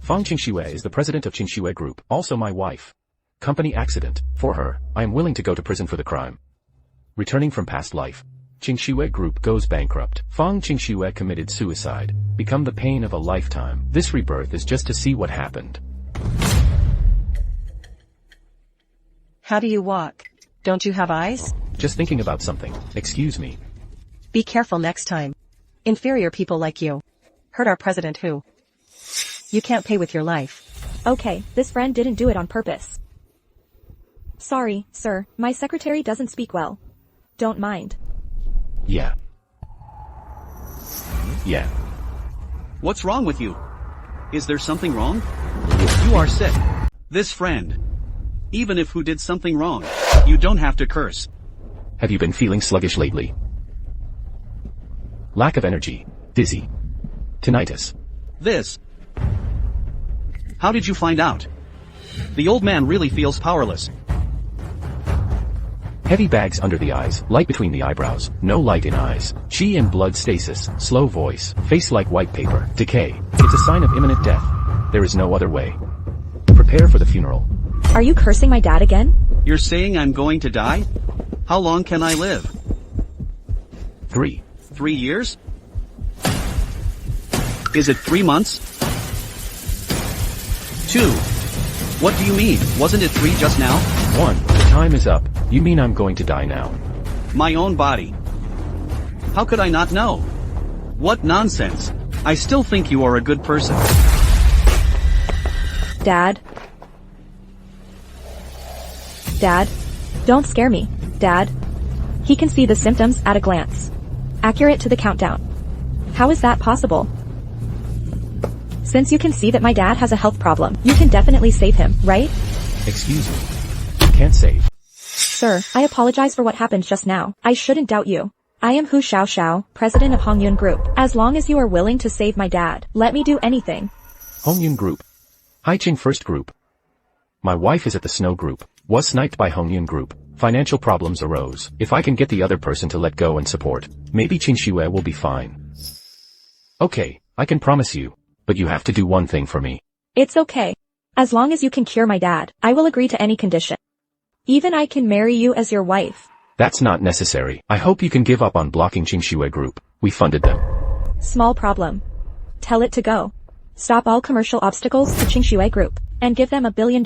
Fang Qingxue is the president of Qingxue Group, also my wife. Company accident. For her, I am willing to go to prison for the crime. Returning from past life. Qingxue Group goes bankrupt. Fang Qingxue committed suicide. Become the pain of a lifetime. This rebirth is just to see what happened. How do you walk? Don't you have eyes? Just thinking about something. Excuse me. Be careful next time. Inferior people like you hurt our president who you can't pay with your life. Okay, this friend didn't do it on purpose. Sorry, sir, my secretary doesn't speak well. Don't mind. Yeah. What's wrong with you? Is there something wrong? You are sick. This friend. Even if who did something wrong, you don't have to curse. Have you been feeling sluggish lately? Lack of energy. Dizzy. Tinnitus. This. How did you find out? The old man really feels powerless. Heavy bags under the eyes, light between the eyebrows, no light in eyes, chi and blood stasis, slow voice, face like white paper, decay. It's a sign of imminent death. There is no other way. Prepare for the funeral. Are you cursing my dad again? You're saying I'm going to die? How long can I live? 3. 3 years? Is it 3 months? 2. What do you mean? Wasn't it 3 just now? 1. The time is up. You mean I'm going to die now? My own body. How could I not know? What nonsense. I still think you are a good person. Dad? Dad? Don't scare me, Dad. He can see the symptoms at a glance. Accurate to the countdown. How is that possible? Since you can see that my dad has a health problem, you can definitely save him, right? Excuse me. You can't save. Sir, I apologize for what happened just now. I shouldn't doubt you. I am Hu Xiao, president of Hongyun Group. As long as you are willing to save my dad, let me do anything. Hongyun Group. Haiqing First Group. My wife is at the Snow Group. Was sniped by Hongyun Group. Financial problems arose. If I can get the other person to let go and support, maybe Qingxue will be fine. Okay, I can promise you. But you have to do one thing for me. It's okay. As long as you can cure my dad, I will agree to any condition. Even I can marry you as your wife. That's not necessary. I hope you can give up on blocking Qingxue Group. We funded them. Small problem. Tell it to go. Stop all commercial obstacles to Qingxue Group, and give them $1 billion.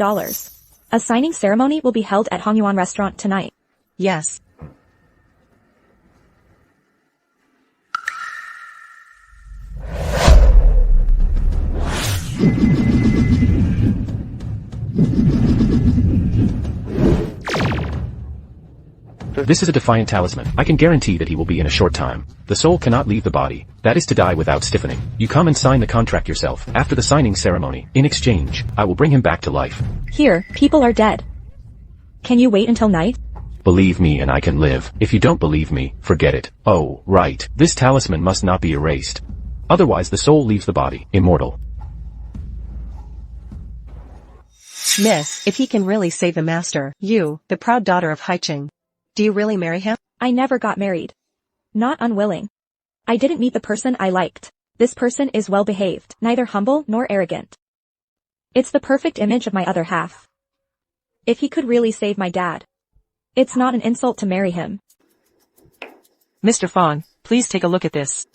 A signing ceremony will be held at Hongyuan Restaurant tonight. Yes. This is a defiant talisman. I can guarantee that he will be in a short time. The soul cannot leave the body. That is to die without stiffening. You come and sign the contract yourself. After the signing ceremony, in exchange, I will bring him back to life. Here, people are dead. Can you wait until night? Believe me and I can live. If you don't believe me, forget it. Oh, right. This talisman must not be erased. Otherwise the soul leaves the body, immortal. Miss, if he can really save the master, you, the proud daughter of Haiqing, do you really marry him? I never got married. Not unwilling. I didn't meet the person I liked. This person is well behaved, neither humble nor arrogant. It's the perfect image of my other half. If he could really save my dad, it's not an insult to marry him. Mr. Fang, please take a look at this.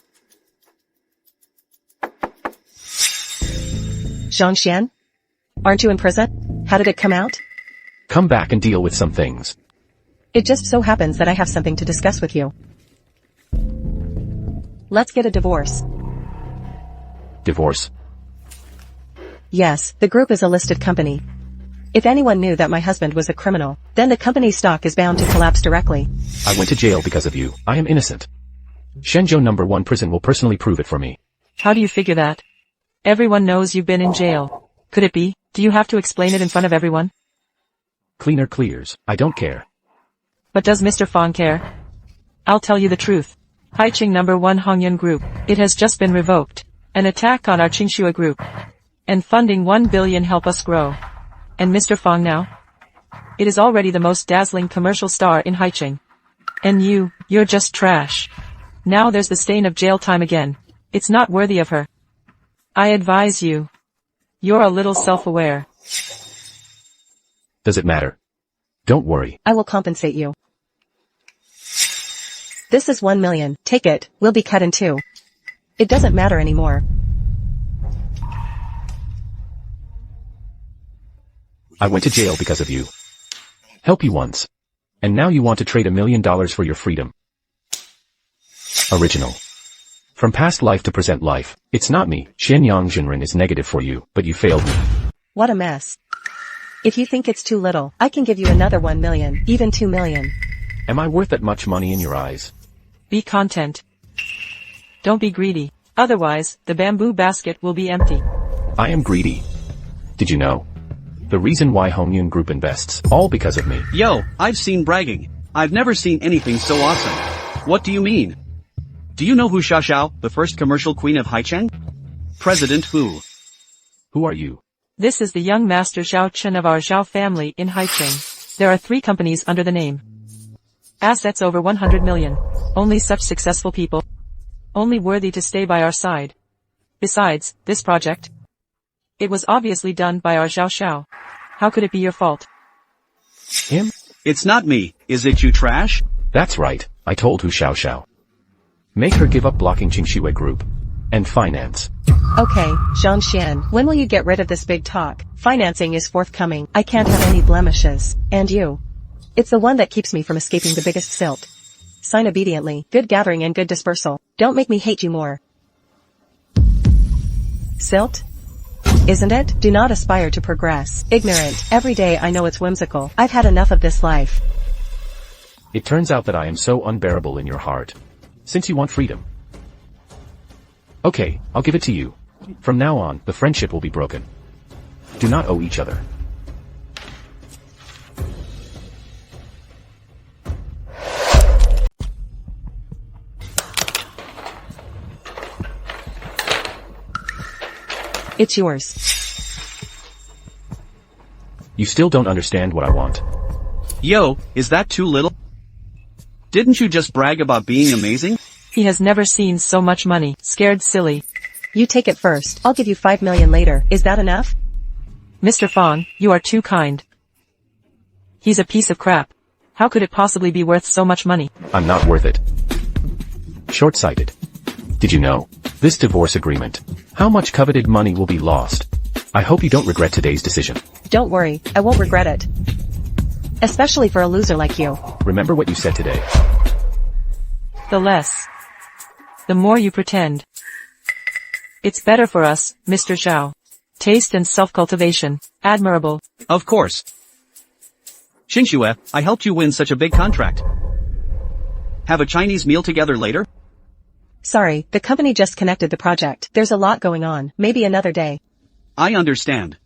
Zhangxian? Aren't you in prison? How did it come out? Come back and deal with some things. It just so happens that I have something to discuss with you. Let's get a divorce. Divorce? Yes, the group is a listed company. If anyone knew that my husband was a criminal, then the company's stock is bound to collapse directly. I went to jail because of you. I am innocent. Shenzhou No. 1 prison will personally prove it for me. How do you figure that? Everyone knows you've been in jail. Could it be? Do you have to explain it in front of everyone? Cleaner clears. I don't care. But does Mr. Fang care? I'll tell you the truth. Haiqing No. 1 Hongyun Group, it has just been revoked. An attack on our Qingxue Group. And funding 1 billion help us grow. And Mr. Fang now? It is already the most dazzling commercial star in Haiqing. And you're just trash. Now there's the stain of jail time again. It's not worthy of her. I advise you. You're a little self-aware. Does it matter? Don't worry. I will compensate you. This is 1 million. Take it, we'll be cut in two. It doesn't matter anymore. I went to jail because of you. Help you once. And now you want to trade $1 million for your freedom. Original. From past life to present life, it's not me. Xianyang Jinren is negative for you, but you failed me. What a mess. If you think it's too little, I can give you another 1 million, even 2 million. Am I worth that much money in your eyes? Be content. Don't be greedy. Otherwise, the bamboo basket will be empty. I am greedy. Did you know? The reason why Hongyun Group invests, all because of me. Yo, I've seen bragging. I've never seen anything so awesome. What do you mean? Do you know who Xiao, the first commercial queen of Haicheng? President Hu. Who are you? This is the young master Zhao Chen of our Zhao family in Haicheng. There are 3 companies under the name. Assets over 100 million. Only such successful people. Only worthy to stay by our side. Besides, this project. It was obviously done by our Zhao Xiao. How could it be your fault? Him? It's not me, is it you trash? That's right, I told Hu Xiao. Make her give up blocking Qingxue Group. And finance. Okay, Zhang Xian, when will you get rid of this big talk? Financing is forthcoming. I can't have any blemishes. And you? It's the one that keeps me from escaping the biggest silt. Sign obediently. Good gathering and good dispersal. Don't make me hate you more. Silt? Isn't it? Do not aspire to progress. Ignorant. Every day I know it's whimsical. I've had enough of this life. It turns out that I am so unbearable in your heart. Since you want freedom. Okay, I'll give it to you. From now on, the friendship will be broken. Do not owe each other. It's yours. You still don't understand what I want. Yo, is that too little? Didn't you just brag about being amazing? He has never seen so much money. Scared silly. You take it first. I'll give you 5 million later. Is that enough? Mr. Fong, you are too kind. He's a piece of crap. How could it possibly be worth so much money? I'm not worth it. Short-sighted. Did you know? This divorce agreement. How much coveted money will be lost? I hope you don't regret today's decision. Don't worry, I won't regret it. Especially for a loser like you. Remember what you said today. The less. The more you pretend. It's better for us, Mr. Zhao. Taste and self-cultivation. Admirable. Of course. Qingxue, I helped you win such a big contract. Have a Chinese meal together later? Sorry, the company just connected the project. There's a lot going on. Maybe another day. I understand.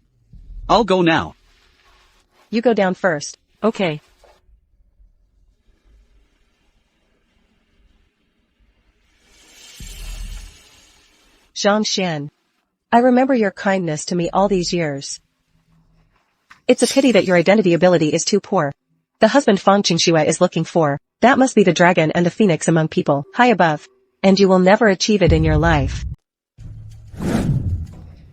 I'll go now. You go down first. Okay. Zhang Xian. I remember your kindness to me all these years. It's a pity that your identity ability is too poor. The husband Fang Qingxue is looking for, that must be the dragon and the phoenix among people, high above. And you will never achieve it in your life.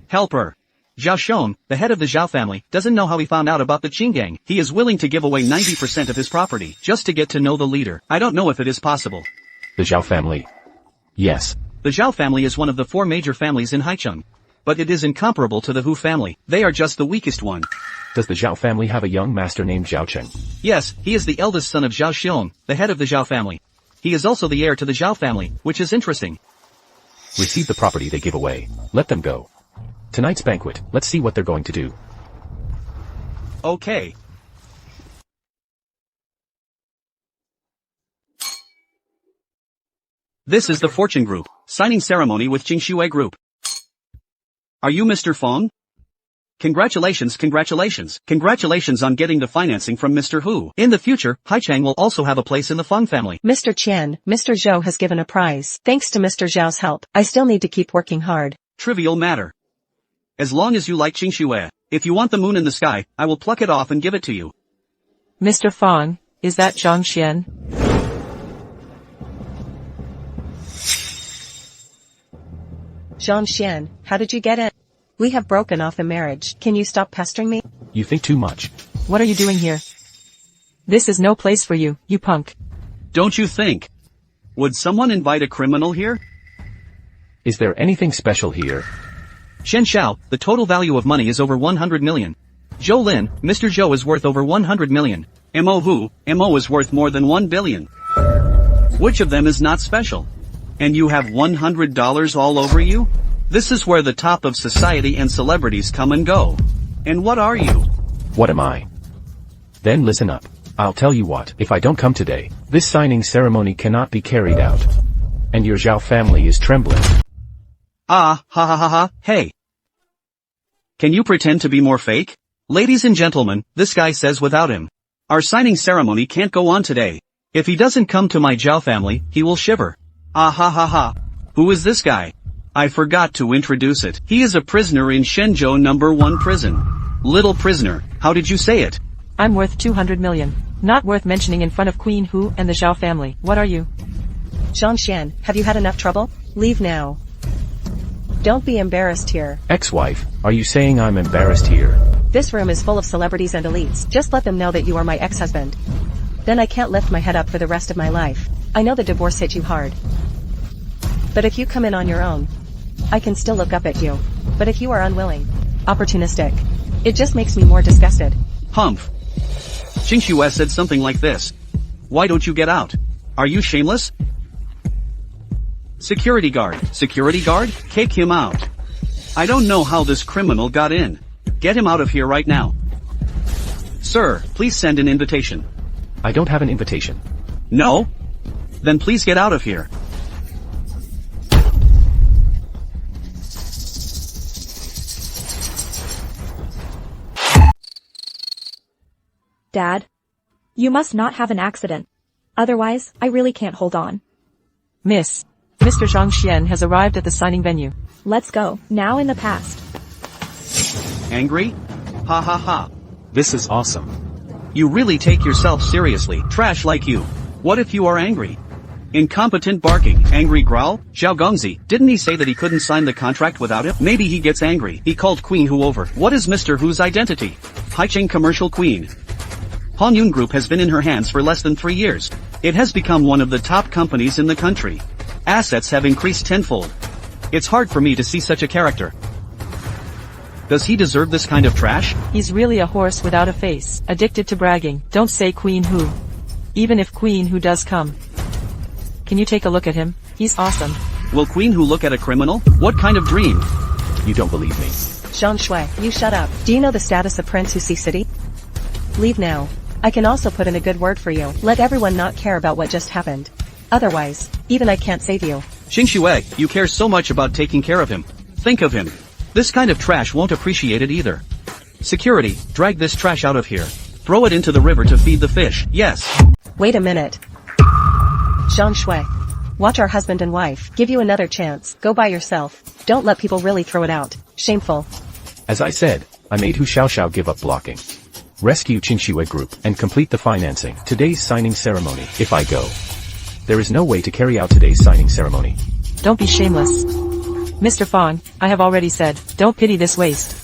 Help her. Zhao Shong, the head of the Zhao family, doesn't know how he found out about the Qing gang. He is willing to give away 90% of his property, just to get to know the leader. I don't know if it is possible. The Zhao family. Yes. The Zhao family is one of the 4 major families in Haicheng. But it is incomparable to the Hu family. They are just the weakest one. Does the Zhao family have a young master named Zhao Cheng? Yes, he is the eldest son of Zhao Xiong, the head of the Zhao family. He is also the heir to the Zhao family, which is interesting. Receive the property they give away. Let them go. Tonight's banquet, let's see what they're going to do. Okay. This is the Fortune Group, signing ceremony with Qingxue Group. Are you Mr. Fong? Congratulations, congratulations, congratulations on getting the financing from Mr. Hu. In the future, Haicheng will also have a place in the Fong family. Mr. Qian, Mr. Zhou has given a prize. Thanks to Mr. Zhao's help, I still need to keep working hard. Trivial matter. As long as you like Qingxue, if you want the moon in the sky, I will pluck it off and give it to you. Mr. Fong, is that Zhang Xian? Zhang Xian, how did you get in? We have broken off a marriage. Can you stop pestering me? You think too much. What are you doing here? This is no place for you, you punk. Don't you think? Would someone invite a criminal here? Is there anything special here? Shen Xiao, the total value of money is over 100 million. Zhou Lin, Mr. Zhou is worth over 100 million. Mo Hu, Mo is worth more than 1 billion. Which of them is not special? And you have $100 all over you? This is where the top of society and celebrities come and go. And what are you? What am I? Then listen up. I'll tell you what, if I don't come today, this signing ceremony cannot be carried out. And your Zhao family is trembling. Ah, ha ha ha ha, hey. Can you pretend to be more fake? Ladies and gentlemen, this guy says without him. Our signing ceremony can't go on today. If he doesn't come to my Zhao family, he will shiver. Ah ha ha ha. Who is this guy? I forgot to introduce it. He is a prisoner in Shenzhou number 1 prison. Little prisoner, how did you say it? I'm worth 200 million. Not worth mentioning in front of Queen Hu and the Zhao family. What are you? Zhang, have you had enough trouble? Leave now. Don't be embarrassed here. Ex-wife, are you saying I'm embarrassed here? This room is full of celebrities and elites. Just let them know that you are my ex-husband. Then I can't lift my head up for the rest of my life. I know the divorce hit you hard. But if you come in on your own, I can still look up at you. But if you are unwilling, opportunistic, it just makes me more disgusted. Humph. Xing Xue said something like this. Why don't you get out? Are you shameless? Security guard, kick him out. I don't know how this criminal got in. Get him out of here right now. Sir, please send an invitation. I don't have an invitation. No? Then please get out of here. Dad? You must not have an accident. Otherwise, I really can't hold on. Miss. Mr. Zhang Xian has arrived at the signing venue. Let's go, now in the past. Angry? Ha ha ha. This is awesome. You really take yourself seriously, trash like you. What if you are angry? Incompetent barking, angry growl? Zhao Gongzi, didn't he say that he couldn't sign the contract without him? Maybe he gets angry. He called Queen Hu over. What is Mr. Hu's identity? Haicheng Commercial Queen. Hongyun Group has been in her hands for less than 3 years. It has become one of the top companies in the country. Assets have increased tenfold. It's hard for me to see such a character. Does he deserve this kind of trash? He's really a horse without a face, addicted to bragging. Don't say Queen Hu. Even if Queen Hu does come. Can you take a look at him? He's awesome. Will Queen Hu look at a criminal? What kind of dream? You don't believe me. Zhang Shui, you shut up. Do you know the status of Prince Husi City? Leave now. I can also put in a good word for you. Let everyone not care about what just happened. Otherwise, even I can't save you. Xing Xue, you care so much about taking care of him. Think of him. This kind of trash won't appreciate it either. Security, drag this trash out of here. Throw it into the river to feed the fish. Yes. Wait a minute. Zhang Shui. Watch our husband and wife. Give you another chance. Go by yourself. Don't let people really throw it out. Shameful. As I said, I made Hu Xiaoxiao give up blocking. Rescue Qinxue Group and complete the financing. Today's signing ceremony. If I go, there is no way to carry out today's signing ceremony. Don't be shameless. Mr. Fong, I have already said, don't pity this waste.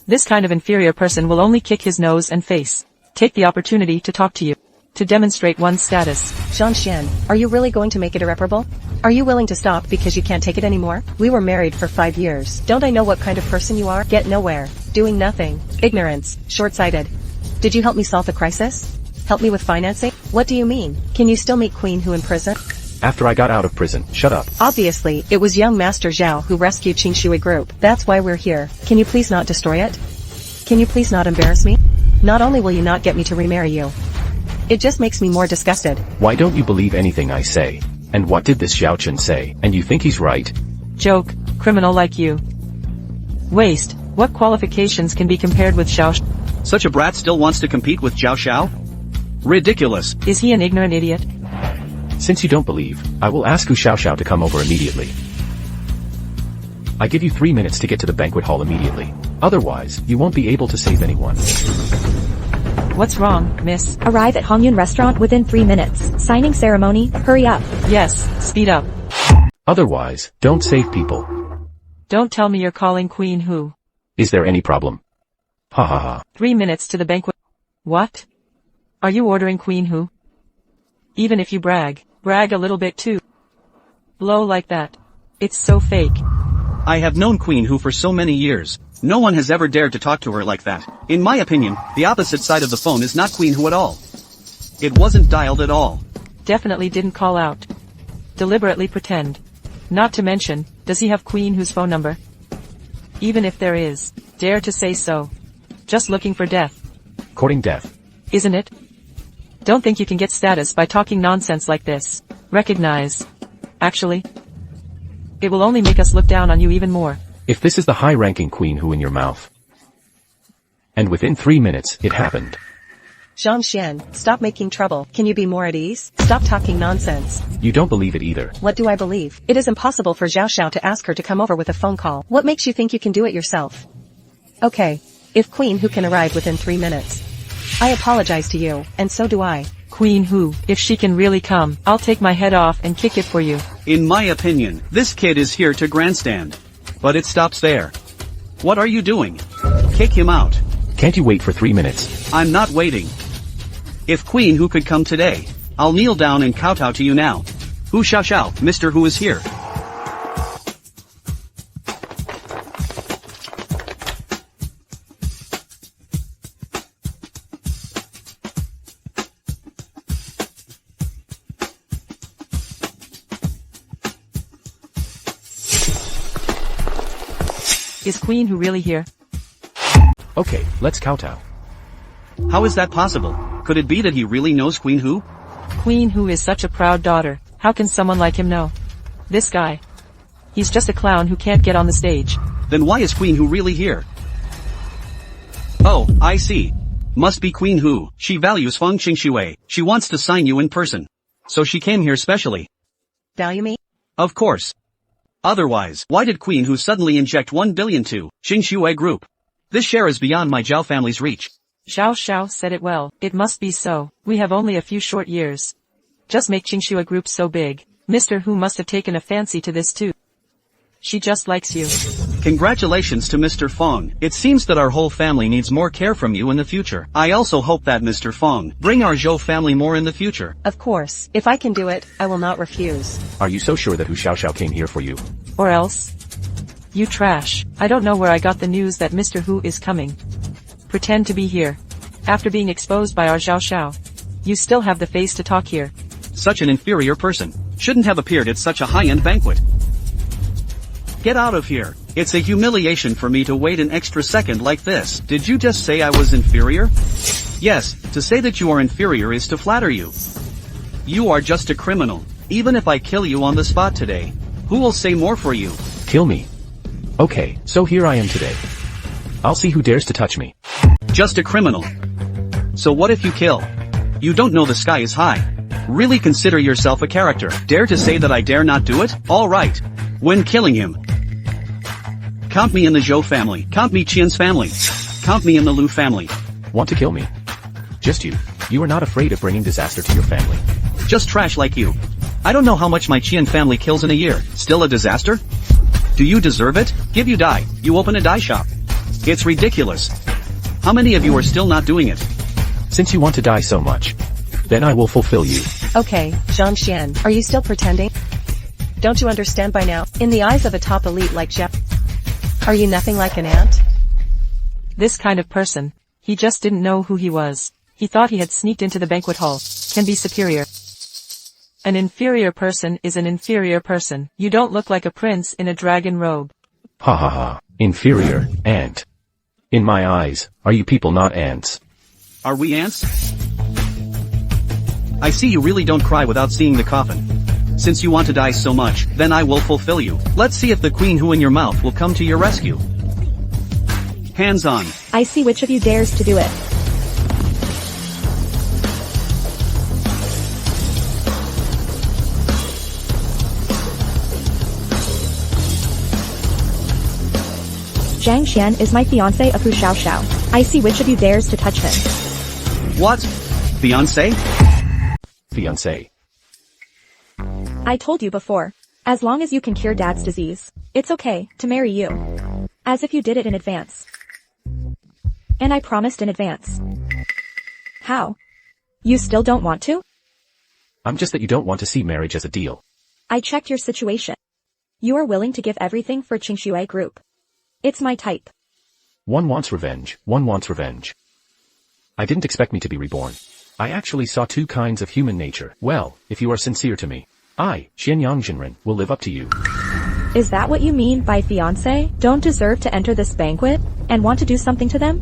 This kind of inferior person will only kick his nose and face. Take the opportunity to talk to you. To demonstrate one's status. Zhang Xian, are you really going to make it irreparable? Are you willing to stop because you can't take it anymore? We were married for 5 years. Don't I know what kind of person you are? Get nowhere. Doing nothing. Ignorance. Short-sighted. Did you help me solve the crisis? Help me with financing? What do you mean? Can you still meet Queen Hu in prison? After I got out of prison, shut up. Obviously, it was young Master Zhao who rescued Qinxue Group. That's why we're here. Can you please not destroy it? Can you please not embarrass me? Not only will you not get me to remarry you, it just makes me more disgusted. Why don't you believe anything I say? And what did this Xiao Chen say? And you think he's right? Joke, criminal like you. Waste, what qualifications can be compared with Xiao? Such a brat still wants to compete with Zhao Xiao? Ridiculous. Is he an ignorant idiot? Since you don't believe, I will ask Hu Xiaoxiao to come over immediately. I give you 3 minutes to get to the banquet hall immediately. Otherwise, you won't be able to save anyone. What's wrong, miss? Arrive at Hongyun restaurant within 3 minutes. Signing ceremony, hurry up. Yes, speed up. Otherwise, don't save people. Don't tell me you're calling Queen Hu. Is there any problem? Ha ha ha. 3 minutes to the banquet. What? Are you ordering Queen Who? Even if you brag a little bit too. Blow like that. It's so fake. I have known Queen Who for so many years. No one has ever dared to talk to her like that. In my opinion, the opposite side of the phone is not Queen Who at all. It wasn't dialed at all. Definitely didn't call out. Deliberately pretend. Not to mention, does he have Queen Who's phone number? Even if there is, dare to say so. Just looking for death. Courting death. Isn't it? Don't think you can get status by talking nonsense like this. Recognize. Actually, it will only make us look down on you even more. If this is the high-ranking Queen Who in your mouth. And within 3 minutes, it happened. Zhang, stop making trouble. Can you be more at ease? Stop talking nonsense. You don't believe it either. What do I believe? It is impossible for Zhao to ask her to come over with a phone call. What makes you think you can do it yourself? Okay. If Queen Who can arrive within 3 minutes. I apologize to you, and so do I. Queen Who, if she can really come, I'll take my head off and kick it for you. In my opinion, this kid is here to grandstand. But it stops there. What are you doing? Kick him out. Can't you wait for 3 minutes? I'm not waiting. If Queen Who could come today, I'll kneel down and kowtow to you now. Hu Xiao, Mr. Who is here. Is Queen Who really here? Okay, let's kowtow. How is that possible? Could it be that he really knows Queen Who? Queen Who is such a proud daughter. How can someone like him know? This guy. He's just a clown who can't get on the stage. Then why is Queen Who really here? Oh, I see. Must be Queen Who. She values Feng Qingshui. She wants to sign you in person. So she came here specially. Value me? Of course. Otherwise, why did Queen Who suddenly inject 1 billion to Qingshui Group? This share is beyond my Zhao family's reach. Zhao said it well. It must be so. We have only a few short years. Just make Qingshui Group so big. Mr. Who must have taken a fancy to this too. She just likes you. Congratulations to Mr. Fong. It seems that our whole family needs more care from you in the future. I also hope that Mr. Fong bring our Zhou family more in the future. Of course. If I can do it, I will not refuse. Are you so sure that Hu Xiao came here for you? Or else? You trash. I don't know where I got the news that Mr. Who is coming. Pretend to be here. After being exposed by our Zhao, you still have the face to talk here. Such an inferior person shouldn't have appeared at such a high-end banquet. Get out of here. It's a humiliation for me to wait an extra second like this. Did you just say I was inferior? Yes, to say that you are inferior is to flatter you. You are just a criminal. Even if I kill you on the spot today, who will say more for you? Kill me. Okay, so here I am today. I'll see who dares to touch me. Just a criminal. So what if you kill? You don't know the sky is high. Really consider yourself a character. Dare to say that I dare not do it? Alright. When killing him, count me in the Zhou family. Count me Qian's family. Count me in the Lu family. Want to kill me? Just you. You are not afraid of bringing disaster to your family. Just trash like you. I don't know how much my Qian family kills in a year. Still a disaster? Do you deserve it? Give you dye. You open a dye shop. It's ridiculous. How many of you are still not doing it? Since you want to die so much, then I will fulfill you. Okay, Zhang, are you still pretending? Don't you understand by now? In the eyes of a top elite like Zhao, are you nothing like an ant? This kind of person. He just didn't know who he was. He thought he had sneaked into the banquet hall. Can be superior. An inferior person is an inferior person. You don't look like a prince in a dragon robe. Ha ha ha. Inferior, ant. In my eyes, are you people not ants? Are we ants? I see you really don't cry without seeing the coffin. Since you want to die so much, then I will fulfill you. Let's see if the Queen Who in your mouth will come to your rescue. Hands on. I see which of you dares to do it. Zhang Xian is my fiancé of Hu Xiao. I see which of you dares to touch him. What? Fiancé? Fiancé. I told you before. As long as you can cure Dad's disease, it's okay to marry you. As if you did it in advance. And I promised in advance. How? You still don't want to? I'm just that you don't want to see marriage as a deal. I checked your situation. You are willing to give everything for Qingxue group. It's my type. One wants revenge, one wants revenge. I didn't expect me to be reborn. I actually saw two kinds of human nature. Well, if you are sincere to me, I, Xianyang Jinren, will live up to you. Is that what you mean by fiancé? Don't deserve to enter this banquet, and want to do something to them?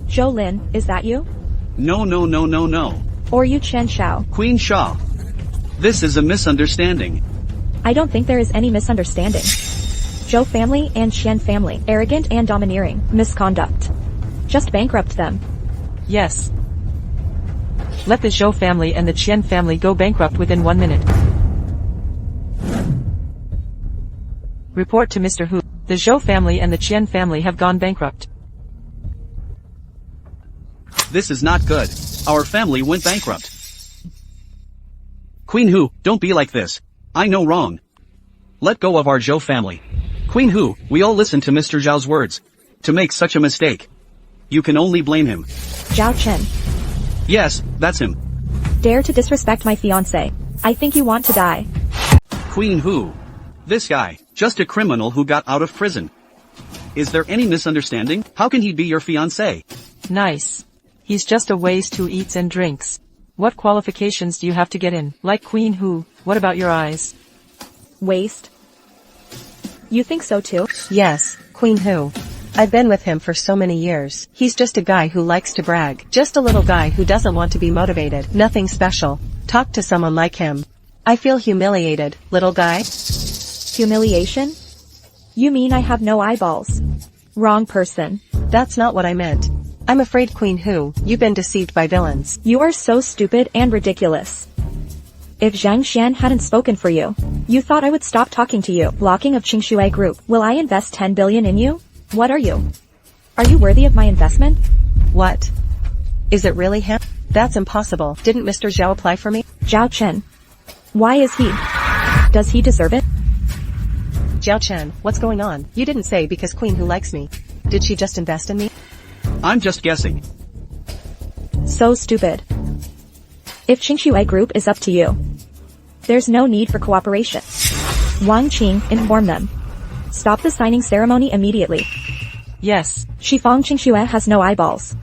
Zhou Lin, is that you? No. Or you Chen Xiao? Queen Sha. This is a misunderstanding. I don't think there is any misunderstanding. Zhou family and Qian family, arrogant and domineering, misconduct. Just bankrupt them. Yes. Let the Zhou family and the Qian family go bankrupt within 1 minute. Report to Mr. Hu. The Zhou family and the Qian family have gone bankrupt. This is not good. Our family went bankrupt. Queen Hu, don't be like this. I know wrong. Let go of our Zhou family. Queen Hu, we all listened to Mr. Zhao's words. To make such a mistake, you can only blame him. Zhao Chen. Yes, that's him. Dare to disrespect my fiancé. I think you want to die. Queen Hu. This guy, just a criminal who got out of prison. Is there any misunderstanding? How can he be your fiancé? Nice. He's just a waste who eats and drinks. What qualifications do you have to get in? Like Queen Hu, what about your eyes? Waste. You think so too? Yes, Queen Hu. I've been with him for so many years. He's just a guy who likes to brag. Just a little guy who doesn't want to be motivated. Nothing special. Talk to someone like him. I feel humiliated, little guy. Humiliation? You mean I have no eyeballs? Wrong person. That's not what I meant. I'm afraid Queen Hu, you've been deceived by villains. You are so stupid and ridiculous. If Zhang Xian hadn't spoken for you, you thought I would stop talking to you. Blocking of Qingxue Group. Will I invest 10 billion in you? What are you? Are you worthy of my investment? What? Is it really him? That's impossible. Didn't Mr. Zhao apply for me? Zhao Chen. Why is he? Does he deserve it? Zhao Chen, what's going on? You didn't say because Queen Hu likes me. Did she just invest in me? I'm just guessing. So stupid. If Qingxue Group is up to you, there's no need for cooperation. Wang Qing, inform them. Stop the signing ceremony immediately. Yes. Shifang Qingxue has no eyeballs.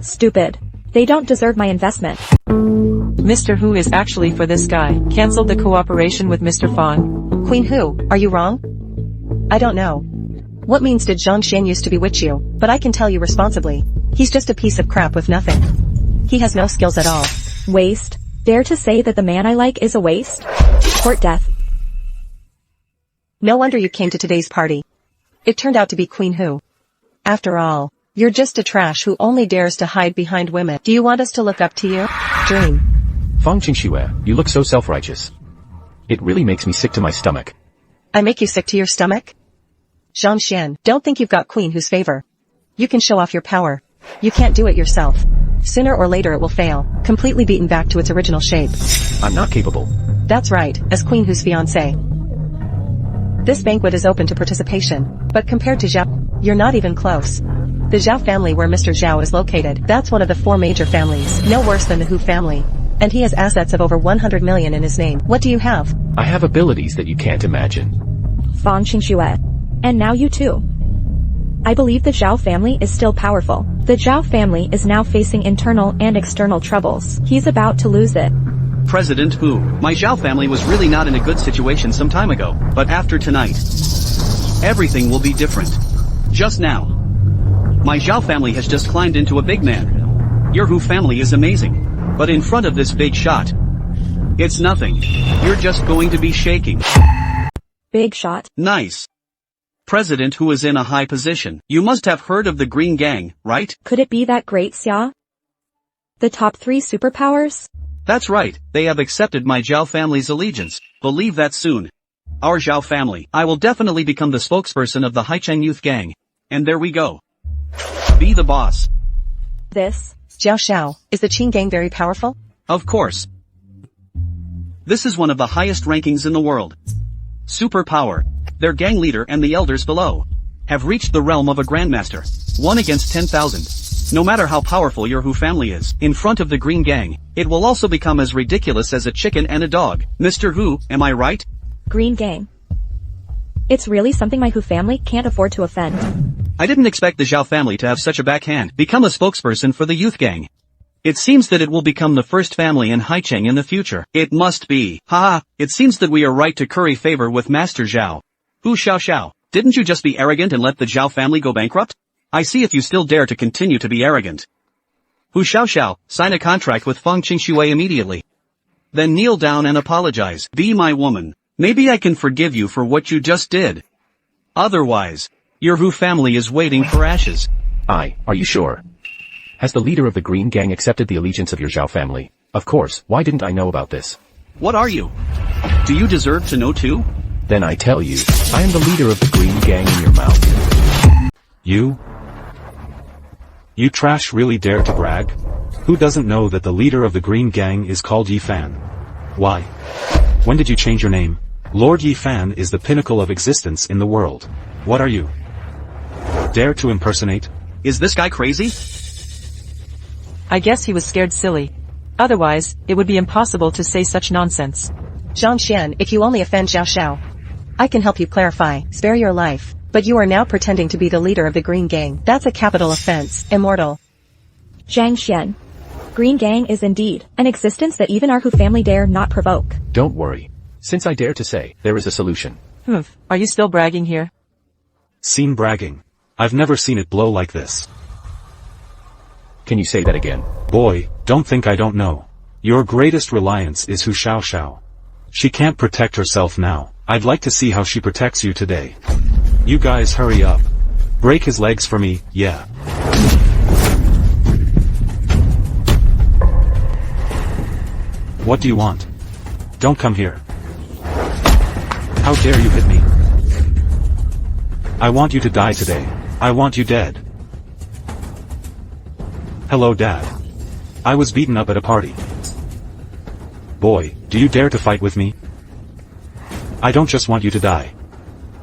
Stupid. They don't deserve my investment. Mr. Hu is actually for this guy. Cancelled the cooperation with Mr. Fong. Queen Hu, are you wrong? I don't know. What means did Zhang Xian used to bewitch you? But I can tell you responsibly. He's just a piece of crap with nothing. He has no skills at all. Waste. Dare to say that the man I like is a waste? Court death. No wonder you came to today's party. It turned out to be Queen Hu. After all, you're just a trash who only dares to hide behind women. Do you want us to look up to you? Dream. Fang Qingxue, you look so self-righteous. It really makes me sick to my stomach. I make you sick to your stomach? Zhang Xian, don't think you've got Queen Hu's favor. You can show off your power. You can't do it yourself. Sooner or later it will fail, completely beaten back to its original shape. I'm not capable. That's right, as Queen Hu's fiancé. This banquet is open to participation, but compared to Zhao, you're not even close. The Zhao family where Mr. Zhao is located, that's one of the 4 major families, no worse than the Hu family. And he has assets of over 100 million in his name. What do you have? I have abilities that you can't imagine. Fang Qingxue. And now you too. I believe the Zhao family is still powerful. The Zhao family is now facing internal and external troubles. He's about to lose it. President Hu, my Zhao family was really not in a good situation some time ago, but after tonight, everything will be different. Just now, my Zhao family has just climbed into a big man. Your Hu family is amazing, but in front of this big shot, it's nothing. You're just going to be shaking. Big shot. Nice. President Hu is in a high position. You must have heard of the Green Gang, right? Could it be that great Xia? The top 3 superpowers? That's right, they have accepted my Zhao family's allegiance. Believe that soon. Our Zhao family. I will definitely become the spokesperson of the Haicheng Youth Gang. And there we go. Be the boss. This. Zhao Xiao, is the Qing gang very powerful? Of course. This is one of the highest rankings in the world. Superpower. their gang leader and the elders below have reached the realm of a grandmaster. 1 against 10,000. No matter how powerful your Who family is, in front of the Green Gang, it will also become as ridiculous as a chicken and a dog. Mr. Who, am I right? Green Gang. It's really something my Who family can't afford to offend. I didn't expect the Zhou family to have such a backhand. Become a spokesperson for the youth gang. It seems that it will become the first family in Haicheng in the future. It must be. Haha, it seems that we are right to curry favor with Master Zhao. Who Xiao? Didn't you just be arrogant and let the Zhao family go bankrupt? I see if you still dare to continue to be arrogant. Who Xiao, sign a contract with Feng Qingxue immediately. Then kneel down and apologize. Be my woman. Maybe I can forgive you for what you just did. Otherwise, your Who family is waiting for ashes. Are you sure? Has the leader of the Green Gang accepted the allegiance of your Zhao family? Of course, why didn't I know about this? What are you? Do you deserve to know too? Then I tell you, I am the leader of the Green Gang in your mouth. You trash really dare to brag? Who doesn't know that the leader of the Green Gang is called Yi Fan? Why? When did you change your name? Lord Yi Fan is the pinnacle of existence in the world. What are you? Dare to impersonate? Is this guy crazy? I guess he was scared silly. Otherwise, it would be impossible to say such nonsense. Zhangxian, if you only offend Xiao, I can help you clarify, spare your life. But you are now pretending to be the leader of the Green Gang. That's a capital offense, immortal. Zhang Xian. Green Gang is indeed an existence that even our Who family dare not provoke. Don't worry. Since I dare to say, there is a solution. Are you still bragging here? Seen bragging. I've never seen it blow like this. Can you say that again? Boy, don't think I don't know. Your greatest reliance is Hu Xiao. She can't protect herself now. I'd like to see how she protects you today. You guys hurry up. Break his legs for me, yeah. What do you want? Don't come here. How dare you hit me? I want you to die today. I want you dead. Hello, Dad. I was beaten up at a party. Boy, do you dare to fight with me? I don't just want you to die.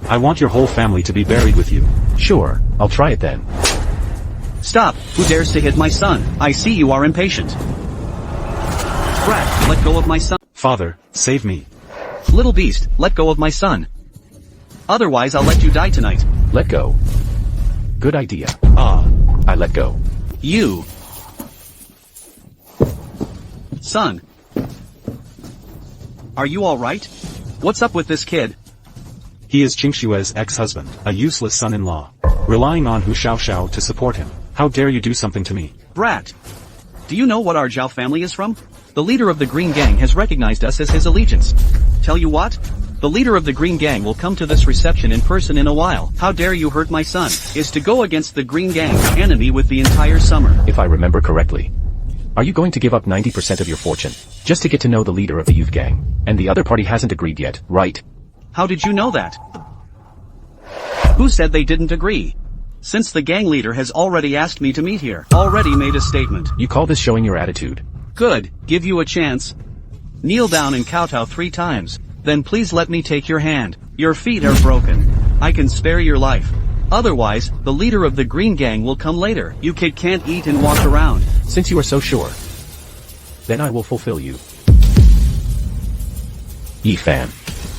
I want your whole family to be buried with you. Sure, I'll try it then. Stop! Who dares to hit my son? I see you are impatient. Brat, let go of my son. Father, save me. Little beast, let go of my son. Otherwise I'll let you die tonight. Let go. Good idea. I let go. You. Son. Are you alright? What's up with this kid? He is Qingxue's ex-husband, a useless son-in-law, relying on Hu Xiao to support him. How dare you do something to me? Brat. Do you know what our Zhao family is from? The leader of the Green Gang has recognized us as his allegiance. Tell you what? The leader of the Green Gang will come to this reception in person in a while. How dare you hurt my son? Is to go against the Green Gang, enemy with the entire summer. If I remember correctly. Are you going to give up 90% of your fortune, just to get to know the leader of the youth gang? And the other party hasn't agreed yet, right? How did you know that? Who said they didn't agree? Since the gang leader has already asked me to meet here, already made a statement. You call this showing your attitude? Good, give you a chance. Kneel down and kowtow 3 times, then please let me take your hand. Your feet are broken. I can spare your life. Otherwise, the leader of the Green Gang will come later. You kid can't eat and walk around. Since you are so sure, then I will fulfill you. Yi Fan.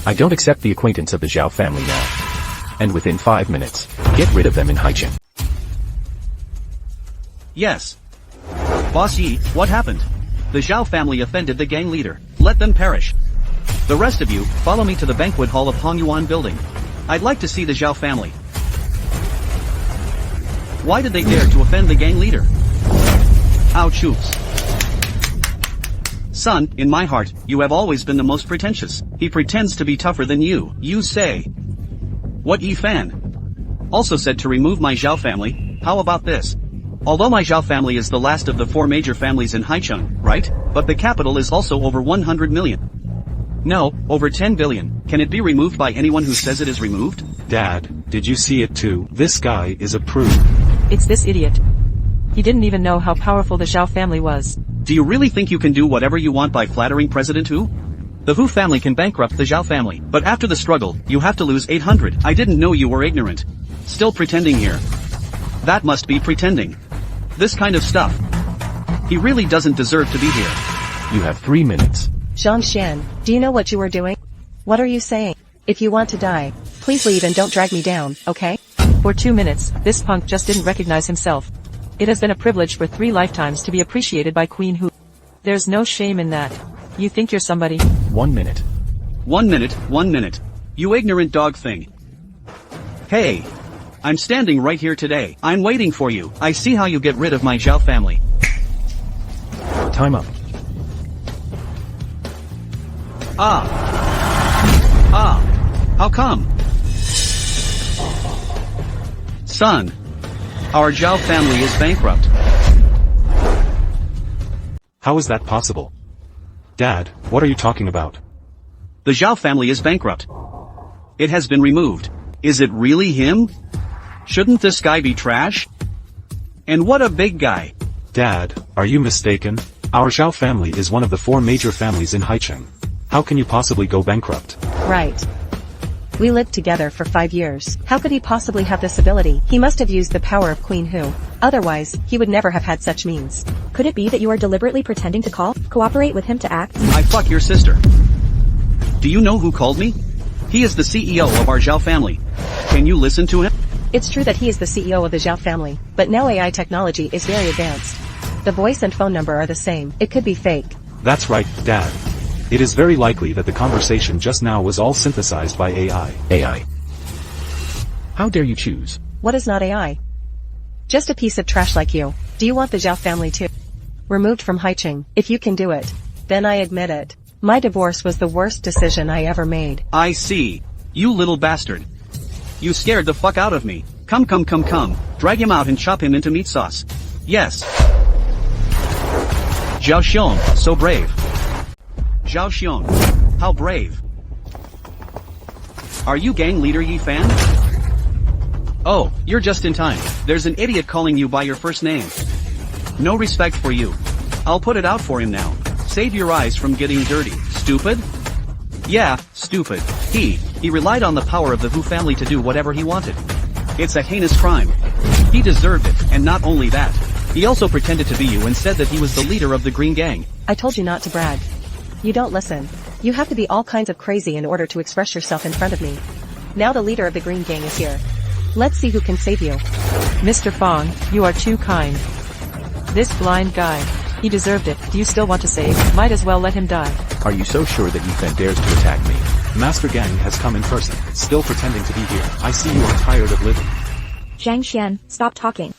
I don't accept the acquaintance of the Zhao family now. And within 5 minutes, get rid of them in Haicheng. Yes. Boss Yi, what happened? The Zhao family offended the gang leader. Let them perish. The rest of you, follow me to the banquet hall of Hongyuan building. I'd like to see the Zhao family. Why did they dare to offend the gang leader? Ouch oops. Son, in my heart, you have always been the most pretentious. He pretends to be tougher than you. You say. What Yi Fan? Also said to remove my Zhao family. How about this? Although my Zhao family is the last of the 4 major families in Haicheng, right? But the capital is also over 100 million. No, over 10 billion. Can it be removed by anyone who says it is removed? Dad, did you see it too? This guy is a prude. It's this idiot. He didn't even know how powerful the Zhao family was. Do you really think you can do whatever you want by flattering President Hu? The Hu family can bankrupt the Zhao family, but after the struggle, you have to lose 800. I didn't know you were ignorant. Still pretending here. That must be pretending. This kind of stuff. He really doesn't deserve to be here. You have 3 minutes. Zhang, do you know what you are doing? What are you saying? If you want to die, please leave and don't drag me down, okay? For 2 minutes, this punk just didn't recognize himself. It has been a privilege for 3 lifetimes to be appreciated by Queen Hu. There's no shame in that. You think you're somebody? 1 minute. 1 minute, 1 minute. You ignorant dog thing. Hey. I'm standing right here today. I'm waiting for you. I see how you get rid of my Zhao family. Time up. How come? Son. Our Zhao family is bankrupt. How is that possible? Dad, what are you talking about? The Zhao family is bankrupt. It has been removed. Is it really him? Shouldn't this guy be trash? And what a big guy. Dad, are you mistaken? Our Zhao family is one of the 4 major families in Haicheng. How can you possibly go bankrupt? Right. We lived together for 5 years. How could he possibly have this ability? He must have used the power of Queen Hu. Otherwise, he would never have had such means. Could it be that you are deliberately pretending to cooperate with him to act? I fuck your sister. Do you know who called me? He is the CEO of our Zhao family. Can you listen to him? It's true that he is the CEO of the Zhao family, but now AI technology is very advanced. The voice and phone number are the same. It could be fake. That's right, Dad. It is very likely that the conversation just now was all synthesized by AI. AI. How dare you choose? What is not AI? Just a piece of trash like you. Do you want the Zhao family too? Removed from Haicheng. If you can do it, then I admit it. My divorce was the worst decision I ever made. I see. You little bastard. You scared the fuck out of me. Come. Drag him out and chop him into meat sauce. Yes. Zhao Xiong, so brave. Zhao Xiong, how brave. Are you gang leader Yi Fan? Oh, you're just in time. There's an idiot calling you by your first name. No respect for you. I'll put it out for him now. Save your eyes from getting dirty, stupid. Yeah, stupid. He relied on the power of the Hu family to do whatever he wanted. It's a heinous crime. He deserved it, and not only that. He also pretended to be you and said that he was the leader of the Green Gang. I told you not to brag. You don't listen. You have to be all kinds of crazy in order to express yourself in front of me. Now the leader of the Green Gang is here. Let's see who can save you. Mr. Fong, you are too kind. This blind guy. He deserved it. Do you still want to save? Might as well let him die. Are you so sure that Yuanfeng dares to attack me? Master Gang has come in person, still pretending to be here. I see you are tired of living. Zhang Xian, stop talking.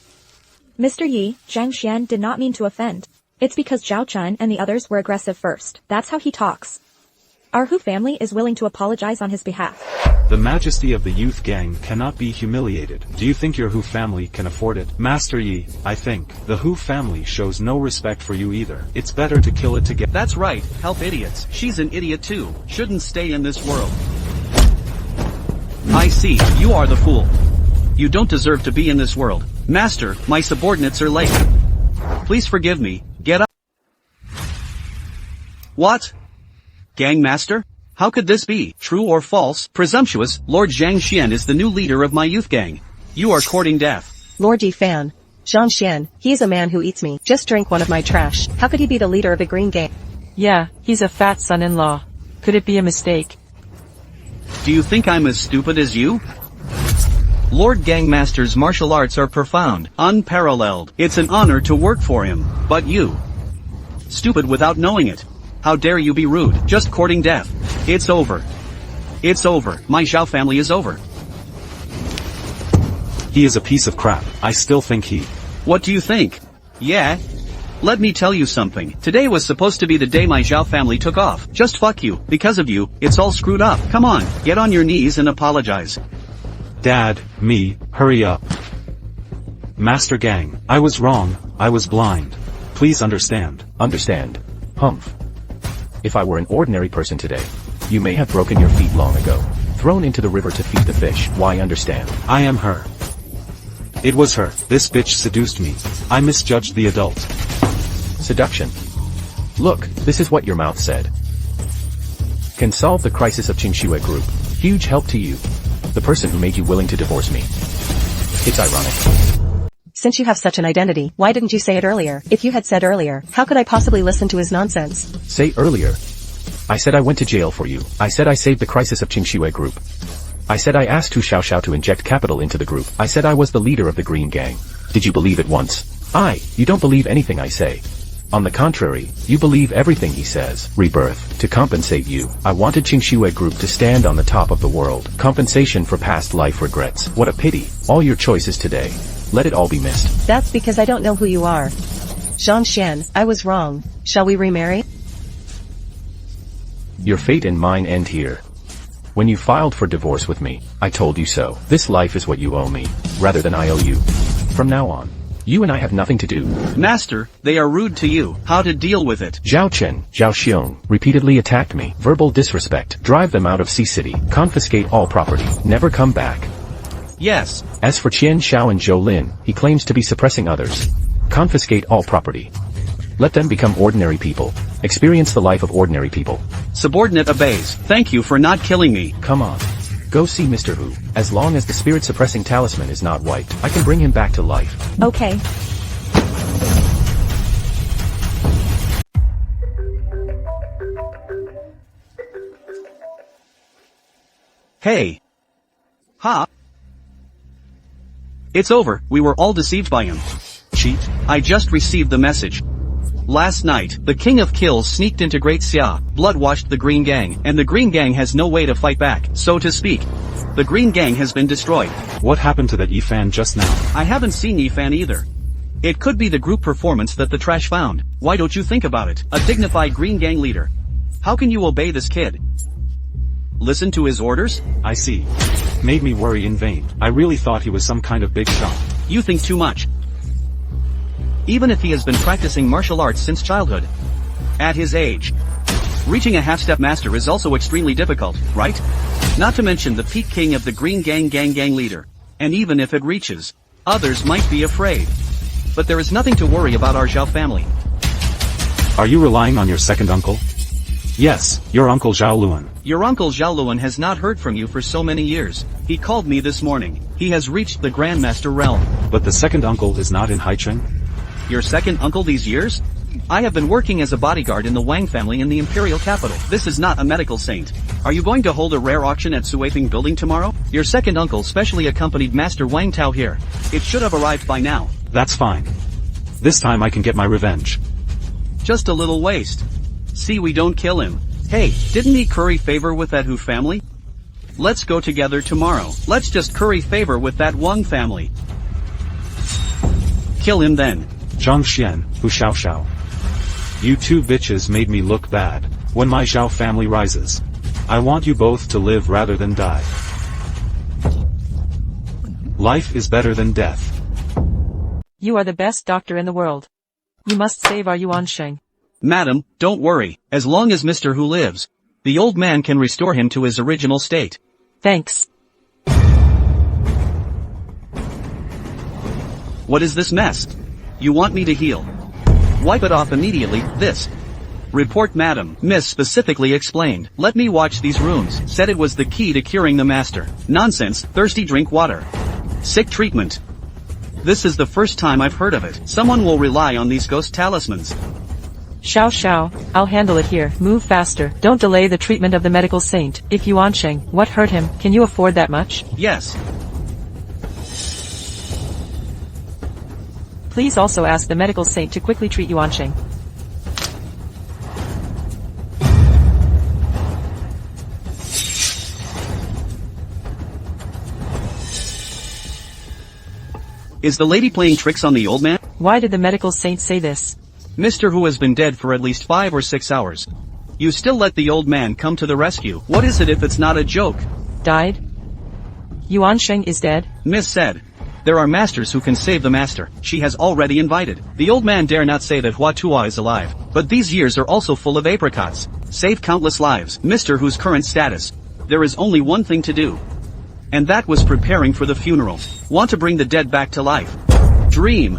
Mr. Yi, Zhang Xian did not mean to offend. It's because Zhao Chun and the others were aggressive first. That's how he talks. Our Hu family is willing to apologize on his behalf. The majesty of the youth gang cannot be humiliated. Do you think your Hu family can afford it? Master Yi, I think, the Hu family shows no respect for you either. It's better to kill it together. That's right, help idiots. She's an idiot too. Shouldn't stay in this world. I see, you are the fool. You don't deserve to be in this world. Master, my subordinates are late. Please forgive me, get up. What? Gang master? How could this be? True or false? Presumptuous, Lord Zhang Xian is the new leader of my youth gang. You are courting death. Lord Yi Fan. Zhang Xian, he is a man who eats me. Just drink one of my trash. How could he be the leader of the Green Gang? Yeah, he's a fat son-in-law. Could it be a mistake? Do you think I'm as stupid as you? Lord Gangmaster's martial arts are profound, unparalleled. It's an honor to work for him, but you. Stupid without knowing it. How dare you be rude, just courting death. It's over. It's over, my Zhao family is over. He is a piece of crap. I still think he... What do you think? Yeah? Let me tell you something. Today was supposed to be the day my Zhao family took off. Just fuck you. Because of you, it's all screwed up. Come on, get on your knees and apologize. Dad, me, hurry up. Master Gang, I was wrong, I was blind. Please understand. Understand. Humph. If I were an ordinary person today, you may have broken your feet long ago. Thrown into the river to feed the fish. Why understand? I am her. It was her. This bitch seduced me. I misjudged the adult. Seduction. Look, this is what your mouth said. Can solve the crisis of Qingxue Group. Huge help to you. The person who made you willing to divorce me. It's ironic. Since you have such an identity, why didn't you say it earlier? If you had said earlier, how could I possibly listen to his nonsense? Say earlier. I said I went to jail for you. I said I saved the crisis of Qingxue Group. I said I asked Hu Xiaoxiao to inject capital into the group. I said I was the leader of the Green Gang. Did you believe it once? You don't believe anything I say. On the contrary, you believe everything he says. Rebirth. To compensate you, I wanted Qingxue Group to stand on the top of the world. Compensation for past life regrets. What a pity. All your choices today. Let it all be missed. That's because I don't know who you are. Zhang Xian, I was wrong. Shall we remarry? Your fate and mine end here. When you filed for divorce with me, I told you so. This life is what you owe me, rather than I owe you. From now on, you and I have nothing to do. Master, they are rude to you. How to deal with it? Zhao Chen, Zhao Xiong, repeatedly attacked me. Verbal disrespect. Drive them out of Sea City. Confiscate all property. Never come back. Yes. As for Qian Xiao and Zhou Lin, he claims to be suppressing others. Confiscate all property. Let them become ordinary people. Experience the life of ordinary people. Subordinate obeys. Thank you for not killing me. Come on. Go see Mr. Hu. As long as the spirit-suppressing talisman is not wiped, I can bring him back to life. Okay. Hey. Ha. It's over. We were all deceived by him. Cheat? I just received the message. Last night, the King of Kills sneaked into Great Xia, blood-washed the Green Gang, and the Green Gang has no way to fight back, so to speak. The Green Gang has been destroyed. What happened to that Yifan just now? I haven't seen Yifan either. It could be the group performance that the trash found. Why don't you think about it? A dignified Green Gang leader. How can you obey this kid? Listen to his orders? I see. Made me worry in vain. I really thought he was some kind of big shot. You think too much. Even if he has been practicing martial arts since childhood. At his age. Reaching a half-step master is also extremely difficult, right? Not to mention the peak king of the Green Gang leader. And even if it reaches, others might be afraid. But there is nothing to worry about our Zhao family. Are you relying on your second uncle? Yes, your uncle Zhao Luan. Your uncle Zhao Luan has not heard from you for so many years. He called me this morning. He has reached the Grandmaster realm. But the second uncle is not in Haicheng? Your second uncle these years? I have been working as a bodyguard in the Wang family in the imperial capital. This is not a medical saint. Are you going to hold a rare auction at Suifeng building tomorrow? Your second uncle specially accompanied Master Wang Tao here. It should have arrived by now. That's fine. This time I can get my revenge. Just a little waste. See, we don't kill him. Hey, didn't he curry favor with that Hu family? Let's go together tomorrow. Let's just curry favor with that Wang family. Kill him then. Zhang Xian, Hu Xiaoxiao. You two bitches made me look bad. When my Zhao family rises, I want you both to live rather than die. Life is better than death. You are the best doctor in the world. You must save our Yuanfeng. Madam, don't worry. As long as Mr. Hu lives, the old man can restore him to his original state. Thanks. What is this mess? You want me to heal? Wipe it off immediately, this. Report madam. Miss specifically explained. Let me watch these runes. Said it was the key to curing the master. Nonsense, thirsty drink water. Sick treatment. This is the first time I've heard of it. Someone will rely on these ghost talismans. Xiao, I'll handle it here. Move faster. Don't delay the treatment of the medical saint. If Yuanfeng, what hurt him? Can you afford that much? Yes. Please also ask the medical saint to quickly treat Yuanfeng. Is the lady playing tricks on the old man? Why did the medical saint say this? Mr. Hu has been dead for at least 5 or 6 hours. You still let the old man come to the rescue. What is it if it's not a joke? Died? Yuanfeng is dead? Miss said. There are masters who can save the master. She has already invited. The old man dare not say that Hua Tua is alive. But these years are also full of apricots. Save countless lives. Mr. Hu's current status. There is only one thing to do. And that was preparing for the funeral. Want to bring the dead back to life. Dream.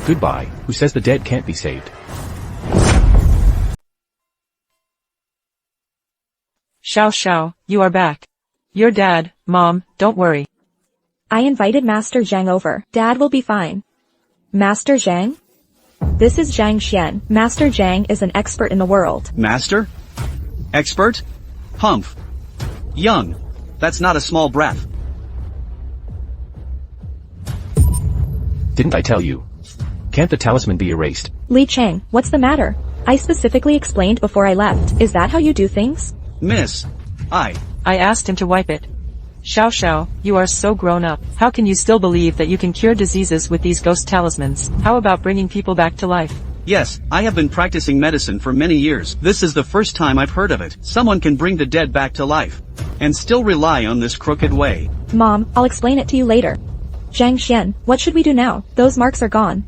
Goodbye. Who says the dead can't be saved? Xiao, you are back. Your dad, Mom, don't worry. I invited Master Zhang over. Dad will be fine. Master Zhang? This is Zhang Xian. Master Zhang is an expert in the world. Master? Expert? Humph. Young. That's not a small breath. Didn't I tell you? Can't the talisman be erased? Li Chang, what's the matter? I specifically explained before I left. Is that how you do things? Miss. I asked him to wipe it. Xiao, you are so grown up. How can you still believe that you can cure diseases with these ghost talismans? How about bringing people back to life? Yes, I have been practicing medicine for many years. This is the first time I've heard of it. Someone can bring the dead back to life. And still rely on this crooked way. Mom, I'll explain it to you later. Zhang Xian, what should we do now? Those marks are gone.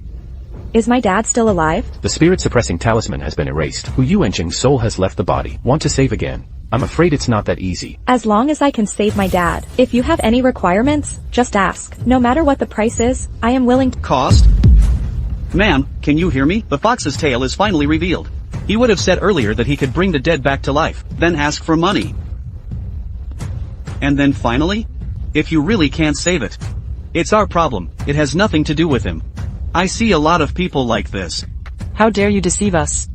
Is my dad still alive? The spirit-suppressing talisman has been erased. Hu Yuanfeng's soul has left the body. Want to save again? I'm afraid it's not that easy. As long as I can save my dad. If you have any requirements, just ask. No matter what the price is, I am willing to— Cost? Ma'am, can you hear me? The fox's tail is finally revealed. He would have said earlier that he could bring the dead back to life, then ask for money. And then finally? If you really can't save it. It's our problem, it has nothing to do with him. I see a lot of people like this. How dare you deceive us?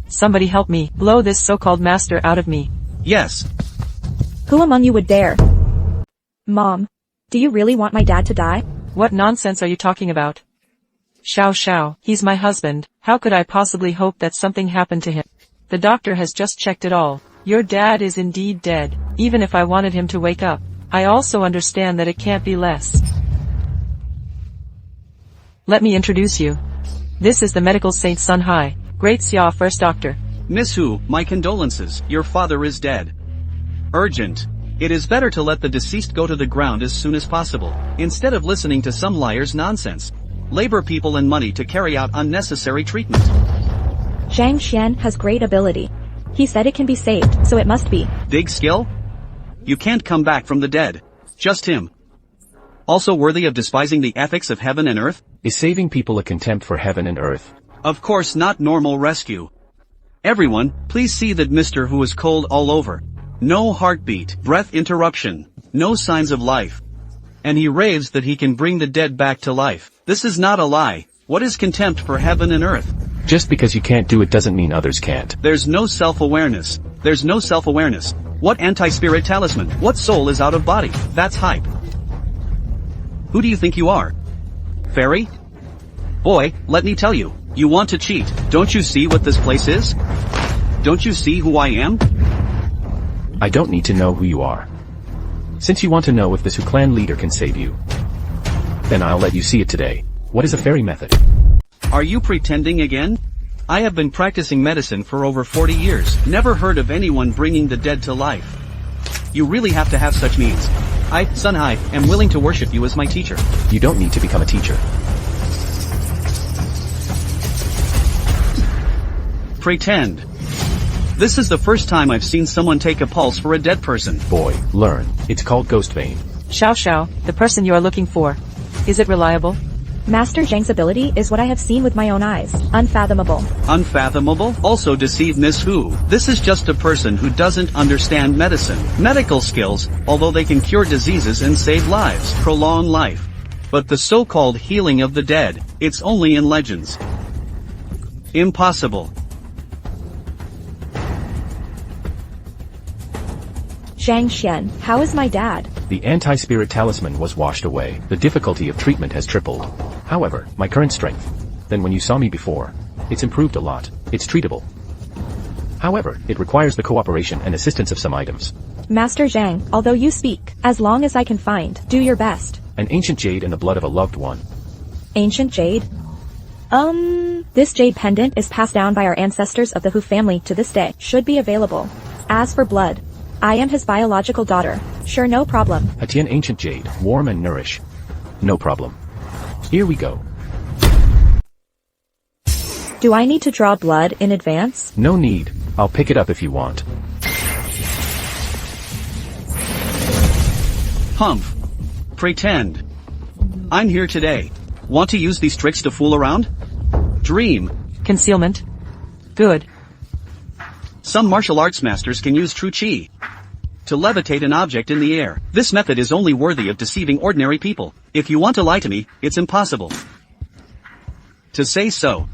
Somebody help me, blow this so-called master out of me. Yes. Who among you would dare? Mom, do you really want my dad to die? What nonsense are you talking about? Xiao, he's my husband. How could I possibly hope that something happened to him? The doctor has just checked it all. Your dad is indeed dead, even if I wanted him to wake up. I also understand that it can't be less. Let me introduce you. This is the medical saint Sun Hai, Great Xia First Doctor. Miss Hu, my condolences, your father is dead. Urgent. It is better to let the deceased go to the ground as soon as possible, instead of listening to some liar's nonsense. Labor people and money to carry out unnecessary treatment. Zhang Xian has great ability. He said it can be saved, so it must be. Big skill? You can't come back from the dead. Just him. Also worthy of despising the ethics of heaven and earth? Is saving people a contempt for heaven and earth? Of course not normal rescue. Everyone, please see that Mr. Hu is cold all over. No heartbeat, breath interruption, no signs of life. And he raves that he can bring the dead back to life. This is not a lie. What is contempt for heaven and earth? Just because you can't do it doesn't mean others can't. There's no self-awareness. There's no self-awareness. What anti-spirit talisman? What soul is out of body? That's hype. Who do you think you are? Fairy? Boy, let me tell you, you want to cheat. Don't you see what this place is? Don't you see who I am? I don't need to know who you are. Since you want to know if this Hu clan leader can save you, then I'll let you see it today. What is a fairy method? Are you pretending again? I have been practicing medicine for over 40 years. Never heard of anyone bringing the dead to life. You really have to have such means. I, Sun Hai, am willing to worship you as my teacher. You don't need to become a teacher. Pretend. This is the first time I've seen someone take a pulse for a dead person. Boy, learn. It's called ghost vein. Xiao, the person you are looking for. Is it reliable? Master Zhang's ability is what I have seen with my own eyes. Unfathomable. Unfathomable? Also deceive Miss Hu. This is just a person who doesn't understand medicine. Medical skills, although they can cure diseases and save lives, prolong life. But the so-called healing of the dead, it's only in legends. Impossible. Zhang Xian, how is my dad? The anti-spirit talisman was washed away. The difficulty of treatment has tripled. However, my current strength, than when you saw me before, it's improved a lot. It's treatable. However, it requires the cooperation and assistance of some items. Master Zhang, although you speak, as long as I can find, do your best. An ancient jade and the blood of a loved one. Ancient jade? This jade pendant is passed down by our ancestors of the Hu family to this day. Should be available. As for blood, I am his biological daughter. Sure, no problem. Hatian ancient jade, warm and nourish. No problem. Here we go. Do I need to draw blood in advance? No need. I'll pick it up if you want. Humph. Pretend. I'm here today. Want to use these tricks to fool around? Dream. Concealment. Good. Some martial arts masters can use true chi to levitate an object in the air. This method is only worthy of deceiving ordinary people. If you want to lie to me, it's impossible to say so.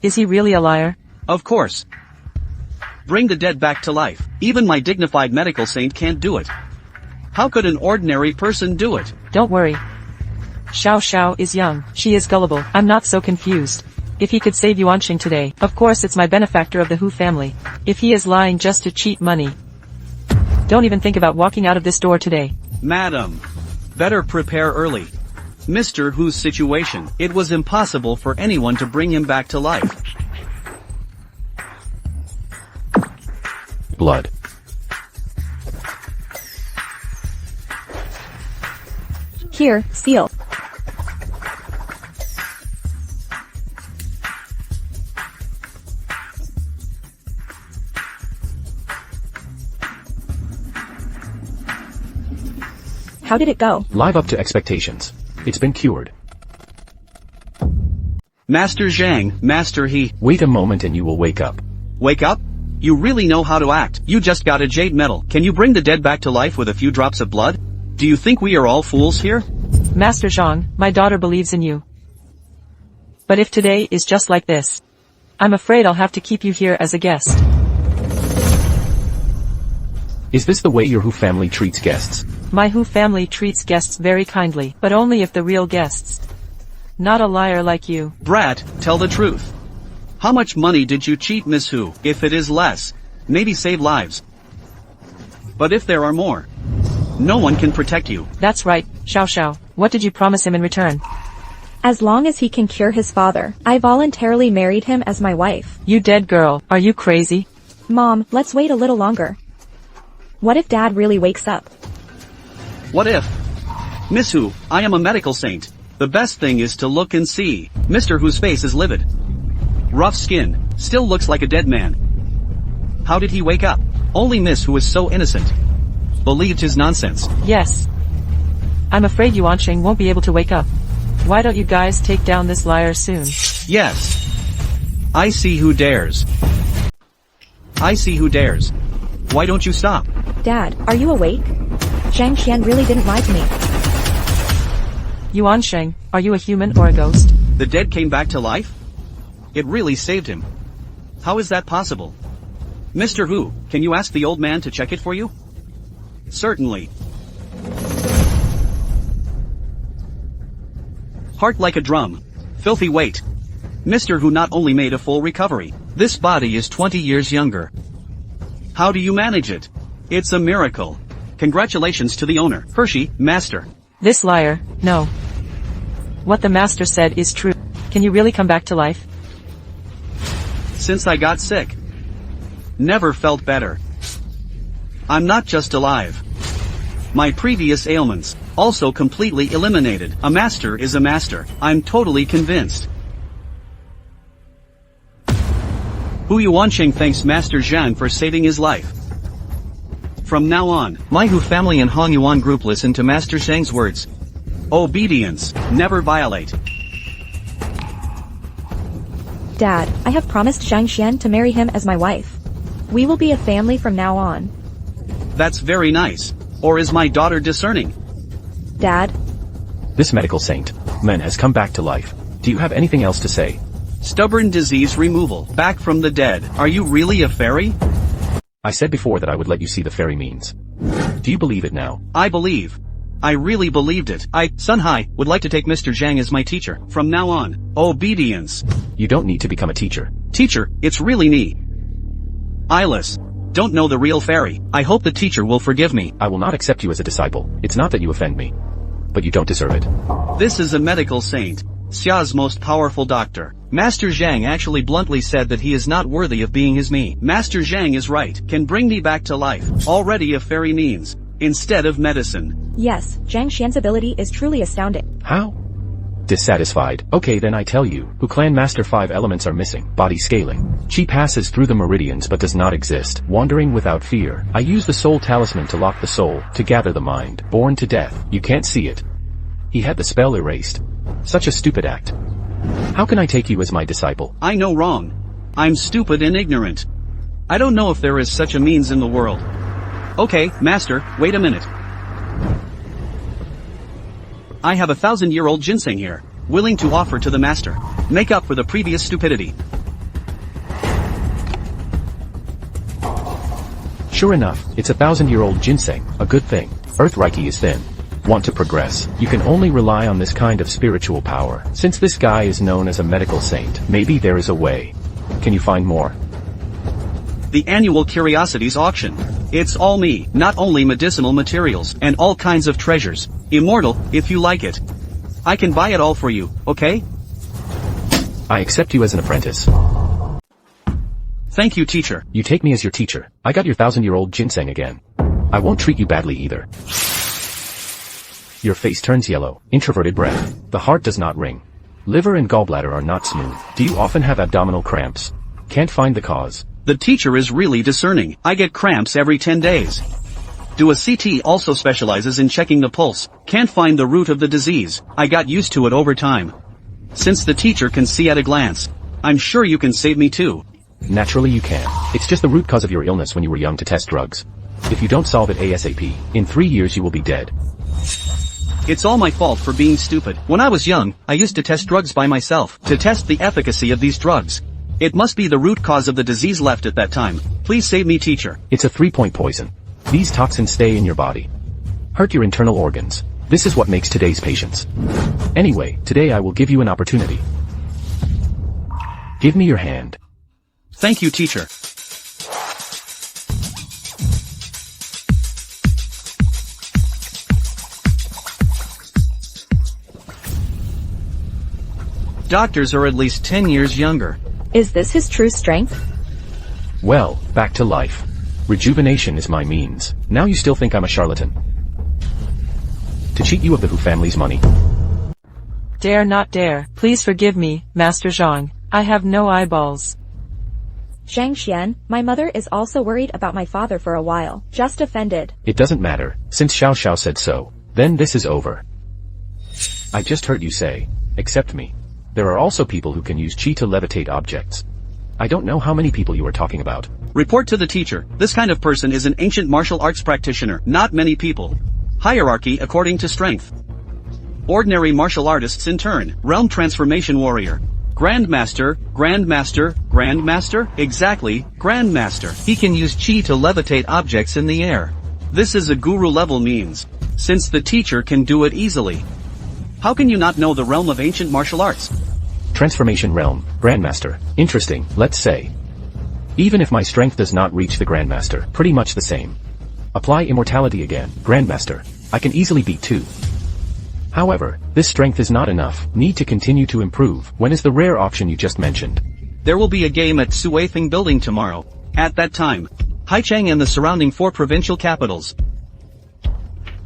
Is he really a liar? Of course. Bring the dead back to life. Even my dignified medical saint can't do it. How could an ordinary person do it? Don't worry. Xiao Xiao is young. She is gullible. I'm not so confused. If he could save Yuanfeng today, of course it's my benefactor of the Hu family. If he is lying just to cheat money, don't even think about walking out of this door today. Madam, better prepare early. Mr. Hu's situation, it was impossible for anyone to bring him back to life. Blood. Here, seal. How did it go? Live up to expectations. It's been cured. Master Zhang, Master He. Wait a moment and you will wake up. Wake up? You really know how to act. You just got a jade medal. Can you bring the dead back to life with a few drops of blood? Do you think we are all fools here? Master Zhang, my daughter believes in you. But if today is just like this, I'm afraid I'll have to keep you here as a guest. Is this the way your Hu family treats guests? My Hu family treats guests very kindly, but only if the real guests. Not a liar like you. Brat, tell the truth. How much money did you cheat Miss Hu? If it is less, maybe save lives. But if there are more, no one can protect you. That's right, Xiao Xiao. What did you promise him in return? As long as he can cure his father, I voluntarily married him as my wife. You dead girl, are you crazy? Mom, let's wait a little longer. What if Dad really wakes up? What if? Miss Hu, I am a medical saint. The best thing is to look and see. Mr. Hu's face is livid. Rough skin, still looks like a dead man. How did he wake up? Only Miss Hu is so innocent believed his nonsense. Yes. I'm afraid Yuanfeng won't be able to wake up. Why don't you guys take down this liar soon? Yes. I see who dares. I see who dares. Why don't you stop? Dad, are you awake? Zhang Xian really didn't lie to me. Yuanfeng, are you a human or a ghost? The dead came back to life? It really saved him. How is that possible? Mr. Hu, can you ask the old man to check it for you? Certainly. Heart like a drum. Filthy weight. Mr. Hu not only made a full recovery, this body is 20 years younger. How do you manage it? It's a miracle. Congratulations to the owner, Hershey, Master. This liar, no. What the master said is true. Can you really come back to life? Since I got sick. Never felt better. I'm not just alive. My previous ailments, also completely eliminated. A master is a master. I'm totally convinced. Hu Yuanfeng thanks Master Zhang for saving his life. From now on, my Hu family and Hong Yuan group listen to Master Zhang's words. Obedience, never violate. Dad, I have promised Zhang Xian to marry him as my wife. We will be a family from now on. That's very nice. Or is my daughter discerning? Dad? This medical saint, man, has come back to life. Do you have anything else to say? Stubborn disease removal, back from the dead. Are you really a fairy? I said before that I would let you see the fairy means. Do you believe it now? I believe. I really believed it. Sun Hai, would like to take Mr. Zhang as my teacher. From now on, obedience. You don't need to become a teacher. Teacher, it's really me. Eyeless. Don't know the real fairy. I hope the teacher will forgive me. I will not accept you as a disciple. It's not that you offend me. But you don't deserve it. This is a medical saint. Xia's most powerful doctor. Master Zhang actually bluntly said that he is not worthy of being his me. Master Zhang is right. Can bring me back to life. Already a fairy means. Instead of medicine. Yes, Zhang Xian's ability is truly astounding. How? Dissatisfied. Okay, then I tell you, Hu Clan Master 5 elements are missing. Body scaling. Chi passes through the meridians but does not exist. Wandering without fear. I use the soul talisman to lock the soul, to gather the mind. Born to death. You can't see it. He had the spell erased. Such a stupid act. How can I take you as my disciple? I know wrong. I'm stupid and ignorant. I don't know if there is such a means in the world. Okay, master, wait a minute. I have 1,000-year-old ginseng here, willing to offer to the master. Make up for the previous stupidity. Sure enough, it's 1,000-year-old ginseng, a good thing. Earth Reiki is thin. Want to progress, you can only rely on this kind of spiritual power. Since this guy is known as a medical saint, maybe there is a way. Can you find more? The annual curiosities auction. It's all me, not only medicinal materials, and all kinds of treasures. Immortal, if you like it. I can buy it all for you, okay? I accept you as an apprentice. Thank you, teacher. You take me as your teacher. I got your 1,000-year-old ginseng again. I won't treat you badly either. Your face turns yellow. Introverted breath. The heart does not ring. Liver and gallbladder are not smooth. Do you often have abdominal cramps? Can't find the cause. The teacher is really discerning. I get cramps every 10 days. Do a CT also specializes in checking the pulse. Can't find the root of the disease. I got used to it over time. Since the teacher can see at a glance, I'm sure you can save me too. Naturally you can. It's just the root cause of your illness when you were young to test drugs. If you don't solve it ASAP, in 3 years you will be dead. It's all my fault for being stupid. When I was young, I used to test drugs by myself, to test the efficacy of these drugs. It must be the root cause of the disease left at that time. Please save me, teacher. It's a 3-point poison. These toxins stay in your body. Hurt your internal organs. This is what makes today's patients. Anyway, today I will give you an opportunity. Give me your hand. Thank you, teacher. Doctors are at least 10 years younger. Is this his true strength? Well, back to life. Rejuvenation is my means. Now you still think I'm a charlatan? To cheat you of the Who family's money. Dare not dare. Please forgive me, Master Zhang. I have no eyeballs. Zhang Xian, my mother is also worried about my father for a while. Just offended. It doesn't matter, since Xiao Xiao said so. Then this is over. I just heard you say, accept me. There are also people who can use chi to levitate objects. I don't know how many people you are talking about. Report to the teacher. This kind of person is an ancient martial arts practitioner. Not many people. Hierarchy according to strength. Ordinary martial artists in turn. Realm transformation warrior. Grandmaster, Grandmaster, Grandmaster? Exactly, Grandmaster. He can use chi to levitate objects in the air. This is a guru level means. Since the teacher can do it easily. How can you not know the realm of ancient martial arts? Transformation realm, Grandmaster. Interesting, let's say. Even if my strength does not reach the Grandmaster, pretty much the same. Apply immortality again, Grandmaster. I can easily beat 2. However, this strength is not enough. Need to continue to improve. When is the rare auction you just mentioned? There will be a game at Yuanfeng building tomorrow. At that time, Haicheng and the surrounding 4 provincial capitals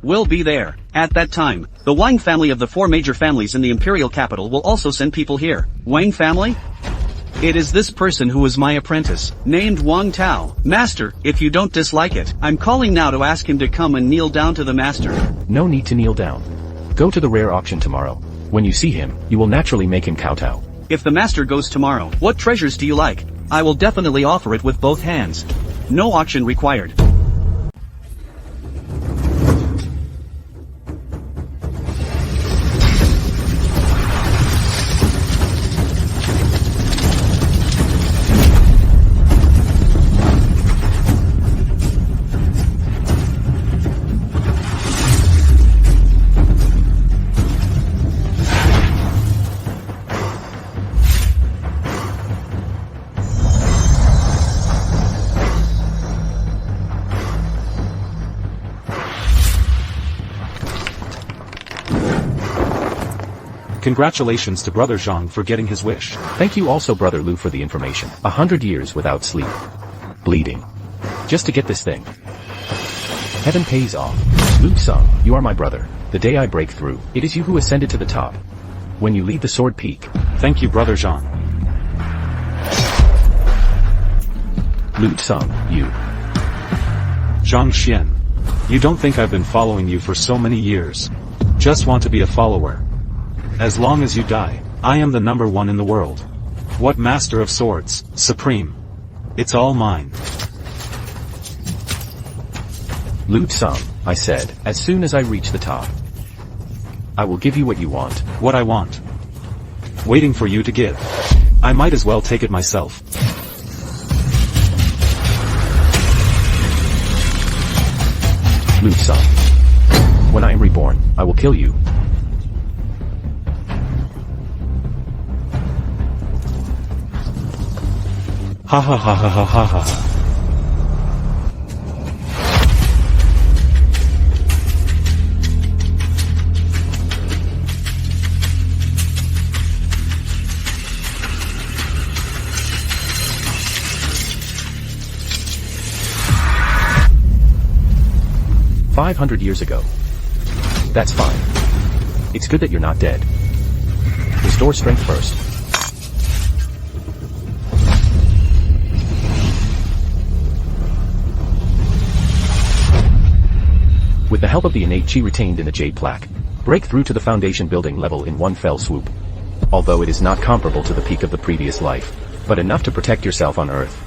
will be there. At that time, the Wang family of the 4 major families in the imperial capital will also send people here. Wang family? It is this person who is my apprentice, named Wang Tao. Master, if you don't dislike it, I'm calling now to ask him to come and kneel down to the master. No need to kneel down. Go to the rare auction tomorrow. When you see him, you will naturally make him kowtow. If the master goes tomorrow, what treasures do you like? I will definitely offer it with both hands. No auction required. Congratulations to Brother Zhang for getting his wish. Thank you also Brother Lu for the information. 100 years without sleep. Bleeding. Just to get this thing. Heaven pays off. Lu Sung, you are my brother. The day I break through, it is you who ascended to the top. When you leave the sword peak. Thank you Brother Zhang. Lu Sung, you. Zhang Xian. You don't think I've been following you for so many years. Just want to be a follower. As long as you die, I am the #1 in the world. What master of swords, supreme. It's all mine. Loot some, I said, as soon as I reach the top. I will give you what you want. What I want. Waiting for you to give. I might as well take it myself. Loot some. When I am reborn, I will kill you. Ha ha ha ha ha ha ha. 500 years ago. That's fine. It's good that you're not dead. Restore strength first. With the help of the innate chi retained in the jade plaque, break through to the foundation building level in one fell swoop. Although it is not comparable to the peak of the previous life, but enough to protect yourself on Earth.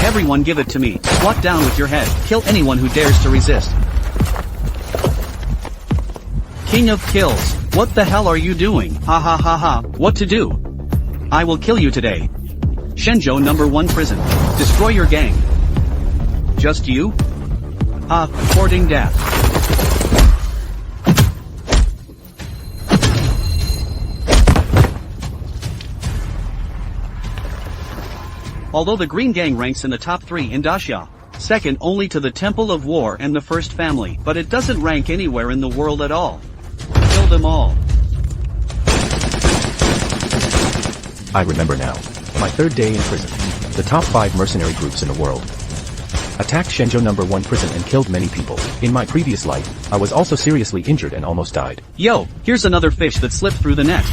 Everyone give it to me. Swat down with your head. Kill anyone who dares to resist. King of kills. What the hell are you doing? Ha ha ha ha. What to do? I will kill you today. Shenzhou #1 prison. Destroy your gang. Just you? Courting death. Although the Green Gang ranks in the top 3 in Daxia, second only to the Temple of War and the First Family, but it doesn't rank anywhere in the world at all. Kill them all. I remember now. My third day in prison. The top 5 mercenary groups in the world. Attacked Shenzhou #1 prison and killed many people. In my previous life, I was also seriously injured and almost died. Yo, here's another fish that slipped through the net.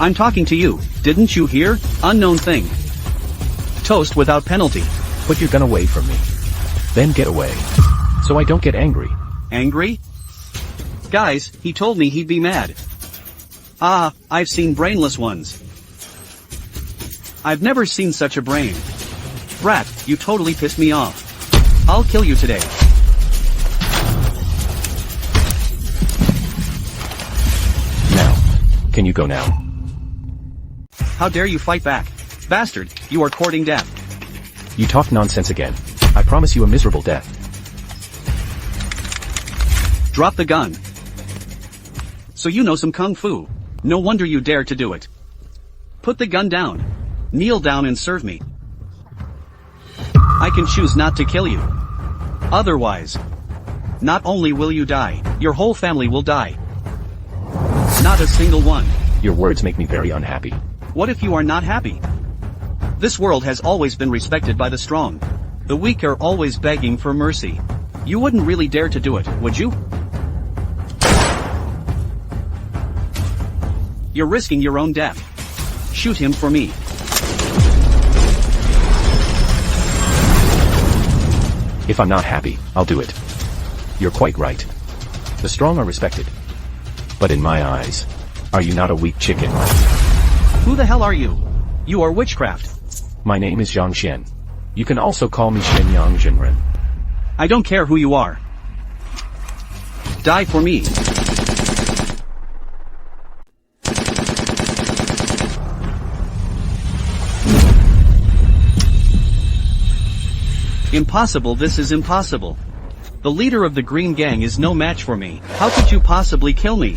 I'm talking to you, didn't you hear? Unknown thing. Toast without penalty. Put your gun away from me. Then get away. So I don't get angry. Angry? Guys, he told me he'd be mad. I've seen brainless ones. I've never seen such a brain. Brat, you totally pissed me off. I'll kill you today. Now. Can you go now? How dare you fight back? Bastard, you are courting death. You talk nonsense again. I promise you a miserable death. Drop the gun. So you know some kung fu. No wonder you dare to do it. Put the gun down. Kneel down and serve me. I can choose not to kill you. Otherwise, not only will you die, your whole family will die. Not a single one. Your words make me very unhappy. What if you are not happy? This world has always been respected by the strong. The weak are always begging for mercy. You wouldn't really dare to do it, would you? You're risking your own death. Shoot him for me. If I'm not happy, I'll do it. You're quite right. The strong are respected. But in my eyes, are you not a weak chicken? Who the hell are you? You are witchcraft. My name is Zhang Xian. You can also call me Shenyang Jinren. I don't care who you are. Die for me. Impossible, this is impossible. The leader of the Green Gang is no match for me. How could you possibly kill me?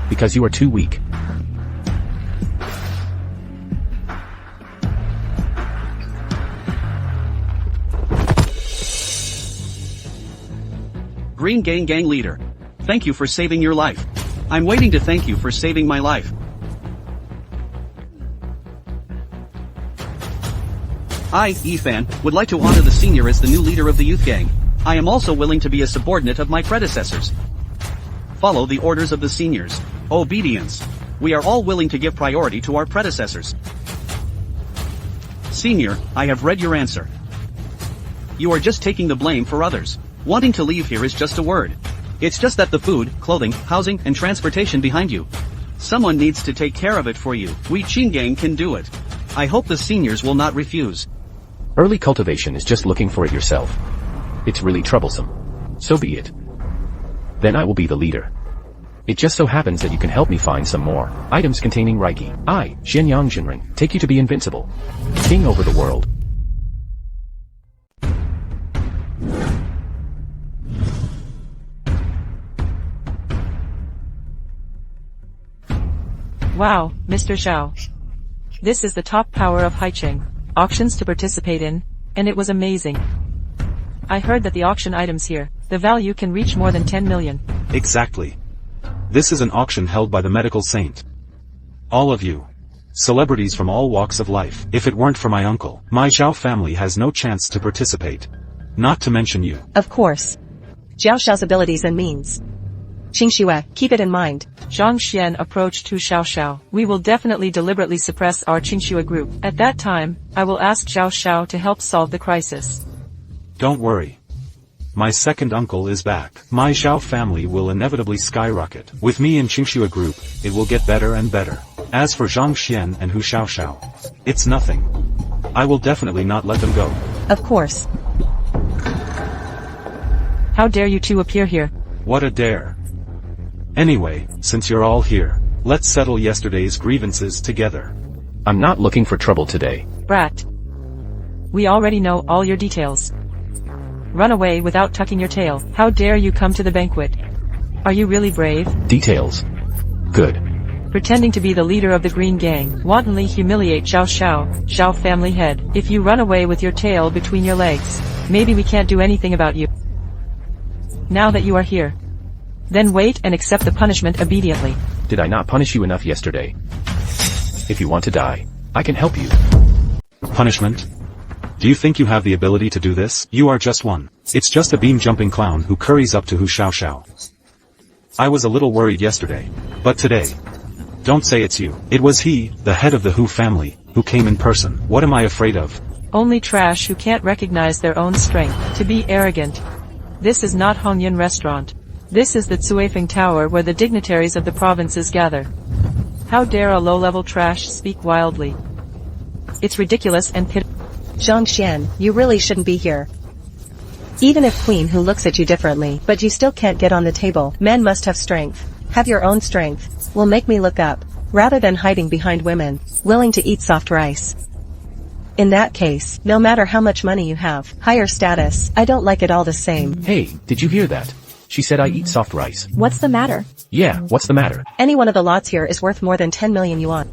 Because you are too weak. Green Gang leader. Thank you for saving your life. I'm waiting to thank you for saving my life. I, Yifan, would like to honor the senior as the new leader of the youth gang. I am also willing to be a subordinate of my predecessors. Follow the orders of the seniors. Obedience. We are all willing to give priority to our predecessors. Senior, I have read your answer. you are just taking the blame for others. Wanting to leave here is just a word. It's just that the food, clothing, housing, and transportation behind you. Someone needs to take care of it for you. We Qing gang can do it. I hope the seniors will not refuse. Early cultivation is just looking for it yourself. It's really troublesome. So be it. Then I will be the leader. It just so happens that you can help me find some more items containing Reiki. I, Xianyang Jinren, take you to be invincible. King over the world. Wow, Mr. Zhao. This is the top power of Haiqing. Auctions to participate in, and it was amazing. I heard that the auction items here, the value can reach more than 10 million. Exactly. This is an auction held by the medical saint. All of you. Celebrities from all walks of life. If it weren't for my uncle, my Zhao family has no chance to participate. Not to mention you. Of course. Zhao Xiao's abilities and means. Qing Xue, keep it in mind. Zhang Xian approached Hu Xiaoxiao. We will definitely deliberately suppress our Qingxue group. At that time, I will ask Zhao Xiao to help solve the crisis. Don't worry. My second uncle is back. My Zhao family will inevitably skyrocket. With me in Qingxue group, it will get better and better. As for Zhang Xian and Hu Xiaoxiao, it's nothing. I will definitely not let them go. Of course. How dare you two appear here? What a dare. Anyway, since you're all here, let's settle yesterday's grievances together. I'm not looking for trouble today. Brat. We already know all your details. Run away without tucking your tail. How dare you come to the banquet? Are you really brave? Details. Good. Pretending to be the leader of the Green Gang, wantonly humiliate Zhao Xiao, Zhao family head. If you run away with your tail between your legs, maybe we can't do anything about you. Now that you are here, then wait and accept the punishment obediently. Did I not punish you enough yesterday? If you want to die, I can help you. Punishment? Do you think you have the ability to do this? You are just one. It's just a beam-jumping clown who curries up to Hu Xiaoxiao. I was a little worried yesterday, but today, don't say it's you. It was he, the head of the Hu family, who came in person. What am I afraid of? Only trash who can't recognize their own strength. To be arrogant. This is not Hongyan restaurant. This is the Yuanfeng tower where the dignitaries of the provinces gather. How dare a low-level trash speak wildly? It's ridiculous and pitiful. Zhang Xian, you really shouldn't be here. Even if Queen Hu looks at you differently, but you still can't get on the table. Men must have strength. Have your own strength. Will make me look up, rather than hiding behind women, willing to eat soft rice. In that case, no matter how much money you have, higher status, I don't like it all the same. Hey, did you hear that? She said I eat soft rice. What's the matter? Yeah, what's the matter? Any one of the lots here is worth more than 10 million yuan.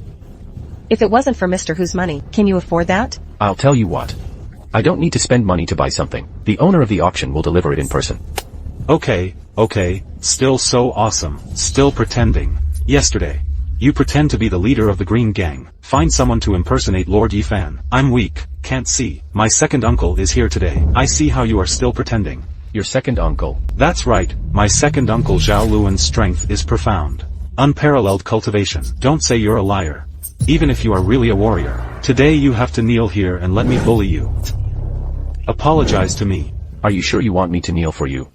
If it wasn't for Mr. Hu's money, can you afford that? I'll tell you what. I don't need to spend money to buy something. The owner of the auction will deliver it in person. Okay, still so awesome. Still pretending. Yesterday. You pretend to be the leader of the Green Gang. Find someone to impersonate Lord Yifan. I'm weak, can't see. My second uncle is here today. I see how you are still pretending. Your second uncle? That's right, my second uncle Zhao Luan's strength is profound. Unparalleled cultivation. Don't say you're a liar. Even if you are really a warrior. Today you have to kneel here and let me bully you. Apologize to me. Are you sure you want me to kneel for you?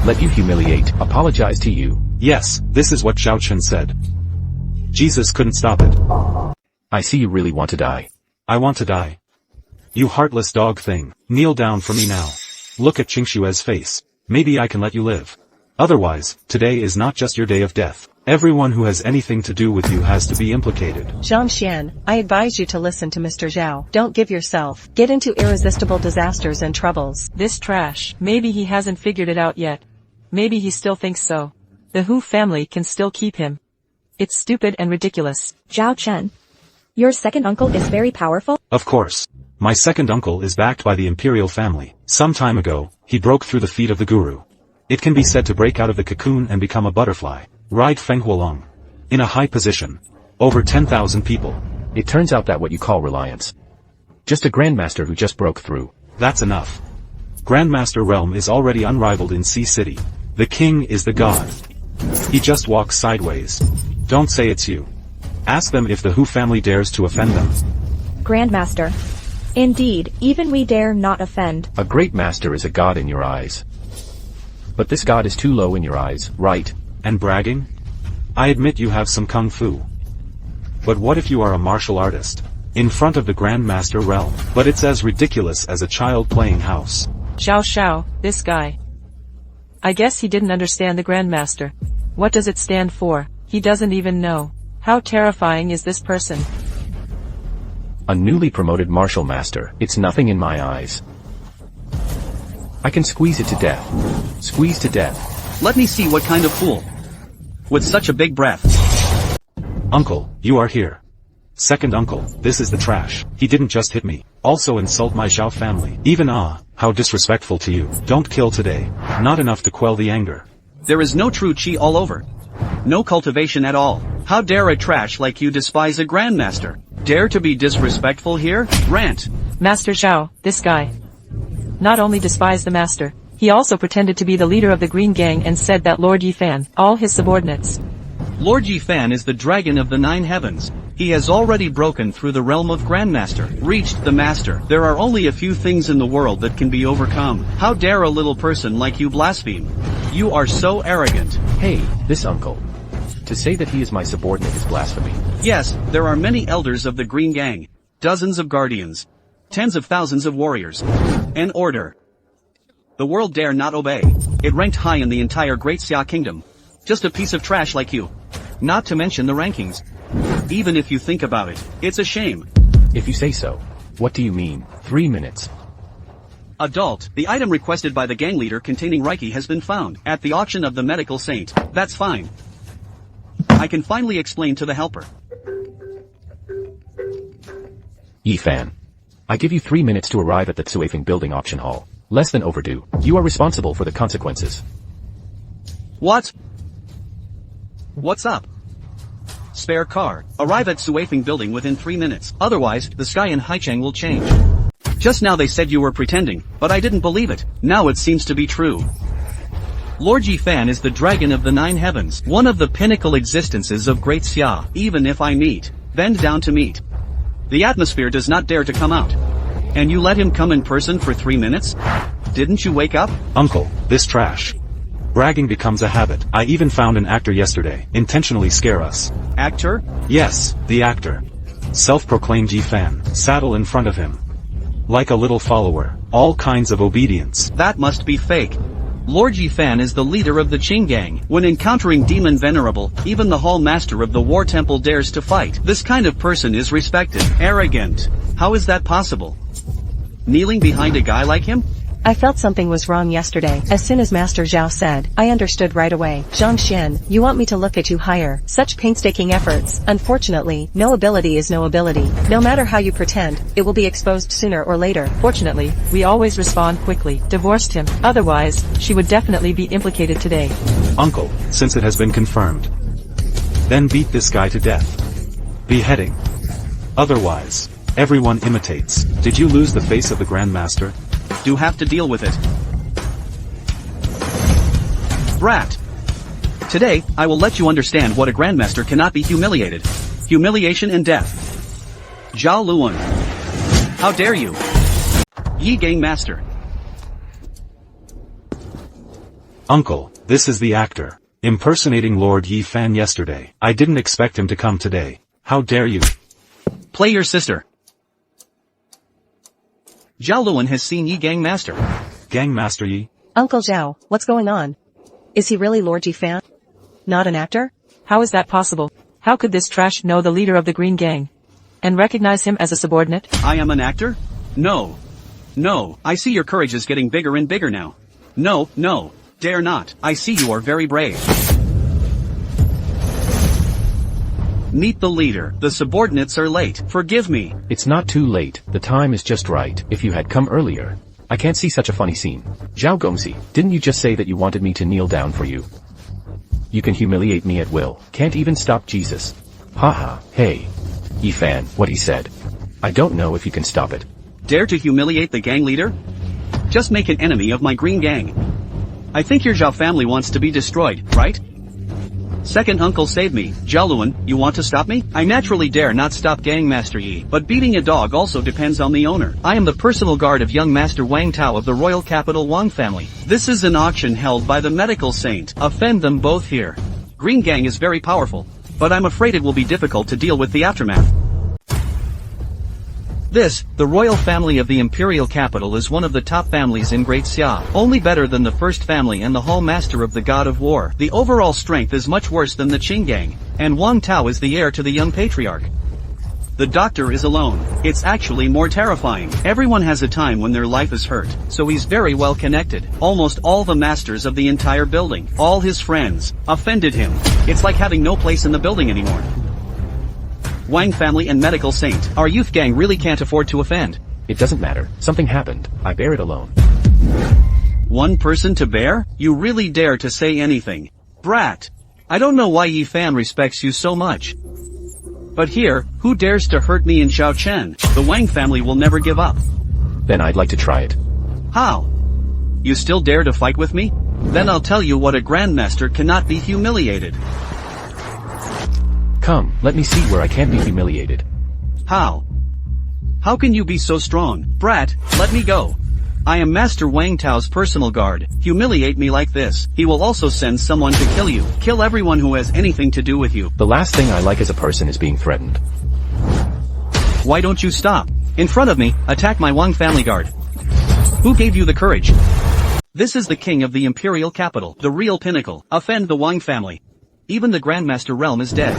Let you humiliate, apologize to you? Yes, this is what Zhao Chen said. Jesus couldn't stop it. I see you really want to die. I want to die. You heartless dog thing, kneel down for me now. Look at Qingshue's face. Maybe I can let you live. Otherwise, today is not just your day of death. Everyone who has anything to do with you has to be implicated. Zhang Xian, I advise you to listen to Mr. Zhao. Don't give yourself. Get into irresistible disasters and troubles. This trash. Maybe he hasn't figured it out yet. Maybe he still thinks so. The Hu family can still keep him. It's stupid and ridiculous. Zhao Chen. Your second uncle is very powerful? Of course. My second uncle is backed by the imperial family. Some time ago, he broke through the feet of the guru. It can be said to break out of the cocoon and become a butterfly. Ride Feng Huolong. In a high position. Over 10,000 people. It turns out that what you call reliance. Just a grandmaster who just broke through. That's enough. Grandmaster realm is already unrivaled in Sea City. The king is the god. He just walks sideways. Don't say it's you. Ask them if the Hu family dares to offend them. Grandmaster. Indeed, even we dare not offend. A great master is a god in your eyes. But this god is too low in your eyes, right? And bragging? I admit you have some kung fu. But what if you are a martial artist? In front of the Grandmaster realm. But it's as ridiculous as a child playing house. Xiao, this guy. I guess he didn't understand the Grandmaster. What does it stand for? He doesn't even know. How terrifying is this person? A newly promoted martial master, it's nothing in my eyes. I can squeeze it to death. Squeeze to death. Let me see what kind of fool. With such a big breath. Uncle, you are here. Second uncle, this is the trash. He didn't just hit me. Also insult my Zhao family. Even how disrespectful to you. Don't kill today. Not enough to quell the anger. There is no true chi all over. No cultivation at all. How dare a trash like you despise a grandmaster? Dare to be disrespectful here? Rant. Master Zhao, this guy. Not only despised the master, he also pretended to be the leader of the Green Gang and said that Lord Yifan, all his subordinates. Lord Yifan is the dragon of the 9 heavens. He has already broken through the realm of Grandmaster, reached the Master. There are only a few things in the world that can be overcome. How dare a little person like you blaspheme? You are so arrogant. Hey, this uncle. To say that he is my subordinate is blasphemy. Yes, there are many elders of the Green Gang, dozens of guardians, tens of thousands of warriors. An order. The world dare not obey. It ranked high in the entire Great Xia Kingdom. Just a piece of trash like you. Not to mention the rankings. Even if you think about it, it's a shame. If you say so. What do you mean? 3 minutes. Adult, the item requested by the gang leader containing Reiki has been found at the auction of the medical saint. That's fine. I can finally explain to the helper. Yifan. I give you 3 minutes to arrive at the Zhuifeng building auction hall. Less than overdue. You are responsible for the consequences. What? What's up? Spare car. Arrive at Zhuifeng building within 3 minutes. Otherwise, the sky in Haicheng will change. Just now they said you were pretending, but I didn't believe it. Now it seems to be true. Lord Yifan is the dragon of the 9 heavens, one of the pinnacle existences of Great Xia. Even if I bend down to meet. The atmosphere does not dare to come out. And you let him come in person for 3 minutes? Didn't you wake up? Uncle, this trash. Bragging becomes a habit. I even found an actor yesterday, intentionally scare us. Actor? Yes, the actor. Self-proclaimed Yifan, saddle in front of him. Like a little follower, all kinds of obedience. That must be fake. Lord Yifan is the leader of the Qing Gang. When encountering Demon Venerable, even the Hall Master of the War Temple dares to fight. This kind of person is respected. Arrogant. How is that possible? Kneeling behind a guy like him? I felt something was wrong yesterday. As soon as Master Zhao said, I understood right away. Zhangxian, you want me to look at you higher. Such painstaking efforts. Unfortunately, no ability is no ability. No matter how you pretend, it will be exposed sooner or later. Fortunately, we always respond quickly. Divorced him. Otherwise, she would definitely be implicated today. Uncle, since it has been confirmed. Then beat this guy to death. Beheading. Otherwise, everyone imitates. Did you lose the face of the Grandmaster? Do have to deal with it. Brat. Today, I will let you understand what a grandmaster cannot be humiliated. Humiliation and death. Zhao Luan. How dare you? Yi Gang Master. Uncle, this is the actor. Impersonating Lord Yifan yesterday. I didn't expect him to come today. How dare you? Play your sister. Zhao Luan has seen Yi Gang Master. Gang Master Yi? Uncle Zhao, what's going on? Is he really Lord Yifan? Not an actor? How is that possible? How could this trash know the leader of the Green Gang? And recognize him as a subordinate? I am an actor? No. No, I see your courage is getting bigger and bigger now. No, dare not. I see you are very brave. Meet the leader. The subordinates are late. Forgive me. It's not too late, the time is just right. If you had come earlier. I can't see such a funny scene. Zhao Gongzi, didn't you just say that you wanted me to kneel down for you? You can humiliate me at will. Can't even stop Jesus. Haha, hey. Yifan, what he said. I don't know if you can stop it. Dare to humiliate the gang leader? Just make an enemy of my Green Gang. I think your Zhao family wants to be destroyed, right? Second uncle saved me. Jiaoluan, you want to stop me? I naturally dare not stop Gangmaster Yi, but beating a dog also depends on the owner. I am the personal guard of young Master Wang Tao of the royal capital Wang family. This is an auction held by the medical saint. Offend them both here. Green Gang is very powerful, but I'm afraid it will be difficult to deal with the aftermath. This, the royal family of the imperial capital, is one of the top families in Great Xia, only better than the first family and the hall master of the god of war. The overall strength is much worse than the Qing Gang, and Wang Tao is the heir to the young patriarch. The doctor is alone. It's actually more terrifying. Everyone has a time when their life is hurt, so he's very well connected. Almost all the masters of the entire building, all his friends, offended him. It's like having no place in the building anymore. Wang family and medical saint. Our youth gang really can't afford to offend. It doesn't matter. Something happened. I bear it alone. One person to bear? You really dare to say anything. Brat. I don't know why Yi Fan respects you so much. But here, who dares to hurt me in Shaochen? The Wang family will never give up. Then I'd like to try it. How? You still dare to fight with me? Then I'll tell you what a grandmaster cannot be humiliated. Come, let me see where I can't be humiliated. How? How can you be so strong? Brat, let me go. I am Master Wang Tao's personal guard. Humiliate me like this. He will also send someone to kill you. Kill everyone who has anything to do with you. The last thing I like as a person is being threatened. Why don't you stop? In front of me, attack my Wang family guard. Who gave you the courage? This is the king of the imperial capital, the real pinnacle. Offend the Wang family. Even the Grandmaster realm is dead.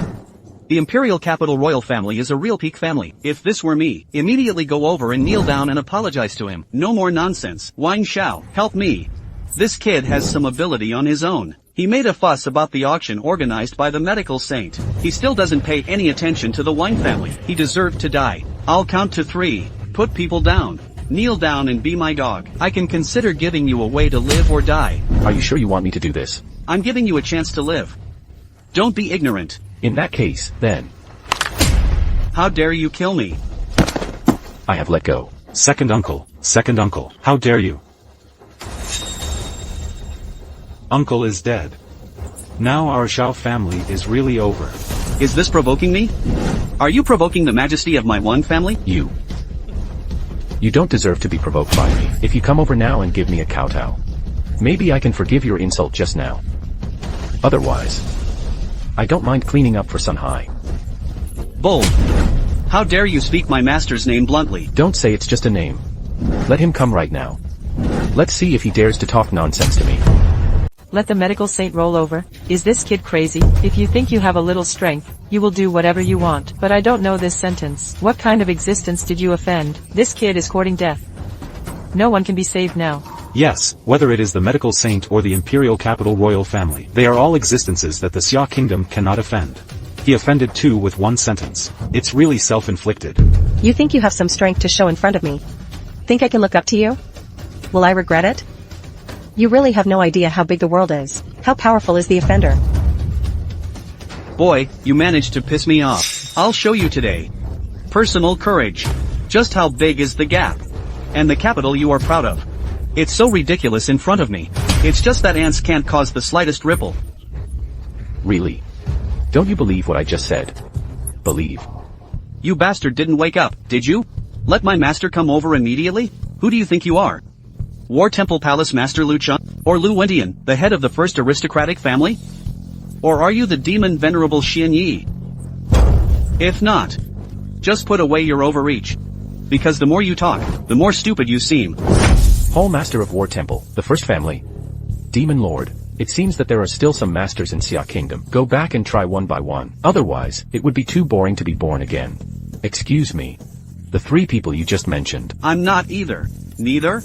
The imperial capital royal family is a real peak family. If this were me, immediately go over and kneel down and apologize to him. No more nonsense. Wang Xiao, help me. This kid has some ability on his own. He made a fuss about the auction organized by the medical saint. He still doesn't pay any attention to the Wang family. He deserved to die. I'll count to 3. Put people down. Kneel down and be my dog. I can consider giving you a way to live or die. Are you sure you want me to do this? I'm giving you a chance to live. Don't be ignorant. In that case, then. How dare you kill me? I have let go. Second uncle, how dare you? Uncle is dead. Now our Xiao family is really over. Is this provoking me? Are you provoking the majesty of my Wang family? You don't deserve to be provoked by me. If you come over now and give me a kowtow, maybe I can forgive your insult just now. Otherwise, I don't mind cleaning up for Sun Hai. Bold. How dare you speak my master's name bluntly? Don't say it's just a name. Let him come right now. Let's see if he dares to talk nonsense to me. Let the medical saint roll over. Is this kid crazy? If you think you have a little strength, you will do whatever you want. But I don't know this sentence. What kind of existence did you offend? This kid is courting death. No one can be saved now. Yes, whether it is the medical saint or the imperial capital royal family, they are all existences that the Xia kingdom cannot offend. He offended 2 with 1 sentence. It's really self-inflicted. You think you have some strength to show in front of me? Think I can look up to you? Will I regret it? You really have no idea how big the world is. How powerful is the offender? Boy, you managed to piss me off. I'll show you today. Personal courage. Just how big is the gap? And the capital you are proud of. It's so ridiculous in front of me. It's just that ants can't cause the slightest ripple. Really? Don't you believe what I just said? Believe. You bastard didn't wake up, did you? Let my master come over immediately? Who do you think you are? War Temple Palace Master Lu Chun? Or Lu Wendian, the head of the first aristocratic family? Or are you the demon venerable Xian Yi? If not, just put away your overreach. Because the more you talk, the more stupid you seem. Hall Master of War Temple, the first family. Demon Lord. It seems that there are still some masters in Xia Kingdom. Go back and try one by one. Otherwise, it would be too boring to be born again. Excuse me. The 3 people you just mentioned. I'm not either. Neither?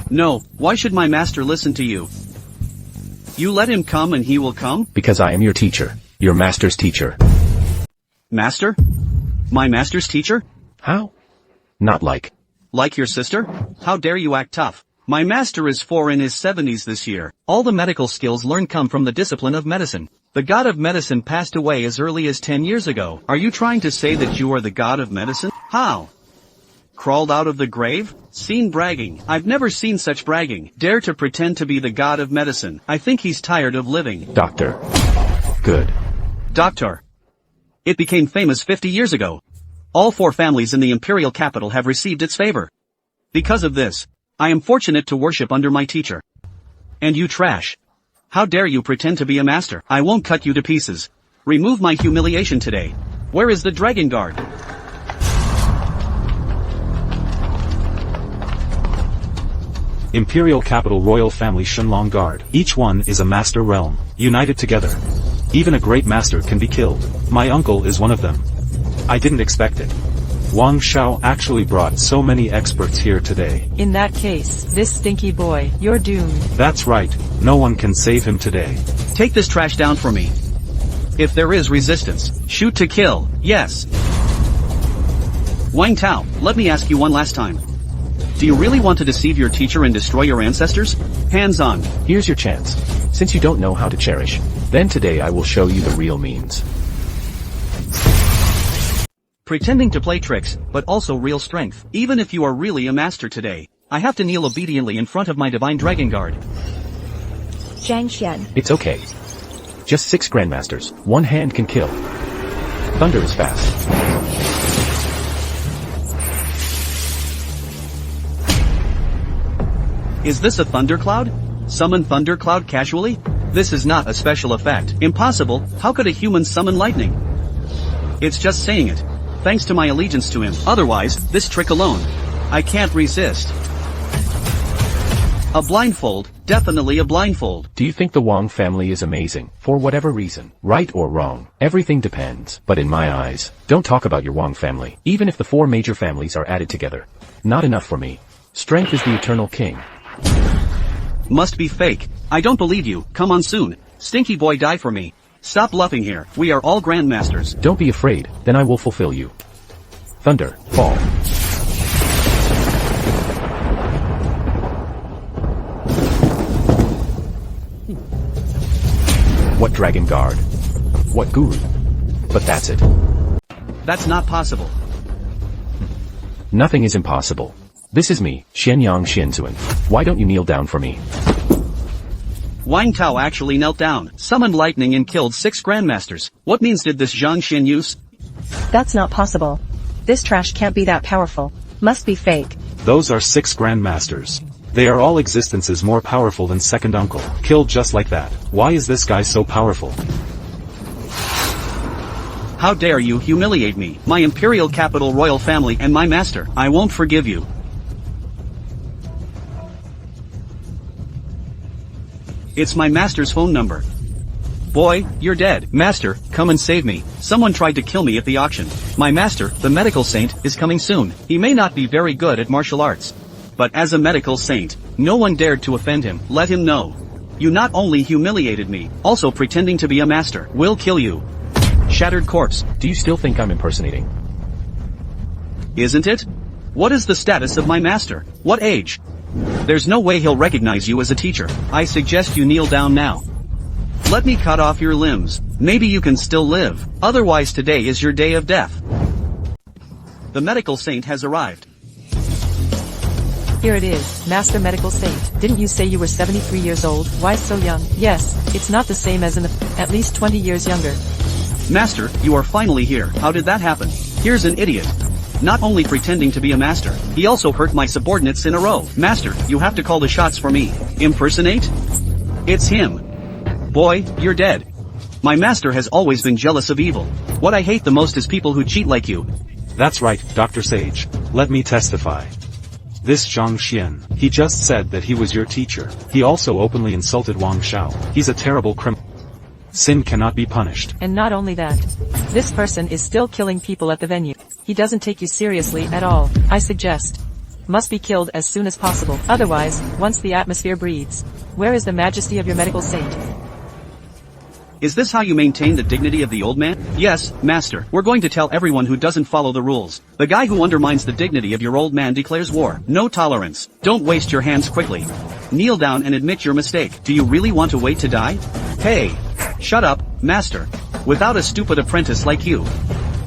No, why should my master listen to you? You let him come and he will come? Because I am your teacher. Your master's teacher. Master? My master's teacher? How? Not like. Like your sister? How dare you act tough? My master is 4 in his 70s this year. All the medical skills learned come from the discipline of medicine. The god of medicine passed away as early as 10 years ago. Are you trying to say that you are the god of medicine? How? Crawled out of the grave? Seen bragging. I've never seen such bragging. Dare to pretend to be the god of medicine. I think he's tired of living. Doctor. Good. Doctor. It became famous 50 years ago. All 4 families in the imperial capital have received its favor. Because of this, I am fortunate to worship under my teacher. And you trash. How dare you pretend to be a master? I won't cut you to pieces. Remove my humiliation today. Where is the dragon guard? Imperial capital royal family Shenlong Guard. Each one is a master realm, united together. Even a great master can be killed. My uncle is one of them. I didn't expect it. Wang Shao actually brought so many experts here today. In that case, this stinky boy, you're doomed. That's right, no one can save him today. Take this trash down for me. If there is resistance, shoot to kill, yes. Wang Tao, let me ask you one last time. Do you really want to deceive your teacher and destroy your ancestors? Hands on. Here's your chance. Since you don't know how to cherish, then today I will show you the real means. Pretending to play tricks, but also real strength. Even if you are really a master today, I have to kneel obediently in front of my divine dragon guard. Zhang Xian. It's okay. Just 6 grandmasters, 1 hand can kill. Thunder is fast. Is this a thundercloud? Summon thundercloud casually? This is not a special effect. Impossible, how could a human summon lightning? It's just saying it. Thanks to my allegiance to him. Otherwise, this trick alone, I can't resist. A blindfold, definitely a blindfold. Do you think the Wang family is amazing? For whatever reason, right or wrong, everything depends. But in my eyes, don't talk about your Wang family. Even if the 4 major families are added together, not enough for me. Strength is the eternal king. Must be fake. I don't believe you. Come on soon. Stinky boy, die for me. Stop bluffing here. We are all grandmasters. Don't be afraid, then I will fulfill you. Thunder, fall. What dragon guard? What guru? But that's it. That's not possible. Nothing is impossible. This is me, Xianyang Xianzuan. Why don't you kneel down for me? Wang Tao actually knelt down, summoned lightning and killed 6 grandmasters. What means did this Zhang Xian use? That's not possible. This trash can't be that powerful. Must be fake. Those are 6 grandmasters. They are all existences more powerful than second uncle. Killed just like that. Why is this guy so powerful? How dare you humiliate me, my imperial capital royal family and my master. I won't forgive you. It's my master's phone number. Boy, you're dead. Master, come and save me. Someone tried to kill me at the auction. My master, the medical saint, is coming soon. He may not be very good at martial arts. But as a medical saint, no one dared to offend him. Let him know. You not only humiliated me, also pretending to be a master. Will kill you. Shattered corpse. Do you still think I'm impersonating? Isn't it? What is the status of my master? What age? There's no way he'll recognize you as a teacher. I suggest you kneel down now. Let me cut off your limbs. Maybe you can still live. Otherwise today is your day of death. The medical saint has arrived. Here it is, Master Medical Saint. Didn't you say you were 73 years old? Why so young? Yes, it's not the same as in the... at least 20 years younger. Master, you are finally here. How did that happen? Here's an idiot. Not only pretending to be a master, he also hurt my subordinates in a row. Master, you have to call the shots for me. Impersonate? It's him. Boy, you're dead. My master has always been jealous of evil. What I hate the most is people who cheat like you. That's right, Dr. Sage. Let me testify. This Zhang Xian, he just said that he was your teacher. He also openly insulted Wang Shao. He's a terrible criminal. Sin cannot be punished. And not only that, this person is still killing people at the venue. He doesn't take you seriously at all. I suggest, must be killed as soon as possible. Otherwise, once the atmosphere breathes, where is the majesty of your medical saint? Is this how you maintain the dignity of the old man? Yes, master. We're going to tell everyone who doesn't follow the rules. The guy who undermines the dignity of your old man declares war. No tolerance. Don't waste your hands quickly. Kneel down and admit your mistake. Do you really want to wait to die? Hey! Shut up, master. Without a stupid apprentice like you.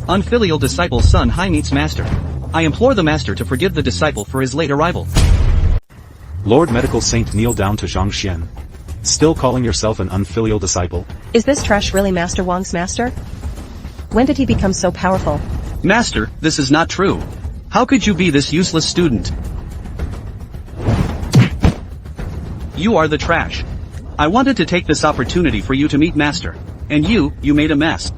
Unfilial disciple's son high meets master. I implore the master to forgive the disciple for his late arrival. Lord Medical Saint kneel down to Zhang Xian. Still calling yourself an unfilial disciple? Is this trash really Master Wang's master? When did he become so powerful? Master, this is not true. How could you be this useless student? You are the trash. I wanted to take this opportunity for you to meet Master. And you made a mess.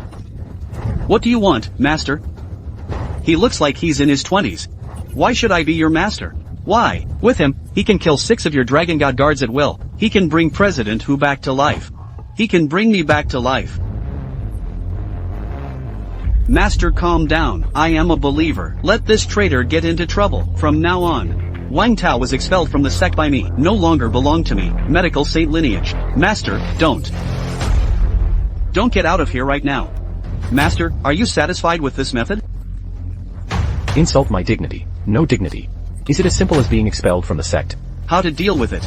What do you want, Master? He looks like he's in his 20s. Why should I be your master? Why? With him, he can kill 6 of your Dragon God guards at will. He can bring President Hu back to life. He can bring me back to life. Master, calm down. I am a believer. Let this traitor get into trouble. From now on, Wang Tao was expelled from the sect by me. No longer belong to me. Medical saint lineage. Master, don't get out of here right now. Master, are you satisfied with this method? Insult my dignity. No dignity. Is it as simple as being expelled from the sect? How to deal with it?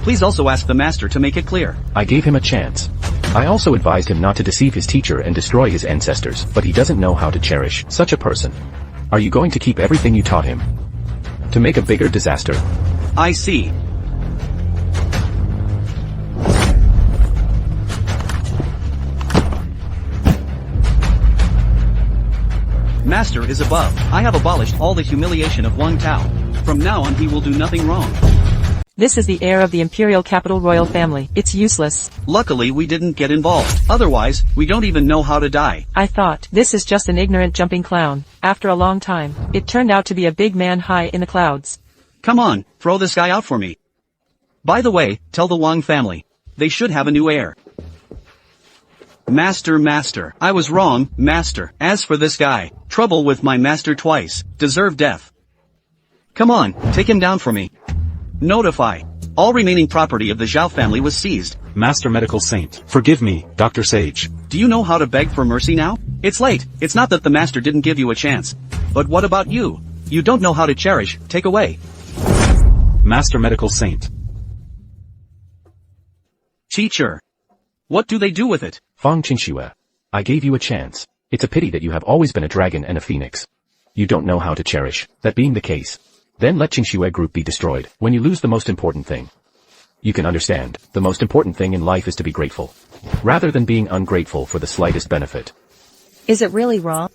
Please also ask the master to make it clear. I gave him a chance. I also advised him not to deceive his teacher and destroy his ancestors, but he doesn't know how to cherish such a person. Are you going to keep everything you taught him? To make a bigger disaster? I see. Master is above. I have abolished all the humiliation of Wang Tao. From now on he will do nothing wrong. This is the heir of the imperial capital royal family. It's useless. Luckily we didn't get involved. Otherwise, we don't even know how to die. I thought, this is just an ignorant jumping clown. After a long time, it turned out to be a big man high in the clouds. Come on, throw this guy out for me. By the way, tell the Wang family. They should have a new heir. Master, I was wrong, Master. As for this guy, trouble with my master twice, deserve death. Come on, take him down for me. Notify. All remaining property of the Zhao family was seized. Master Medical Saint, forgive me, Dr. Sage. Do you know how to beg for mercy now? It's late. It's not that the master didn't give you a chance. But what about you? You don't know how to cherish. Take away. Master Medical Saint. Teacher. What do they do with it? Fang Qingxue. I gave you a chance. It's a pity that you have always been a dragon and a phoenix. You don't know how to cherish. That being the case, then let Qingxue group be destroyed when you lose the most important thing. You can understand, the most important thing in life is to be grateful, rather than being ungrateful for the slightest benefit. Is it really wrong?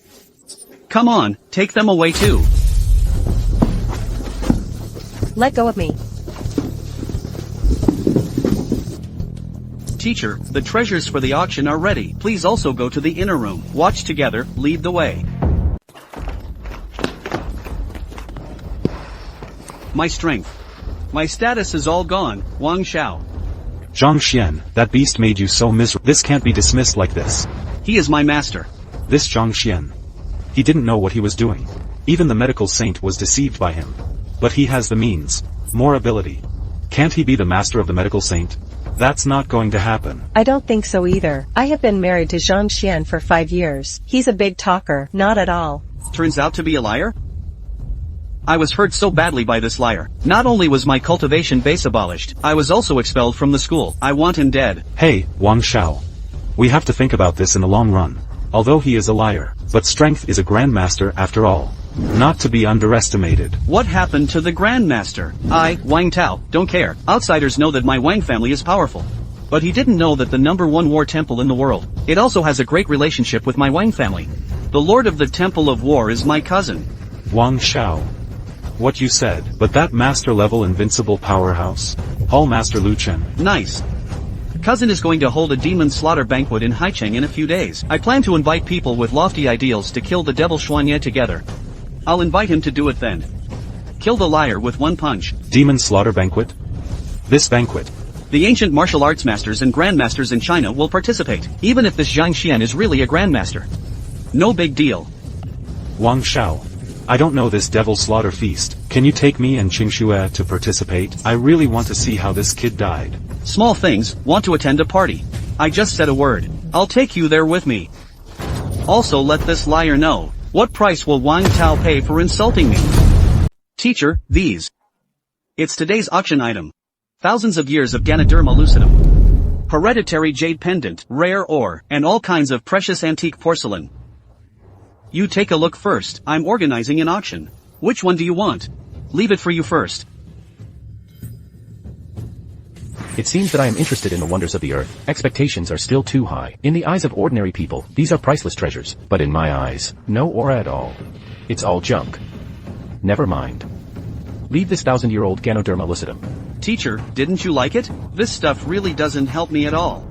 Come on, take them away too. Let go of me. Teacher, the treasures for the auction are ready. Please also go to the inner room. Watch together, lead the way. My strength. My status is all gone, Wang Xiao. Zhang Xian, that beast made you so miserable. This can't be dismissed like this. He is my master. This Zhang Xian. He didn't know what he was doing. Even the medical saint was deceived by him. But he has the means. More ability. Can't he be the master of the medical saint? That's not going to happen. I don't think so either. I have been married to Zhang Xian for 5 years. He's a big talker. Not at all. Turns out to be a liar? I was hurt so badly by this liar. Not only was my cultivation base abolished, I was also expelled from the school. I want him dead. Hey, Wang Xiao. We have to think about this in the long run. Although he is a liar, but strength is a grandmaster after all. Not to be underestimated. What happened to the grandmaster? I, Wang Tao, don't care. Outsiders know that my Wang family is powerful. But he didn't know that the #1 war temple in the world, it also has a great relationship with my Wang family. The lord of the temple of war is my cousin. Wang Xiao. What you said, but that master-level invincible powerhouse. Hall Master Lu Chen. Nice. Cousin is going to hold a demon slaughter banquet in Haicheng in a few days. I plan to invite people with lofty ideals to kill the devil Xuanye together. I'll invite him to do it then. Kill the liar with one punch. Demon slaughter banquet? This banquet. The ancient martial arts masters and grandmasters in China will participate, even if this Zhang Xian is really a grandmaster. No big deal. Wang Xiao. I don't know this devil slaughter feast. Can you take me and Qingxue to participate? I really want to see how this kid died. Small things, want to attend a party. I just said a word. I'll take you there with me. Also let this liar know. What price will Wang Tao pay for insulting me? Teacher, these. It's today's auction item. Thousands of years of Ganoderma lucidum. Hereditary jade pendant, rare ore, and all kinds of precious antique porcelain. You take a look first. I'm organizing an auction. Which one do you want? Leave it for you first. It seems that I am interested in the wonders of the earth. Expectations are still too high. In the eyes of ordinary people, these are priceless treasures. But in my eyes, no aura at all. It's all junk. Never mind. Leave this 1,000-year-old Ganoderma lucidum. Teacher, didn't you like it? This stuff really doesn't help me at all.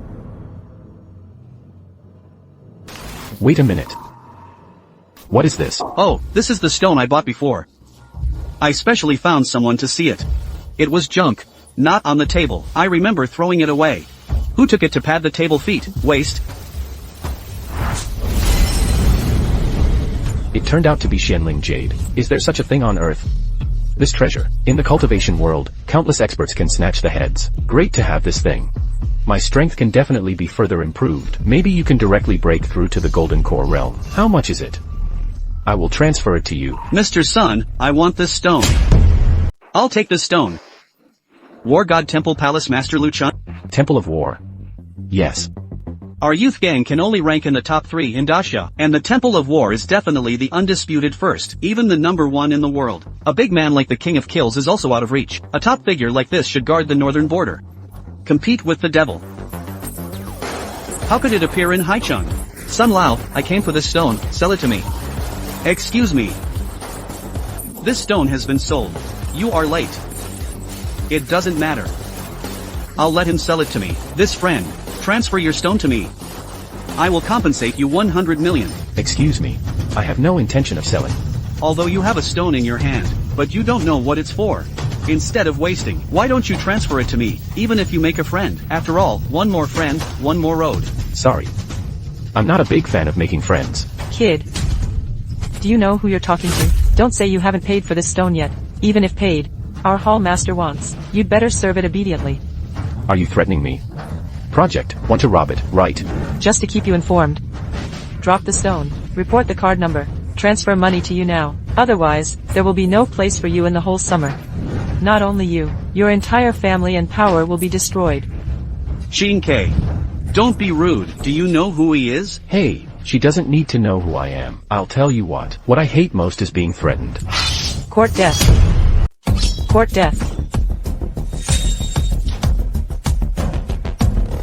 Wait a minute. What is this? Oh, this is the stone I bought before. I specially found someone to see it. It was junk. Not on the table. I remember throwing it away. Who took it to pad the table feet? Waste. It turned out to be Xianling jade. Is there such a thing on Earth? This treasure. In the cultivation world, countless experts can snatch the heads. Great to have this thing. My strength can definitely be further improved. Maybe you can directly break through to the golden core realm. How much is it? I will transfer it to you. Mr. Sun, I want this stone. I'll take this stone. War God Temple Palace Master Lu Chun? Temple of War. Yes. Our youth gang can only rank in the top 3 in Daxia, and the Temple of War is definitely the undisputed first, even the #1 in the world. A big man like the King of Kills is also out of reach. A top figure like this should guard the northern border. Compete with the devil. How could it appear in Haicheng? Sun Lao, I came for this stone, sell it to me. Excuse me. This stone has been sold. You are late. It doesn't matter. I'll let him sell it to me. This friend. Transfer your stone to me. I will compensate you 100 million. Excuse me. I have no intention of selling. Although you have a stone in your hand, but you don't know what it's for. Instead of wasting, why don't you transfer it to me, even if you make a friend? After all, one more friend, one more road. Sorry. I'm not a big fan of making friends. Kid. Do you know who you're talking to? Don't say you haven't paid for this stone yet. Even if paid, our hall master wants. You'd better serve it obediently. Are you threatening me? Project, want to rob it, right? Just to keep you informed. Drop the stone. Report the card number. Transfer money to you now. Otherwise, there will be no place for you in the whole summer. Not only you, your entire family and power will be destroyed. Xin K. Don't be rude. Do you know who he is? Hey, she doesn't need to know who I am. I'll tell you what I hate most is being threatened. Court death. Court death.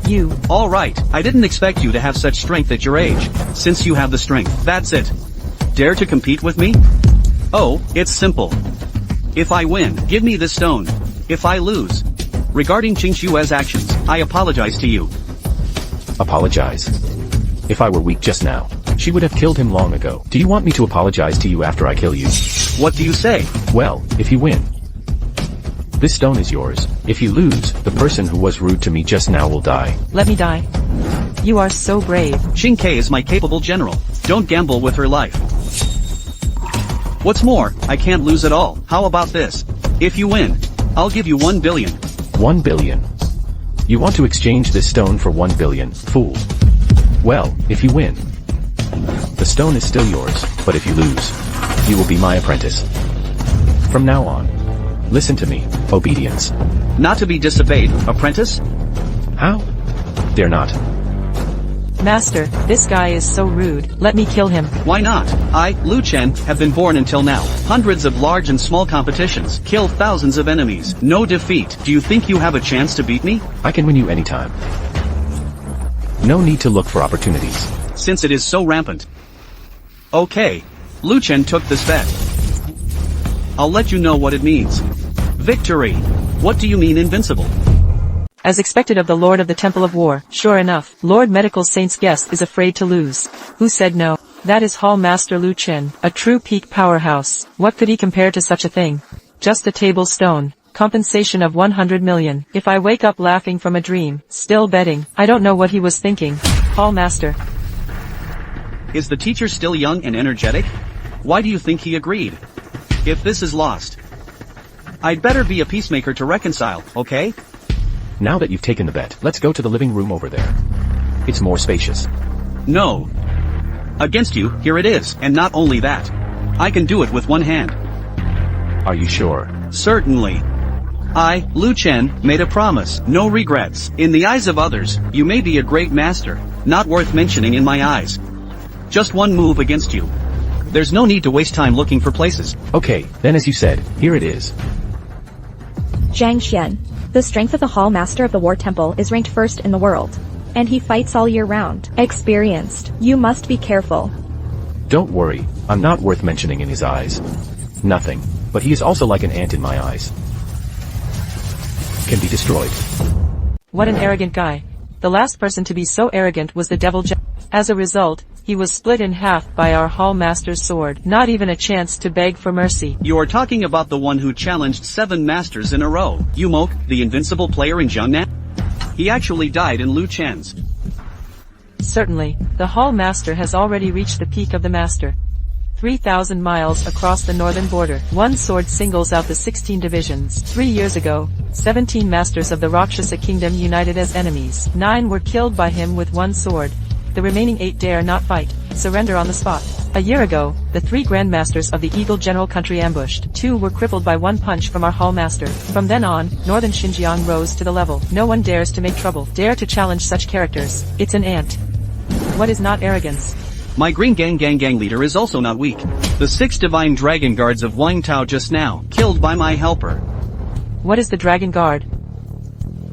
You. Alright, I didn't expect you to have such strength at your age. Since you have the strength, that's it. Dare to compete with me? Oh, it's simple. If I win, give me the stone. If I lose. Regarding Qing Xue's actions, I apologize to you. Apologize? If I were weak just now, she would have killed him long ago. Do you want me to apologize to you after I kill you? What do you say? Well, if you win, this stone is yours. If you lose, the person who was rude to me just now will die. Let me die. You are so brave. Xin K is my capable general. Don't gamble with her life. What's more, I can't lose at all. How about this? If you win, I'll give you 1 billion. 1 billion? You want to exchange this stone for 1 billion, fool. Well, if you win, the stone is still yours, but if you lose, you will be my apprentice. From now on, listen to me, obedience. Not to be disobeyed, apprentice? How? Dare not. Master, this guy is so rude. Let me kill him. Why not? I, Lu Chen, have been born until now. Hundreds of large and small competitions. Kill thousands of enemies. No defeat. Do you think you have a chance to beat me? I can win you anytime. No need to look for opportunities. Since it is so rampant. Okay. Lu Chen took this bet. I'll let you know what it means. Victory. What do you mean invincible? As expected of the Lord of the Temple of War, sure enough, Lord Medical Saint's guest is afraid to lose. Who said no? That is Hall Master Lu Chen, a true peak powerhouse. What could he compare to such a thing? Just a table stone. Compensation of 100 million. If I wake up laughing from a dream, still betting. I don't know what he was thinking. Hall Master. Is the teacher still young and energetic? Why do you think he agreed? If this is lost, I'd better be a peacemaker to reconcile, okay? Now that you've taken the bet, let's go to the living room over there. It's more spacious. No. Against you, here it is, and not only that. I can do it with one hand. Are you sure? Certainly. I, Lu Chen, made a promise, no regrets. In the eyes of others, you may be a great master, not worth mentioning in my eyes. Just one move against you. There's no need to waste time looking for places. Okay, then as you said, here it is. Zhang Xian. The strength of the Hall Master of the War Temple is ranked first in the world. And he fights all year round. Experienced. You must be careful. Don't worry, I'm not worth mentioning in his eyes. Nothing, but he is also like an ant in my eyes. Can be destroyed. What an arrogant guy. The last person to be so arrogant was the devil Jade. As a result, he was split in half by our Hall Master's sword. Not even a chance to beg for mercy. You are talking about the one who challenged 7 masters in a row. Yumoke, the invincible player in Jiangnan? He actually died in Liu Chen's. Certainly, the Hall Master has already reached the peak of the Master. 3,000 miles across the northern border. One sword singles out the 16 divisions. 3 years ago, 17 masters of the Rakshasa kingdom united as enemies. 9 were killed by him with one sword. The remaining 8 dare not fight, surrender on the spot. A year ago, the 3 grandmasters of the Eagle General country ambushed. 2 were crippled by one punch from our Hall Master. From then on, northern Xinjiang rose to the level. No one dares to make trouble, dare to challenge such characters. It's an ant. What is not arrogance? My Green Gang leader is also not weak. The 6 divine dragon guards of Wang Tao just now, killed by my helper. What is the Dragon Guard?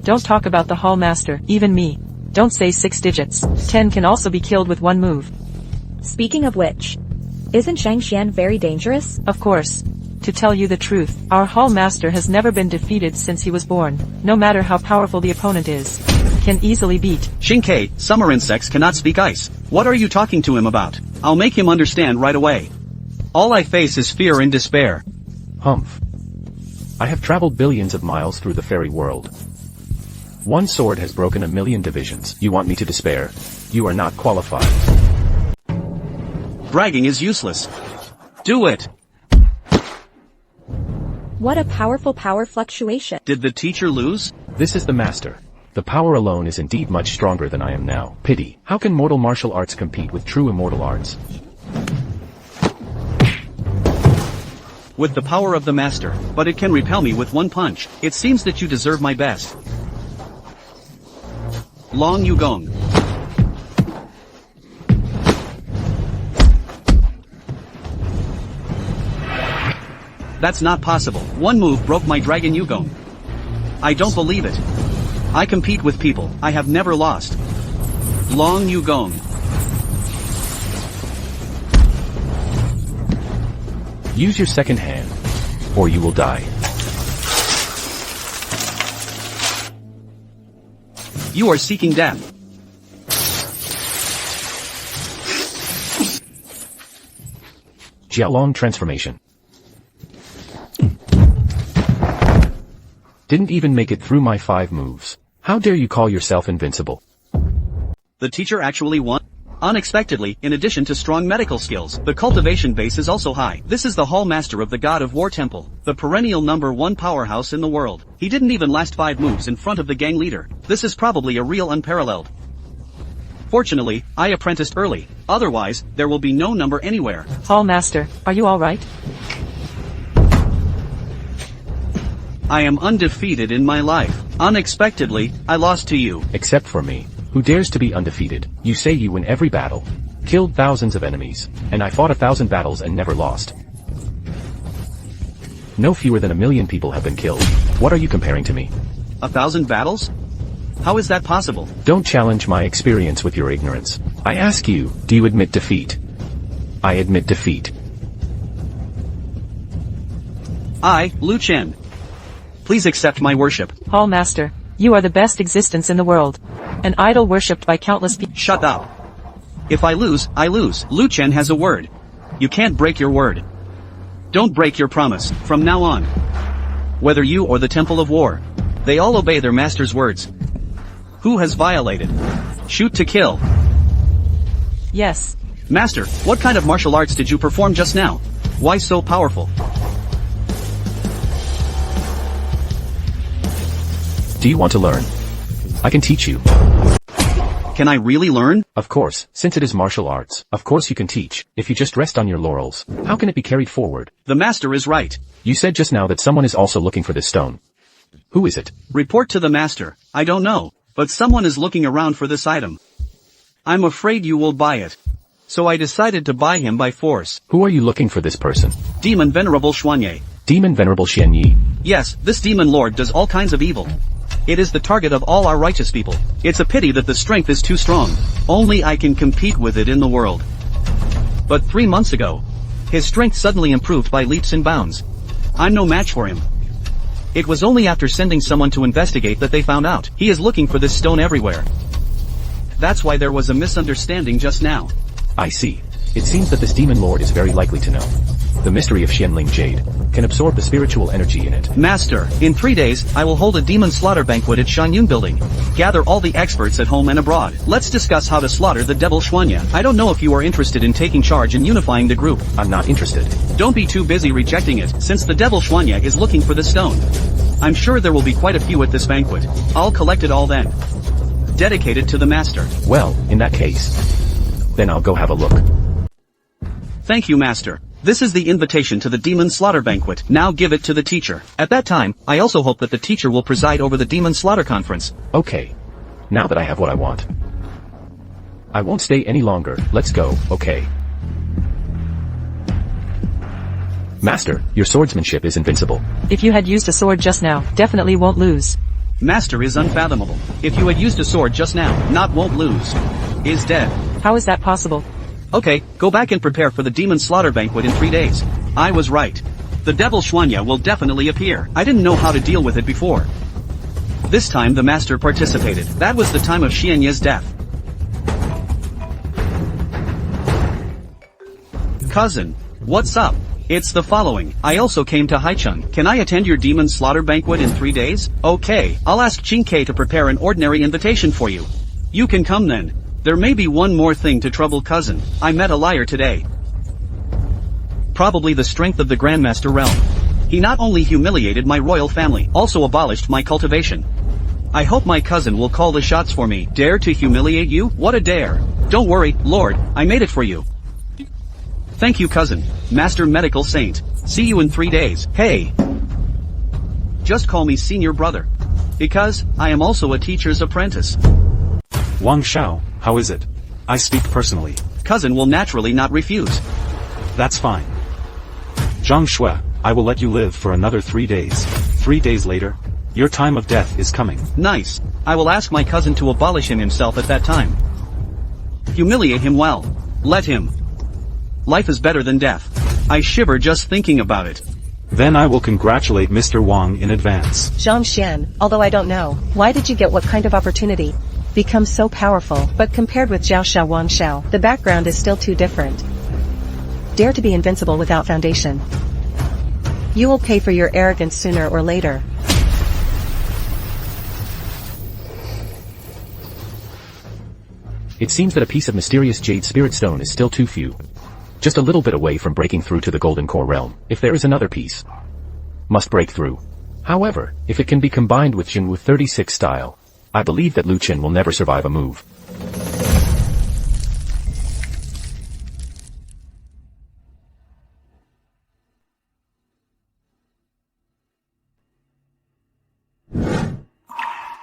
Don't talk about the Hall Master, even me. Don't say 6 digits. 10 can also be killed with one move. Speaking of which, isn't Zhang Xian very dangerous? Of course. To tell you the truth, our Hall Master has never been defeated since he was born. No matter how powerful the opponent is, can easily beat. Xingke, summer insects cannot speak ice. What are you talking to him about? I'll make him understand right away. All I face is fear and despair. Humph. I have traveled billions of miles through the fairy world. One sword has broken 1 million divisions. You want me to despair? You are not qualified. Bragging is useless. Do it. What a powerful power fluctuation. Did the teacher lose? This is the master. The power alone is indeed much stronger than I am now. Pity. How can mortal martial arts compete with true immortal arts? With the power of the master, but it can repel me with one punch. It seems that you deserve my best. Long Yugong. That's not possible. One move broke my Dragon Yugong. I don't believe it. I compete with people. I have never lost. Long Yugong. Use your second hand, or you will die. You are seeking death. Jiaolong transformation. Didn't even make it through my 5 moves. How dare you call yourself invincible? The teacher actually won. Unexpectedly, in addition to strong medical skills, the cultivation base is also high. This is the Hall Master of the God of War Temple, the perennial #1 powerhouse in the world. He didn't even last 5 moves in front of the gang leader. This is probably a real unparalleled. Fortunately, I apprenticed early, otherwise, there will be no number anywhere. Hall Master, are you alright? I am undefeated in my life. Unexpectedly, I lost to you. Except for me. Who dares to be undefeated? You say you win every battle. Killed thousands of enemies. And I fought 1,000 battles and never lost. No fewer than 1 million people have been killed. What are you comparing to me? 1,000 battles? How is that possible? Don't challenge my experience with your ignorance. I ask you, do you admit defeat? I admit defeat. I, Liu Chen. Please accept my worship. Hall Master, you are the best existence in the world. An idol worshipped by countless people. Shut up. If I lose, I lose. Liu Chen has a word. You can't break your word. Don't break your promise, from now on. Whether you or the Temple of War, they all obey their master's words. Who has violated? Shoot to kill. Yes. Master, what kind of martial arts did you perform just now? Why so powerful? Do you want to learn? I can teach you. Can I really learn? Of course, since it is martial arts. Of course you can teach, if you just rest on your laurels. How can it be carried forward? The master is right. You said just now that someone is also looking for this stone. Who is it? Report to the master. I don't know, but someone is looking around for this item. I'm afraid you will buy it. So I decided to buy him by force. Who are you looking for this person? Demon Venerable Xuanye. Demon Venerable Xian Yi. Yes, this demon lord does all kinds of evil. It is the target of all our righteous people. It's a pity that the strength is too strong. Only I can compete with it in the world. But 3 months ago, his strength suddenly improved by leaps and bounds. I'm no match for him. It was only after sending someone to investigate that they found out. He is looking for this stone everywhere. That's why there was a misunderstanding just now. I see. It seems that this demon lord is very likely to know the mystery of Xianling Jade, can absorb the spiritual energy in it. Master, in 3 days, I will hold a demon slaughter banquet at Shanyun building. Gather all the experts at home and abroad. Let's discuss how to slaughter the devil Xuanya. I don't know if you are interested in taking charge and unifying the group. I'm not interested. Don't be too busy rejecting it, since the devil Xuanya is looking for the stone. I'm sure there will be quite a few at this banquet. I'll collect it all then. Dedicated to the master. Well, in that case, then I'll go have a look. Thank you, master. This is the invitation to the demon slaughter banquet. Now give it to the teacher. At that time, I also hope that the teacher will preside over the demon slaughter conference. Okay. Now that I have what I want. I won't stay any longer. Let's go, okay? Master, your swordsmanship is invincible. If you had used a sword just now, definitely won't lose. Master is unfathomable. If you had used a sword just now, not won't lose. Is dead. How is that possible? Okay, go back and prepare for the demon slaughter banquet in 3 days. I was right. The devil Xuanya will definitely appear. I didn't know how to deal with it before. This time the master participated. That was the time of Xianye's death. Cousin, what's up? It's the following. I also came to Haicheng. Can I attend your demon slaughter banquet in 3 days? Okay, I'll ask Qing K to prepare an ordinary invitation for you. You can come then. There may be one more thing to trouble cousin. I met a liar today. Probably the strength of the Grandmaster realm. He not only humiliated my royal family, also abolished my cultivation. I hope my cousin will call the shots for me. Dare to humiliate you? What a dare. Don't worry, Lord, I made it for you. Thank you, cousin. Master Medical Saint. See you in 3 days. Hey! Just call me senior brother. Because, I am also a teacher's apprentice. Wang Xiao, how is it? I speak personally. Cousin will naturally not refuse. That's fine. Zhang Shui, I will let you live for another 3 days. 3 days later, your time of death is coming. Nice. I will ask my cousin to abolish him himself at that time. Humiliate him well. Let him. Life is better than death. I shiver just thinking about it. Then I will congratulate Mr. Wang in advance. Zhang Xian, although I don't know, why did you get what kind of opportunity? Become so powerful, but compared with Zhao Xiao Wang Xiao, the background is still too different. Dare to be invincible without foundation. You will pay for your arrogance sooner or later. It seems that a piece of mysterious jade spirit stone is still too few. Just a little bit away from breaking through to the golden core realm. If there is another piece, must break through. However, if it can be combined with Jinwu 36 style, I believe that Lu Qin will never survive a move.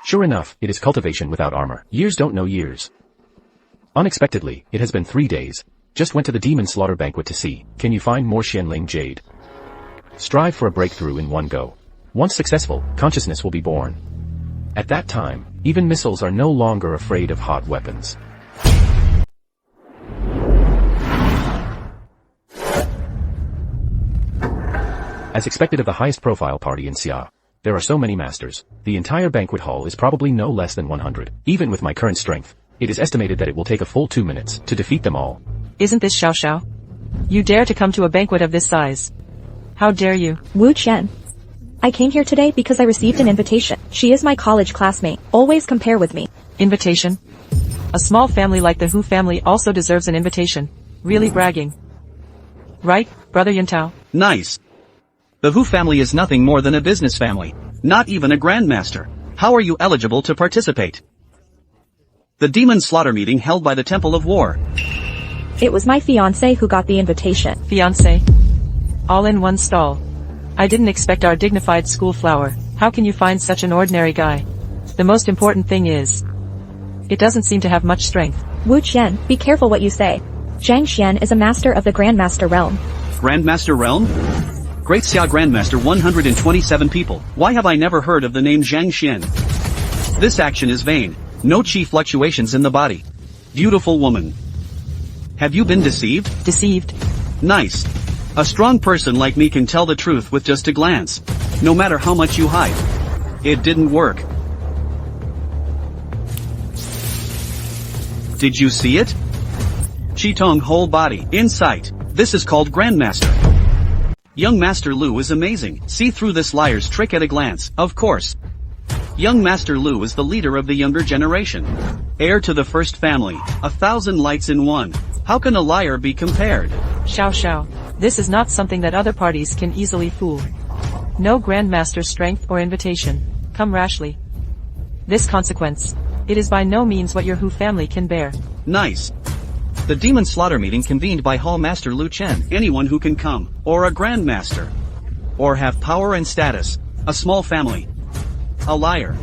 Sure enough, it is cultivation without armor. Years don't know years. Unexpectedly, it has been 3 days. Just went to the demon slaughter banquet to see, can you find more Xianling Jade? Strive for a breakthrough in one go. Once successful, consciousness will be born. At that time, even missiles are no longer afraid of hot weapons. As expected of the highest profile party in Xia, there are so many masters. The entire banquet hall is probably no less than 100. Even with my current strength, it is estimated that it will take a full 2 minutes to defeat them all. Isn't this Xiao Xiao? You dare to come to a banquet of this size? How dare you? Wu Qian. I came here today because I received an invitation. She is my college classmate. Always compare with me. Invitation? A small family like the Hu family also deserves an invitation. Really bragging. Right, Brother Yintao? Nice. The Hu family is nothing more than a business family. Not even a grandmaster. How are you eligible to participate? The demon slaughter meeting held by the Temple of War. It was my fiancé who got the invitation. Fiancé? All in one stall. I didn't expect our dignified school flower. How can you find such an ordinary guy? The most important thing is, it doesn't seem to have much strength. Wu Qian, be careful what you say. Zhang Xian is a master of the Grandmaster realm. Grandmaster realm? Great Xia Grandmaster 127 people. Why have I never heard of the name Zhang Xian? This action is vain. No chi fluctuations in the body. Beautiful woman. Have you been deceived? Deceived. Nice. A strong person like me can tell the truth with just a glance. No matter how much you hide. It didn't work. Did you see it? Qitong whole body, in sight. This is called Grandmaster. Young Master Lu is amazing. See through this liar's trick at a glance, of course. Young Master Lu is the leader of the younger generation. Heir to the first family. 1,000 lights in one. How can a liar be compared? Xiao. This is not something that other parties can easily fool. No Grandmaster strength or invitation. Come rashly. This consequence. It is by no means what your Hu family can bear. Nice. The demon slaughter meeting convened by Hall Master Lu Chen. Anyone who can come, or a Grandmaster. Or have power and status. A small family. A liar.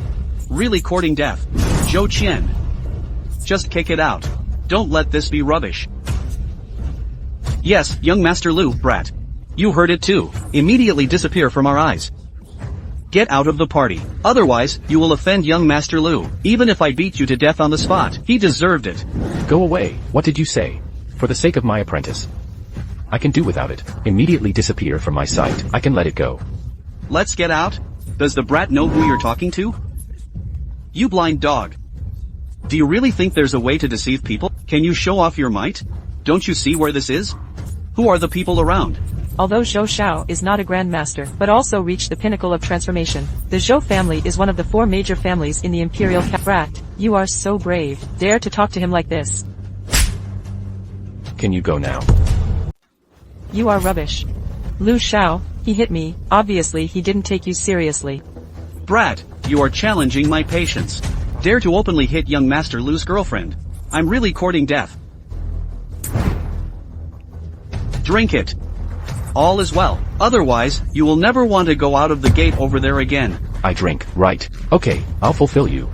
Really courting death. Zhou Qian. Just kick it out. Don't let this be rubbish. Yes, young Master Lu, brat. You heard it too. Immediately disappear from our eyes. Get out of the party. Otherwise, you will offend young Master Lu. Even if I beat you to death on the spot, he deserved it. Go away. What did you say? For the sake of my apprentice. I can do without it. Immediately disappear from my sight. I can let it go. Let's get out. Does the brat know who you're talking to? You blind dog. Do you really think there's a way to deceive people? Can you show off your might? Don't you see where this is? Who are the people around? Although Zhou Xiao is not a Grandmaster, but also reached the pinnacle of transformation, the Zhou family is one of the 4 major families in the Imperial Brat, you are so brave. Dare to talk to him like this. Can you go now? You are rubbish. Lu Xiao, he hit me. Obviously he didn't take you seriously. Brat, you are challenging my patience. Dare to openly hit young Master Lu's girlfriend. I'm really courting death. Drink it. All is well. Otherwise, you will never want to go out of the gate over there again. I drink, right. Okay, I'll fulfill you.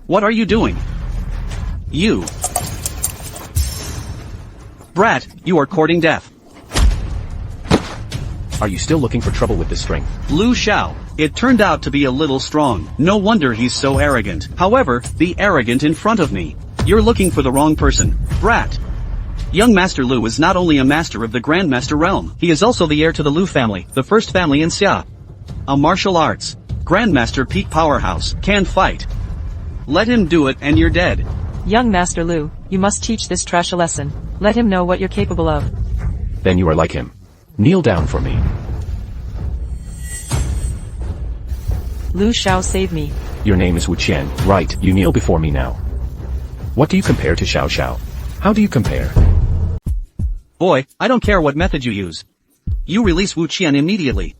What are you doing? You. Brat, you are courting death. Are you still looking for trouble with this strength? Lu Xiao. It turned out to be a little strong. No wonder he's so arrogant. However, be arrogant in front of me. You're looking for the wrong person. Brat. Young Master Lu is not only a master of the Grandmaster realm, he is also the heir to the Lu family, the first family in Xia. A martial arts. Grandmaster peak powerhouse, can fight. Let him do it and you're dead. Young Master Lu, you must teach this trash a lesson. Let him know what you're capable of. Then you are like him. Kneel down for me. Lu Xiao, save me. Your name is Wu Qian, right? You kneel before me now. What do you compare to Xiao Xiao? How do you compare? Boy, I don't care what method you use. You release Wu Qian immediately.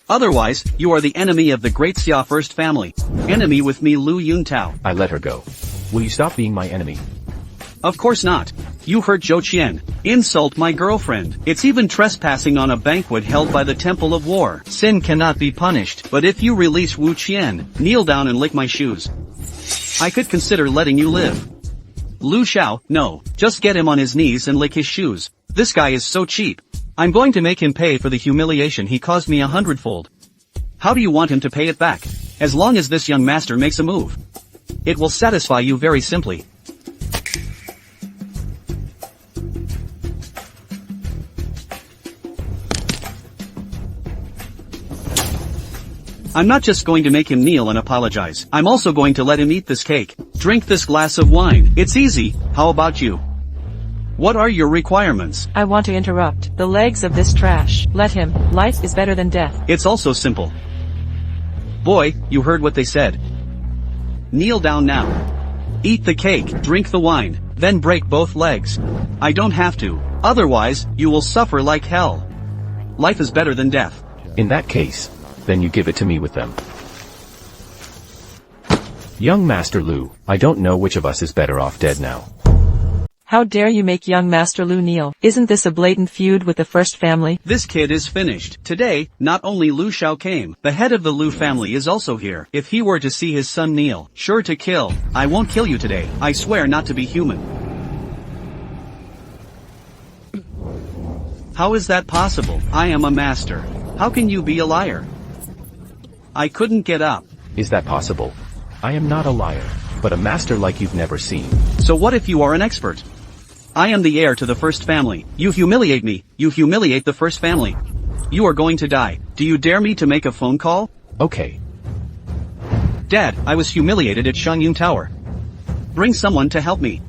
Otherwise, you are the enemy of the Great Xia First Family. Enemy with me Lu Yuntao. I let her go. Will you stop being my enemy? Of course not. You hurt Zhou Qian. Insult my girlfriend. It's even trespassing on a banquet held by the Temple of War. Sin cannot be punished. But if you release Wu Qian, kneel down and lick my shoes. I could consider letting you live. Lu Xiao, no. Just get him on his knees and lick his shoes. This guy is so cheap. I'm going to make him pay for the humiliation he caused me 100-fold. How do you want him to pay it back? As long as this young master makes a move. It will satisfy you very simply. I'm not just going to make him kneel and apologize. I'm also going to let him eat this cake. Drink this glass of wine. It's easy. How about you? What are your requirements? I want to interrupt. The legs of this trash. Let him. Life is better than death. It's also simple. Boy, you heard what they said. Kneel down now. Eat the cake, drink the wine, then break both legs. I don't have to. Otherwise, you will suffer like hell. Life is better than death. In that case, then you give it to me with them. Young Master Lu, I don't know which of us is better off dead now. How dare you make young Master Lu kneel? Isn't this a blatant feud with the first family? This kid is finished. Today, not only Lu Xiao came, the head of the Lu family is also here. If he were to see his son kneel, sure to kill. I won't kill you today. I swear not to be human. How is that possible? I am a master. How can you be a liar? I couldn't get up. Is that possible? I am not a liar, but a master like you've never seen. So what if you are an expert? I am the heir to the first family. You humiliate me. You humiliate the first family. You are going to die. Do you dare me to make a phone call? Okay. Dad, I was humiliated at Shangyun Tower. Bring someone to help me.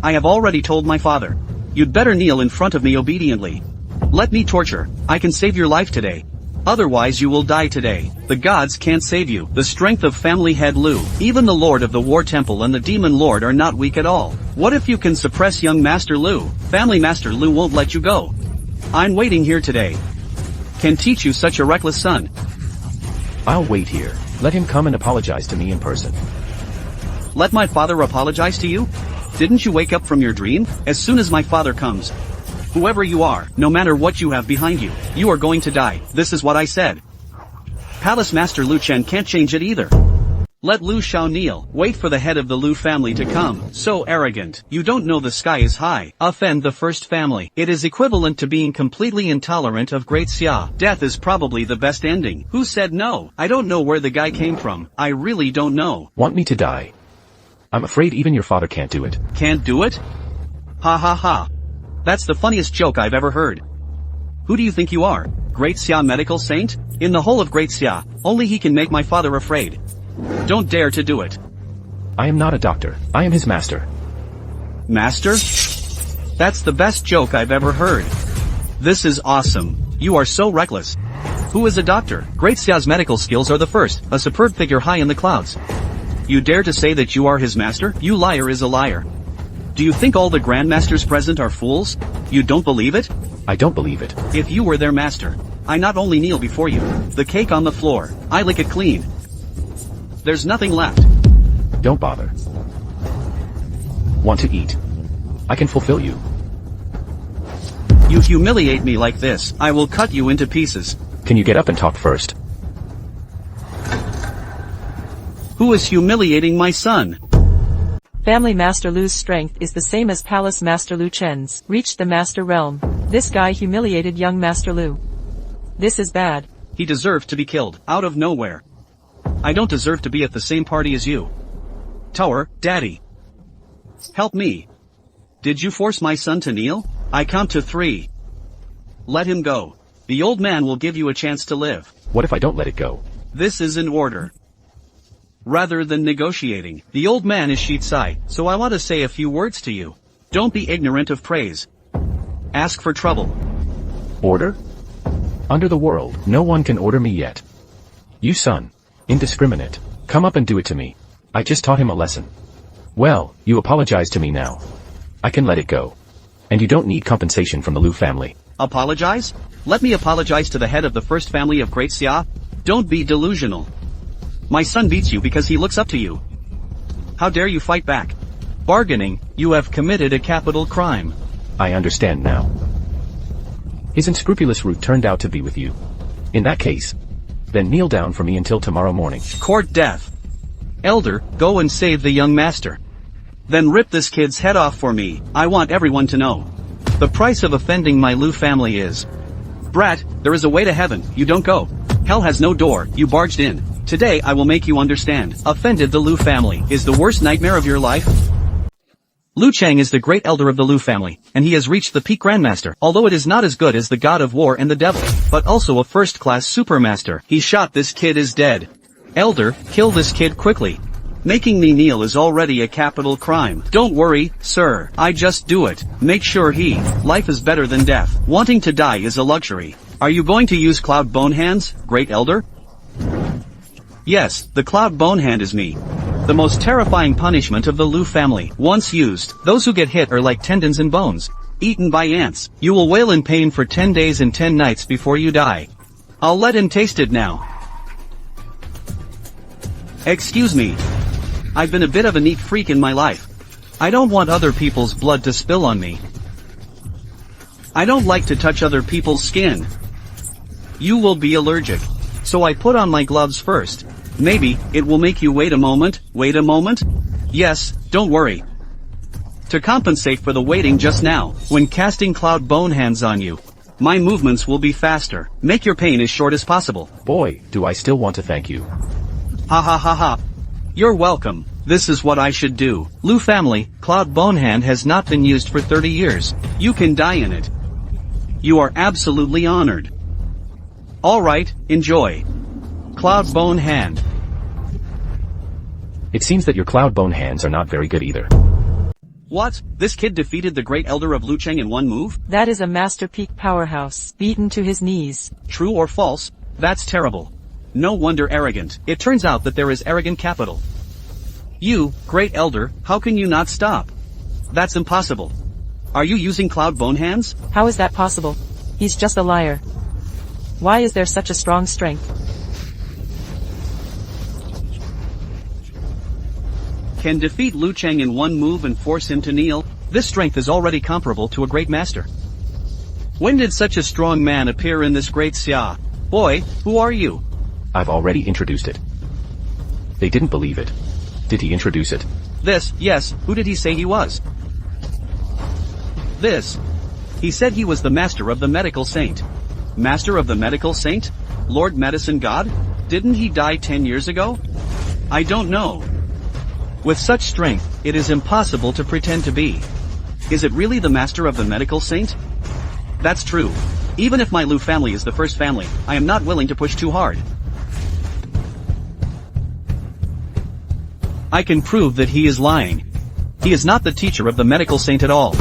I have already told my father. You'd better kneel in front of me obediently. Let me torture. I can save your life today. Otherwise you will die today. The gods can't save you. The strength of family head Lu, even the lord of the war temple and the demon lord are not weak at all. What if you can suppress young Master Lu? Family Master Lu won't let you go. I'm waiting here today. Can teach you such a reckless son. I'll wait here. Let him come and apologize to me in person. Let my father apologize to you? Didn't you wake up from your dream? As soon as my father comes. Whoever you are, no matter what you have behind you, you are going to die. This is what I said. Palace Master Lu Chen can't change it either. Let Lu Shao kneel. Wait for the head of the Lu family to come. So arrogant. You don't know the sky is high. Offend the first family. It is equivalent to being completely intolerant of Great Xia. Death is probably the best ending. Who said no? I don't know where the guy came from. I really don't know. Want me to die? I'm afraid even your father can't do it. Can't do it? Ha ha ha. That's the funniest joke I've ever heard. Who do you think you are? Great Xia medical saint? In the whole of Great Xia, only he can make my father afraid. Don't dare to do it. I am not a doctor. I am his master. Master? That's the best joke I've ever heard. This is awesome. You are so reckless. Who is a doctor? Great Xia's medical skills are the first, a superb figure high in the clouds. You dare to say that you are his master? You liar is a liar. Do you think all the grandmasters present are fools? You don't believe it? I don't believe it. If you were their master, I not only kneel before you, the cake on the floor, I lick it clean. There's nothing left. Don't bother. Want to eat? I can fulfill you. You humiliate me like this, I will cut you into pieces. Can you get up and talk first? Who is humiliating my son? Family Master Lu's strength is the same as Palace Master Lu Chen's. Reached the Master Realm. This guy humiliated young Master Lu. This is bad. He deserved to be killed, out of nowhere. I don't deserve to be at the same party as you. Tower, Daddy. Help me. Did you force my son to kneel? I count to 3. Let him go. The old man will give you a chance to live. What if I don't let it go? This is an order. Rather than negotiating, the old man is Shitsai, so I want to say a few words to you. Don't be ignorant of praise. Ask for trouble. Order? Under the world, no one can order me yet. You son. Indiscriminate. Come up and do it to me. I just taught him a lesson. Well, you apologize to me now. I can let it go. And you don't need compensation from the Lu family. Apologize? Let me apologize to the head of the first family of Great Xia. Don't be delusional. My son beats you because he looks up to you. How dare you fight back? Bargaining, you have committed a capital crime. I understand now. His unscrupulous route turned out to be with you. In that case, then kneel down for me until tomorrow morning. Court death. Elder, go and save the young master. Then rip this kid's head off for me. I want everyone to know. The price of offending my Lu family is. Brat, there is a way to heaven, you don't go. Hell has no door, you barged in. Today I will make you understand. Offended the Lu family is the worst nightmare of your life. Lu Chang is the great elder of the Lu family, and he has reached the peak grandmaster, although it is not as good as the god of war and the devil, but also a first-class supermaster. He shot this kid is dead. Elder, kill this kid quickly. Making me kneel is already a capital crime. Don't worry, sir, I just do it. Make sure life is better than death. Wanting to die is a luxury. Are you going to use Cloud Bone Hands, great elder? Yes, the Cloud Bone Hand is me. The most terrifying punishment of the Lu family. Once used, those who get hit are like tendons and bones. Eaten by ants. You will wail in pain for 10 days and 10 nights before you die. I'll let him taste it now. Excuse me. I've been a bit of a neat freak in my life. I don't want other people's blood to spill on me. I don't like to touch other people's skin. You will be allergic. So I put on my gloves first. Maybe, it will make you wait a moment. Yes, don't worry. To compensate for the waiting just now, when casting cloud bone hands on you, my movements will be faster. Make your pain as short as possible. Boy, do I still want to thank you. Ha ha ha ha. You're welcome. This is what I should do. Lu family, cloud bone hand has not been used for 30 years. You can die in it. You are absolutely honored. Alright, enjoy. Cloud bone hand. It seems that your cloud bone hands are not very good either. What? This kid defeated the great elder of Lucheng in one move? That is a master peak powerhouse, beaten to his knees. True or false? That's terrible. No wonder arrogant. It turns out that there is arrogant capital. You, great elder, how can you not stop? That's impossible. Are you using cloud bone hands? How is that possible? He's just a liar. Why is there such a strong strength? Can defeat Lucheng in one move and force him to kneel? This strength is already comparable to a great master. When did such a strong man appear in this great Xia? Boy, who are you? I've already introduced it. They didn't believe it. Did he introduce it? This, yes, who did he say he was? This. He said he was the master of the medical saint. Master of the medical saint? Lord Medicine God? Didn't he die 10 years ago? I don't know. With such strength, it is impossible to pretend to be. Is it really the master of the medical saint? That's true. Even if my Lu family is the first family, I am not willing to push too hard. I can prove that he is lying. He is not the teacher of the medical saint at all.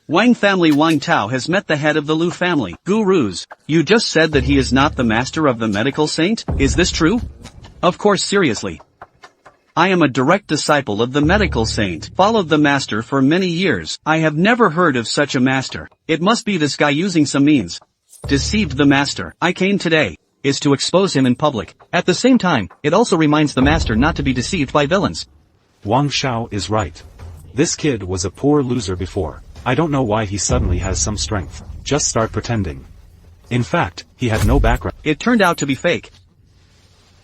Wang family Wang Tao has met the head of the Lu family. Gurus, you just said that he is not the master of the medical saint? Is this true? Of course, seriously. I am a direct disciple of the medical saint. Followed the master for many years. I have never heard of such a master. It must be this guy using some means. Deceived the master. I came today is to expose him in public. At the same time, it also reminds the master not to be deceived by villains. Wang Shao is right. This kid was a poor loser before. I don't know why he suddenly has some strength. Just start pretending. In fact, he had no background. It turned out to be fake.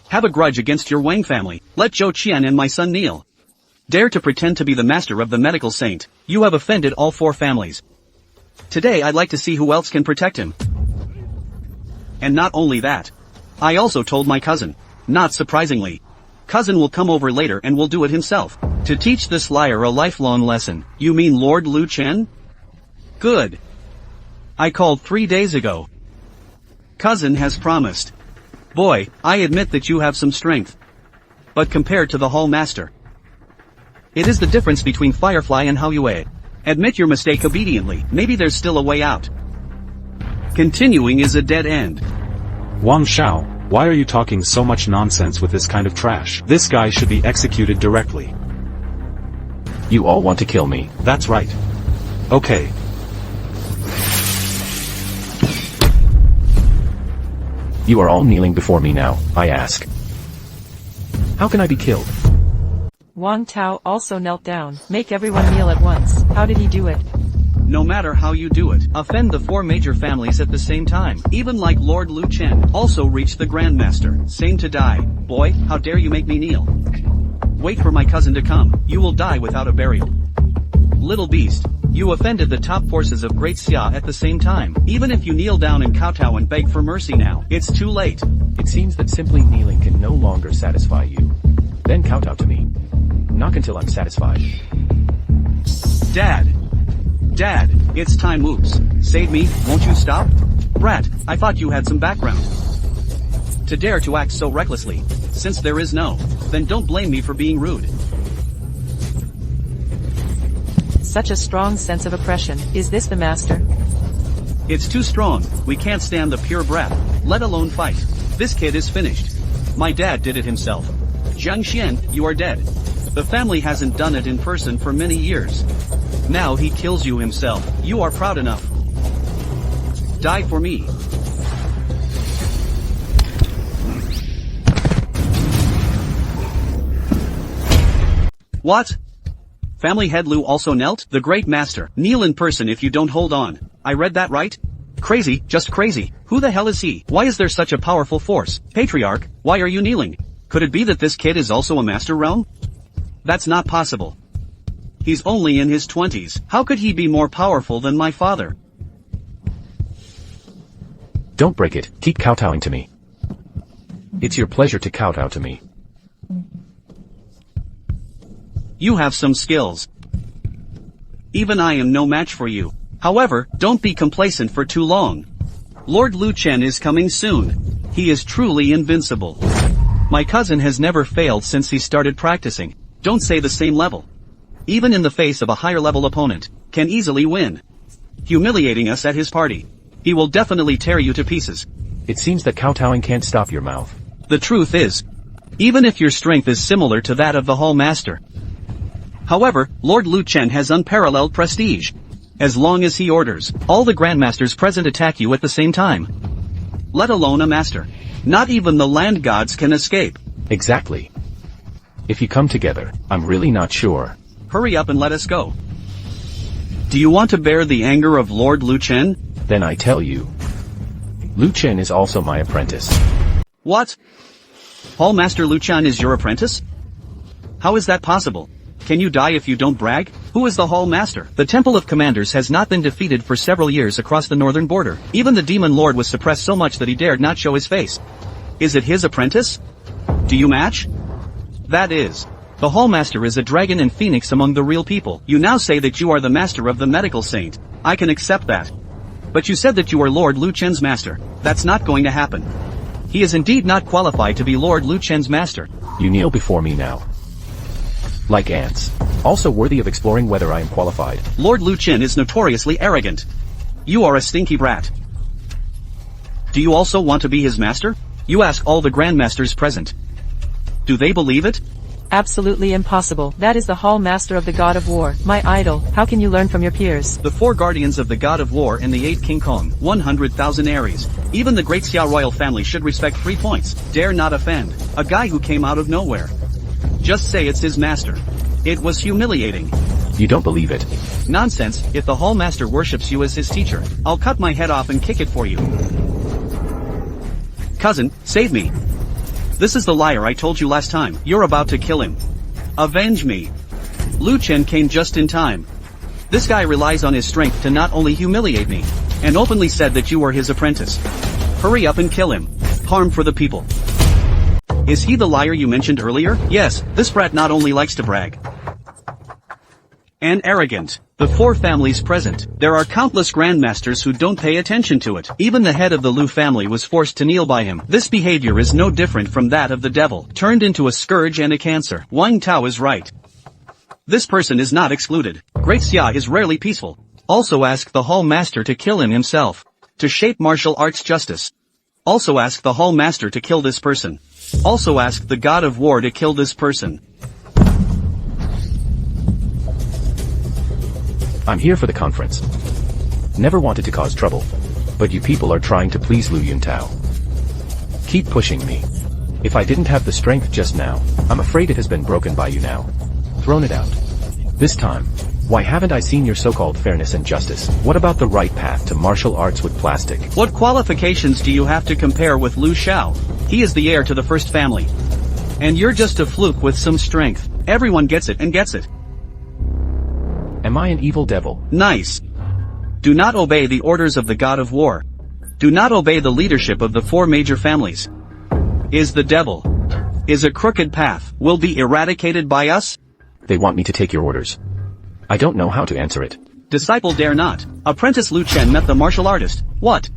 Have a grudge against your Wang family. Let Zhou Qian and my son kneel. Dare to pretend to be the master of the medical saint. You have offended all 4 families. Today I'd like to see who else can protect him. And not only that. I also told my cousin. Not surprisingly. Cousin will come over later and will do it himself. To teach this liar a lifelong lesson. You mean Lord Lu Chen? Good. I called 3 days ago. Cousin has promised. Boy, I admit that you have some strength. But compared to the Hall Master, it is the difference between Firefly and Hao Yue. Admit your mistake obediently, maybe there's still a way out. Continuing is a dead end. Wang Shao, why are you talking so much nonsense with this kind of trash? This guy should be executed directly. You all want to kill me. That's right. Okay. You are all kneeling before me now, I ask. How can I be killed? Wang Tao also knelt down. Make everyone kneel at once. How did he do it? No matter how you do it, offend the 4 major families at the same time. Even like Lord Lu Chen, also reach the Grandmaster. Same to die. Boy, how dare you make me kneel. Wait for my cousin to come. You will die without a burial. Little beast. You offended the top forces of Great Xia at the same time. Even if you kneel down and kowtow and beg for mercy now, it's too late. It seems that simply kneeling can no longer satisfy you. Then kowtow to me. Knock until I'm satisfied. Dad. Dad, it's time. Oops. Save me, won't you stop? Brat, I thought you had some background. To dare to act so recklessly. Since there is no, then don't blame me for being rude. Such a strong sense of oppression. Is this the master? It's too strong. We can't stand the pure breath, let alone fight. This kid is finished. My dad did it himself. Jiang Xian, you are dead. The family hasn't done it in person for many years. Now he kills you himself. You are proud enough. Die for me. What? Family head Lu also knelt? The great master. Kneel in person if you don't hold on. I read that right? Crazy, just crazy. Who the hell is he? Why is there such a powerful force? Patriarch, why are you kneeling? Could it be that this kid is also a master realm? That's not possible. He's only in his 20s. How could he be more powerful than my father? Don't break it, keep kowtowing to me. It's your pleasure to kowtow to me. You have some skills. Even I am no match for you. However, don't be complacent for too long. Lord Lu Chen is coming soon. He is truly invincible. My cousin has never failed since he started practicing. Don't say the same level. Even in the face of a higher level opponent, can easily win. Humiliating us at his party. He will definitely tear you to pieces. It seems that kowtowing can't stop your mouth. The truth is, even if your strength is similar to that of the Hall Master. However, Lord Lu Chen has unparalleled prestige. As long as he orders, all the Grandmasters present attack you at the same time. Let alone a master. Not even the land gods can escape. Exactly. If you come together, I'm really not sure. Hurry up and let us go. Do you want to bear the anger of Lord Lu Chen? Then I tell you. Lu Chen is also my apprentice. What? Hall Master Lu Chen is your apprentice? How is that possible? Can you die if you don't brag? Who is the Hall Master? The Temple of Commanders has not been defeated for several years across the northern border. Even the Demon Lord was suppressed so much that he dared not show his face. Is it his apprentice? Do you match? That is. The Hall Master is a dragon and phoenix among the real people. You now say that you are the master of the medical saint. I can accept that. But you said that you are Lord Lu Chen's master. That's not going to happen. He is indeed not qualified to be Lord Lu Chen's master. You kneel before me now. Like ants. Also worthy of exploring whether I am qualified. Lord Lu Chen is notoriously arrogant. You are a stinky brat. Do you also want to be his master? You ask all the Grandmasters present. Do they believe it? Absolutely impossible. That is the Hall Master of the God of War, my idol. How can you learn from your peers? The 4 guardians of the God of War and the 8 King Kong, 100,000 Aries. Even the great Xia royal family should respect 3 points. Dare not offend. A guy who came out of nowhere. Just say it's his master. It was humiliating. You don't believe it. Nonsense. If the Hall Master worships you as his teacher, I'll cut my head off and kick it for you. Cousin, save me. This is the liar I told you last time. You're about to kill him. Avenge me. Lu Chen came just in time. This guy relies on his strength to not only humiliate me, and openly said that you were his apprentice. Hurry up and kill him. Harm for the people. Is he the liar you mentioned earlier? Yes, this brat not only likes to brag. And arrogant. The 4 families present. There are countless grandmasters who don't pay attention to it. Even the head of the Lu family was forced to kneel by him. This behavior is no different from that of the devil, turned into a scourge and a cancer. Wang Tao is right. This person is not excluded. Great Xia is rarely peaceful. Also ask the Hall Master to kill him himself. To shape martial arts justice. Also ask the Hall Master to kill this person. Also ask the God of War to kill this person. I'm here for the conference. Never wanted to cause trouble. But you people are trying to please Lu Yuntao. Keep pushing me. If I didn't have the strength just now, I'm afraid it has been broken by you now. Thrown it out. This time, why haven't I seen your so-called fairness and justice? What about the right path to martial arts with plastic? What qualifications do you have to compare with Lu Xiao? He is the heir to the first family. And you're just a fluke with some strength. Everyone gets it and gets it. Am I an evil devil? Nice. Do not obey the orders of the God of War. Do not obey the leadership of the 4 major families. Is the devil. Is a crooked path. Will be eradicated by us? They want me to take your orders. I don't know how to answer it. Disciple dare not. Apprentice Lu Chen met the martial artist. What?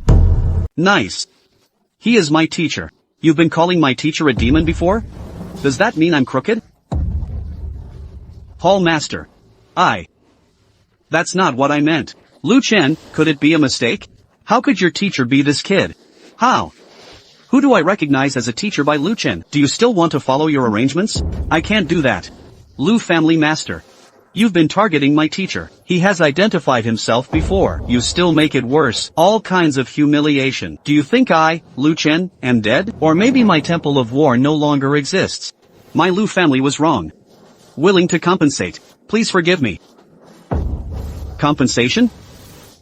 Nice. He is my teacher. You've been calling my teacher a demon before? Does that mean I'm crooked? Hall Master. That's not what I meant. Lu Chen, could it be a mistake? How could your teacher be this kid? How? Who do I recognize as a teacher by Lu Chen? Do you still want to follow your arrangements? I can't do that. Lu family master. You've been targeting my teacher. He has identified himself before. You still make it worse. All kinds of humiliation. Do you think I, Lu Chen, am dead? Or maybe my temple of war no longer exists? My Lu family was wrong. Willing to compensate. Please forgive me. Compensation?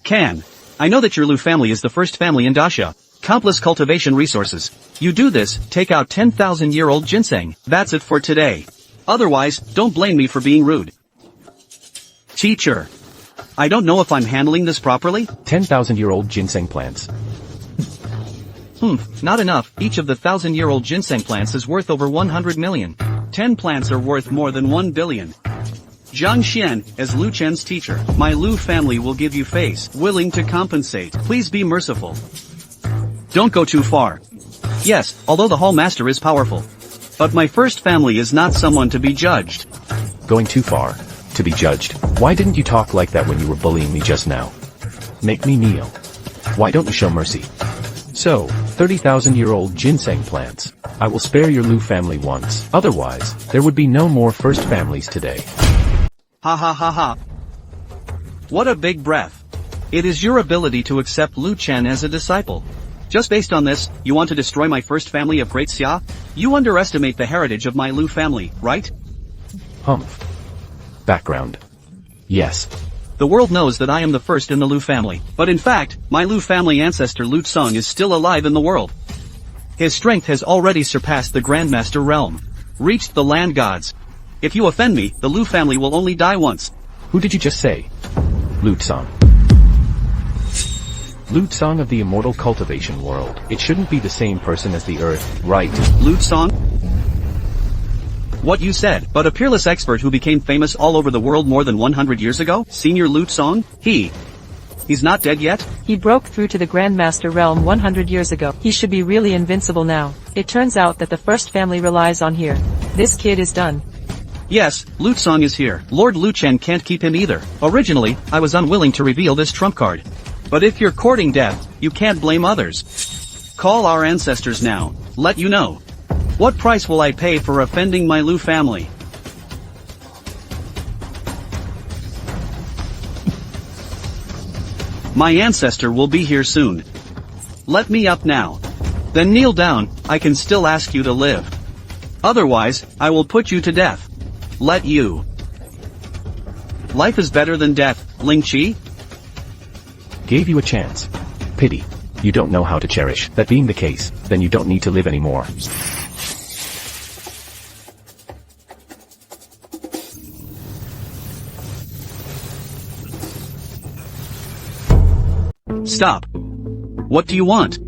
I know that your Lu family is the first family in Daxia. Countless cultivation resources. You do this, take out 10,000-year-old ginseng. That's it for today. Otherwise, don't blame me for being rude. Teacher. I don't know if I'm handling this properly. 10,000-year-old ginseng plants. Not enough. Each of the 1,000-year-old ginseng plants is worth over 100 million. 10 plants are worth more than 1 billion. Zhang Xian, as Lu Chen's teacher, my Lu family will give you face, willing to compensate. Please be merciful. Don't go too far. Yes, although the Hall Master is powerful. But my first family is not someone to be judged. Going too far. To be judged. Why didn't you talk like that when you were bullying me just now? Make me kneel. Why don't you show mercy? So, 30,000-year-old ginseng plants. I will spare your Lu family once. Otherwise, there would be no more first families today. Ha ha ha ha. What a big breath. It is your ability to accept Lu Chen as a disciple. Just based on this, you want to destroy my first family of Great Xia? You underestimate the heritage of my Lu family, right? Humph. Background. Yes. The world knows that I am the first in the Lu family, but in fact, my Lu family ancestor Lu Tsung is still alive in the world. His strength has already surpassed the Grandmaster realm. Reached the land gods. If you offend me, the Lu family will only die once. Who did you just say? Lu Tsung. Lu Tsung of the immortal cultivation world. It shouldn't be the same person as the earth, right? Lu Tsung? What you said, but a peerless expert who became famous all over the world more than 100 years ago? Senior Lu Tsung? He's not dead yet? He broke through to the Grandmaster realm 100 years ago. He should be really invincible now. It turns out that the first family relies on here. This kid is done. Yes, Lu Tsung is here. Lord Lu Chen can't keep him either. Originally, I was unwilling to reveal this trump card. But if you're courting death, you can't blame others. Call our ancestors now. Let you know. What price will I pay for offending my Lu family? My ancestor will be here soon. Let me up now. Then kneel down, I can still ask you to live. Otherwise, I will put you to death. Let you. Life is better than death, Ling Qi. Gave you a chance. Pity. You don't know how to cherish. That being the case, then you don't need to live anymore. Stop. What do you want?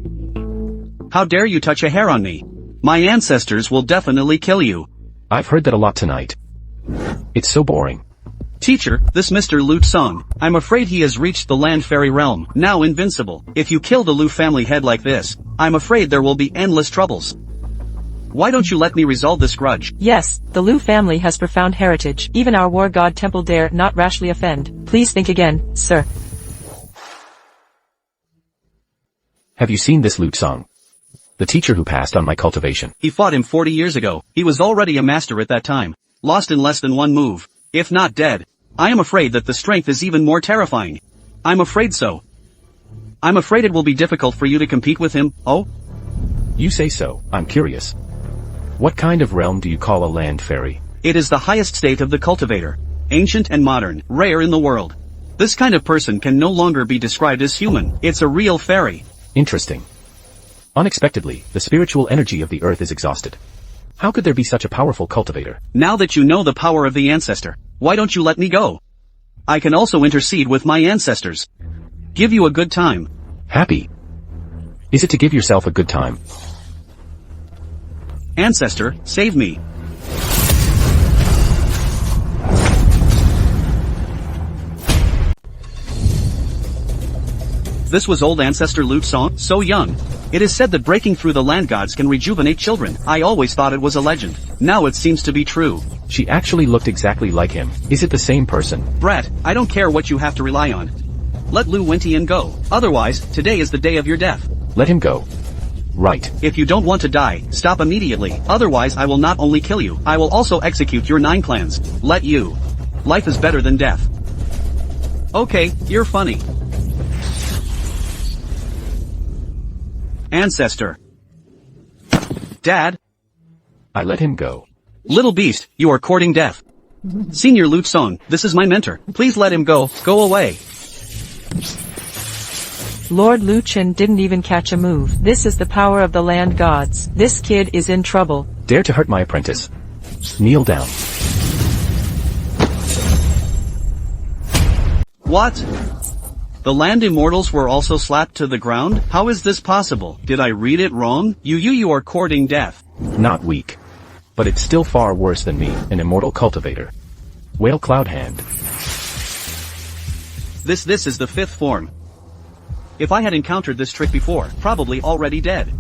How dare you touch a hair on me? My ancestors will definitely kill you. I've heard that a lot tonight. It's so boring. Teacher, this Mr. Lu Tsung, I'm afraid he has reached the land fairy realm, now invincible. If you kill the Lu family head like this, I'm afraid there will be endless troubles. Why don't you let me resolve this grudge? Yes, the Lu family has profound heritage. Even our war god temple dare not rashly offend. Please think again, sir. Have you seen this Lu Tsung? The teacher who passed on my cultivation. He fought him 40 years ago. He was already a master at that time. Lost in less than one move. If not dead. I am afraid that the strength is even more terrifying. I'm afraid so. I'm afraid it will be difficult for you to compete with him, oh? You say so. I'm curious. What kind of realm do you call a land fairy? It is the highest state of the cultivator. Ancient and modern, rare in the world. This kind of person can no longer be described as human. It's a real fairy. Interesting. Unexpectedly, the spiritual energy of the earth is exhausted. How could there be such a powerful cultivator? Now that you know the power of the ancestor, why don't you let me go? I can also intercede with my ancestors. Give you a good time. Happy? Is it to give yourself a good time? Ancestor, save me. This was old ancestor Lu Tsung, so young. It is said that breaking through the land gods can rejuvenate children. I always thought it was a legend. Now it seems to be true. She actually looked exactly like him. Is it the same person? Brat, I don't care what you have to rely on. Let Lu Wentian go. Otherwise, today is the day of your death. Let him go. Right. If you don't want to die, stop immediately. Otherwise I will not only kill you, I will also execute your 9 clans. Let you. Life is better than death. Okay, you're funny. Ancestor. Dad? I let him go. Little beast, you are courting death. Senior Lu Tsung, this is my mentor. Please let him go. Go away. Lord Lu Chen didn't even catch a move. This is the power of the land gods. This kid is in trouble. Dare to hurt my apprentice. Kneel down. What? The land immortals were also slapped to the ground? How is this possible? Did I read it wrong? You are courting death. Not weak. But it's still far worse than me, an immortal cultivator. Whale Cloud Hand. This is the 5th form. If I had encountered this trick before, probably already dead.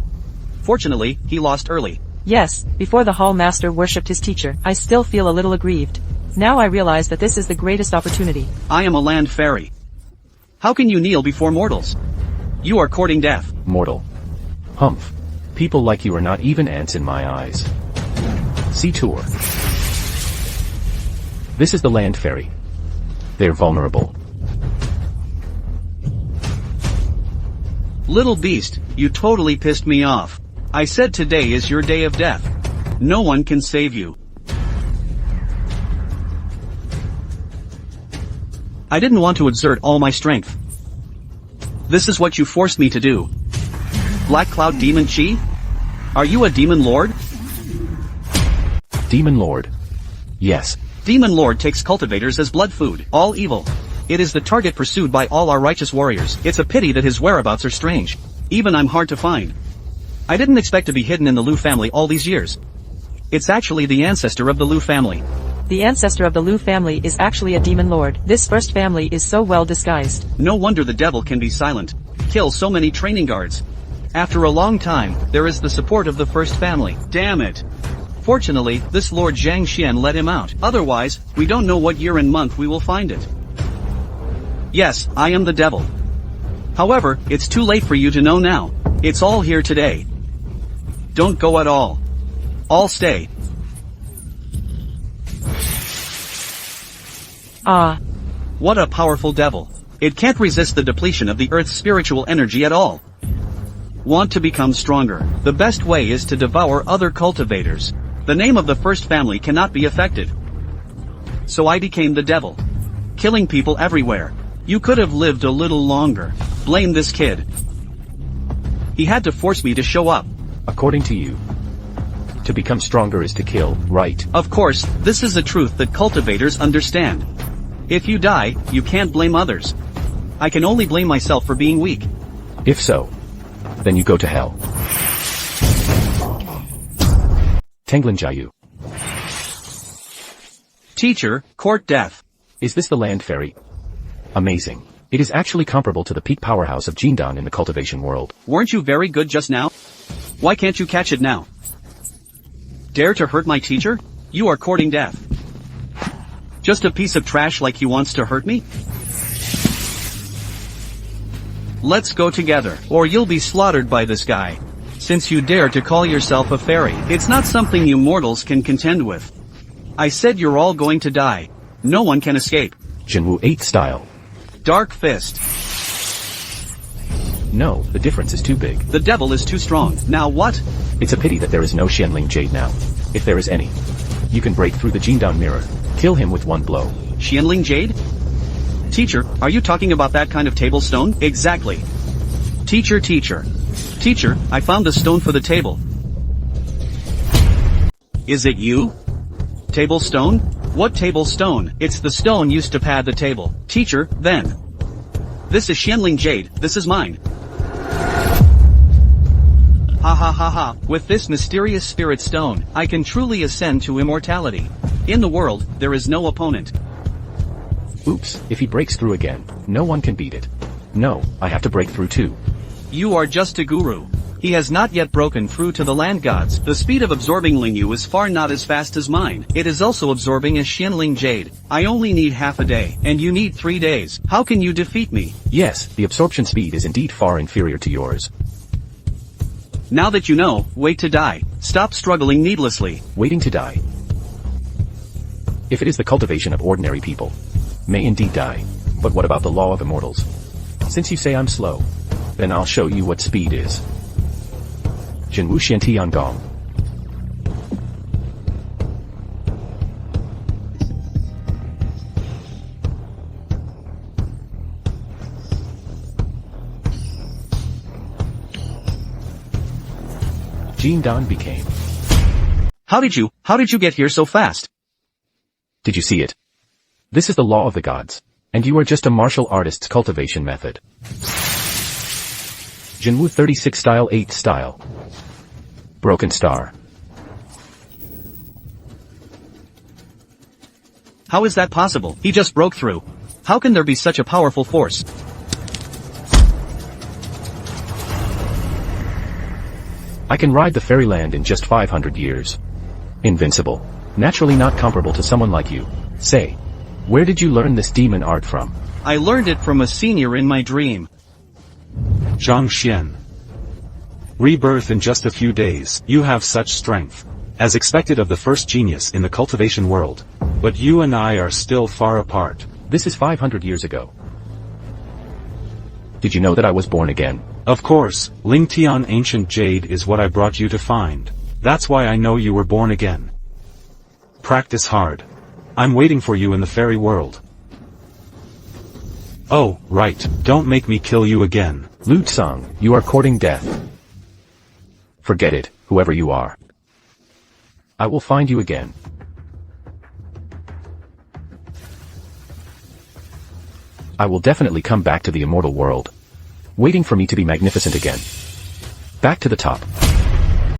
Fortunately, he lost early. Yes, before the Hall Master worshipped his teacher, I still feel a little aggrieved. Now I realize that this is the greatest opportunity. I am a land fairy. How can you kneel before mortals? You are courting death. Mortal. Humph. People like you are not even ants in my eyes. See tour. This is the land fairy. They're vulnerable. Little beast, you totally pissed me off. I said today is your day of death. No one can save you. I didn't want to exert all my strength. This is what you forced me to do. Black Cloud Demon Chi? Are you a demon lord? Demon Lord. Yes. Demon Lord takes cultivators as blood food, all evil. It is the target pursued by all our righteous warriors. It's a pity that his whereabouts are strange. Even I'm hard to find. I didn't expect to be hidden in the Liu family all these years. It's actually the ancestor of the Liu family. The ancestor of the Liu family is actually a demon lord. This first family is so well disguised. No wonder the devil can be silent. Kill so many training guards. After a long time, there is the support of the first family. Damn it. Fortunately, this Lord Zhang Xian let him out. Otherwise, we don't know what year and month we will find it. Yes, I am the devil. However, it's too late for you to know now. It's all here today. Don't go at all. All stay. Ah. What a powerful devil. It can't resist the depletion of the Earth's spiritual energy at all. Want to become stronger? The best way is to devour other cultivators. The name of the first family cannot be affected. So I became the devil. Killing people everywhere. You could have lived a little longer. Blame this kid. He had to force me to show up. According to you, to become stronger is to kill, right? Of course, this is a truth that cultivators understand. If you die, you can't blame others. I can only blame myself for being weak. If so, then you go to hell. Tenglin Jiayu. Teacher, court death. Is this the land fairy? Amazing. It is actually comparable to the peak powerhouse of Jindan in the cultivation world. Weren't you very good just now? Why can't you catch it now? Dare to hurt my teacher? You are courting death. Just a piece of trash like he wants to hurt me? Let's go together, or you'll be slaughtered by this guy. Since you dare to call yourself a fairy, it's not something you mortals can contend with. I said you're all going to die. No one can escape. Jinwu 8 style. Dark Fist. No, the difference is too big. The devil is too strong. Now what? It's a pity that there is no Xianling Jade now. If there is any, you can break through the Jindan mirror. Kill him with one blow. Xianling Jade? Teacher, are you talking about that kind of table stone? Exactly. Teacher. Teacher, I found the stone for the table. Is it you? Table stone? What table stone? It's the stone used to pad the table. Teacher, then. This is Xianling Jade, this is mine. Ha ha ha ha, with this mysterious spirit stone, I can truly ascend to immortality. In the world, there is no opponent. Oops, if he breaks through again, no one can beat it. No, I have to break through too. You are just a guru. He has not yet broken through to the land gods. The speed of absorbing Lingyu is far not as fast as mine. It is also absorbing as Xianling Jade. I only need half a day, and you need 3 days. How can you defeat me? Yes, the absorption speed is indeed far inferior to yours. Now that you know, wait to die. Stop struggling needlessly. Waiting to die. If it is the cultivation of ordinary people, may indeed die. But what about the law of immortals? Since you say I'm slow, then I'll show you what speed is. Jinwu Xiantian Gong. Jindan became. How did you get here so fast? Did you see it? This is the law of the gods. And you are just a martial artist's cultivation method. Jinwoo 36 style 8 style. Broken star. How is that possible? He just broke through. How can there be such a powerful force? I can ride the fairyland in just 500 years. Invincible. Naturally not comparable to someone like you. Say, where did you learn this demon art from? I learned it from a senior in my dream. Zhang Xian. Rebirth in just a few days. You have such strength. As expected of the first genius in the cultivation world. But you and I are still far apart. This is 500 years ago. Did you know that I was born again? Of course, Ling Tian ancient jade is what I brought you to find. That's why I know you were born again. Practice hard. I'm waiting for you in the fairy world. Oh, right, don't make me kill you again. Lu Tsang, you are courting death. Forget it, whoever you are. I will find you again. I will definitely come back to the immortal world. Waiting for me to be magnificent again. Back to the top.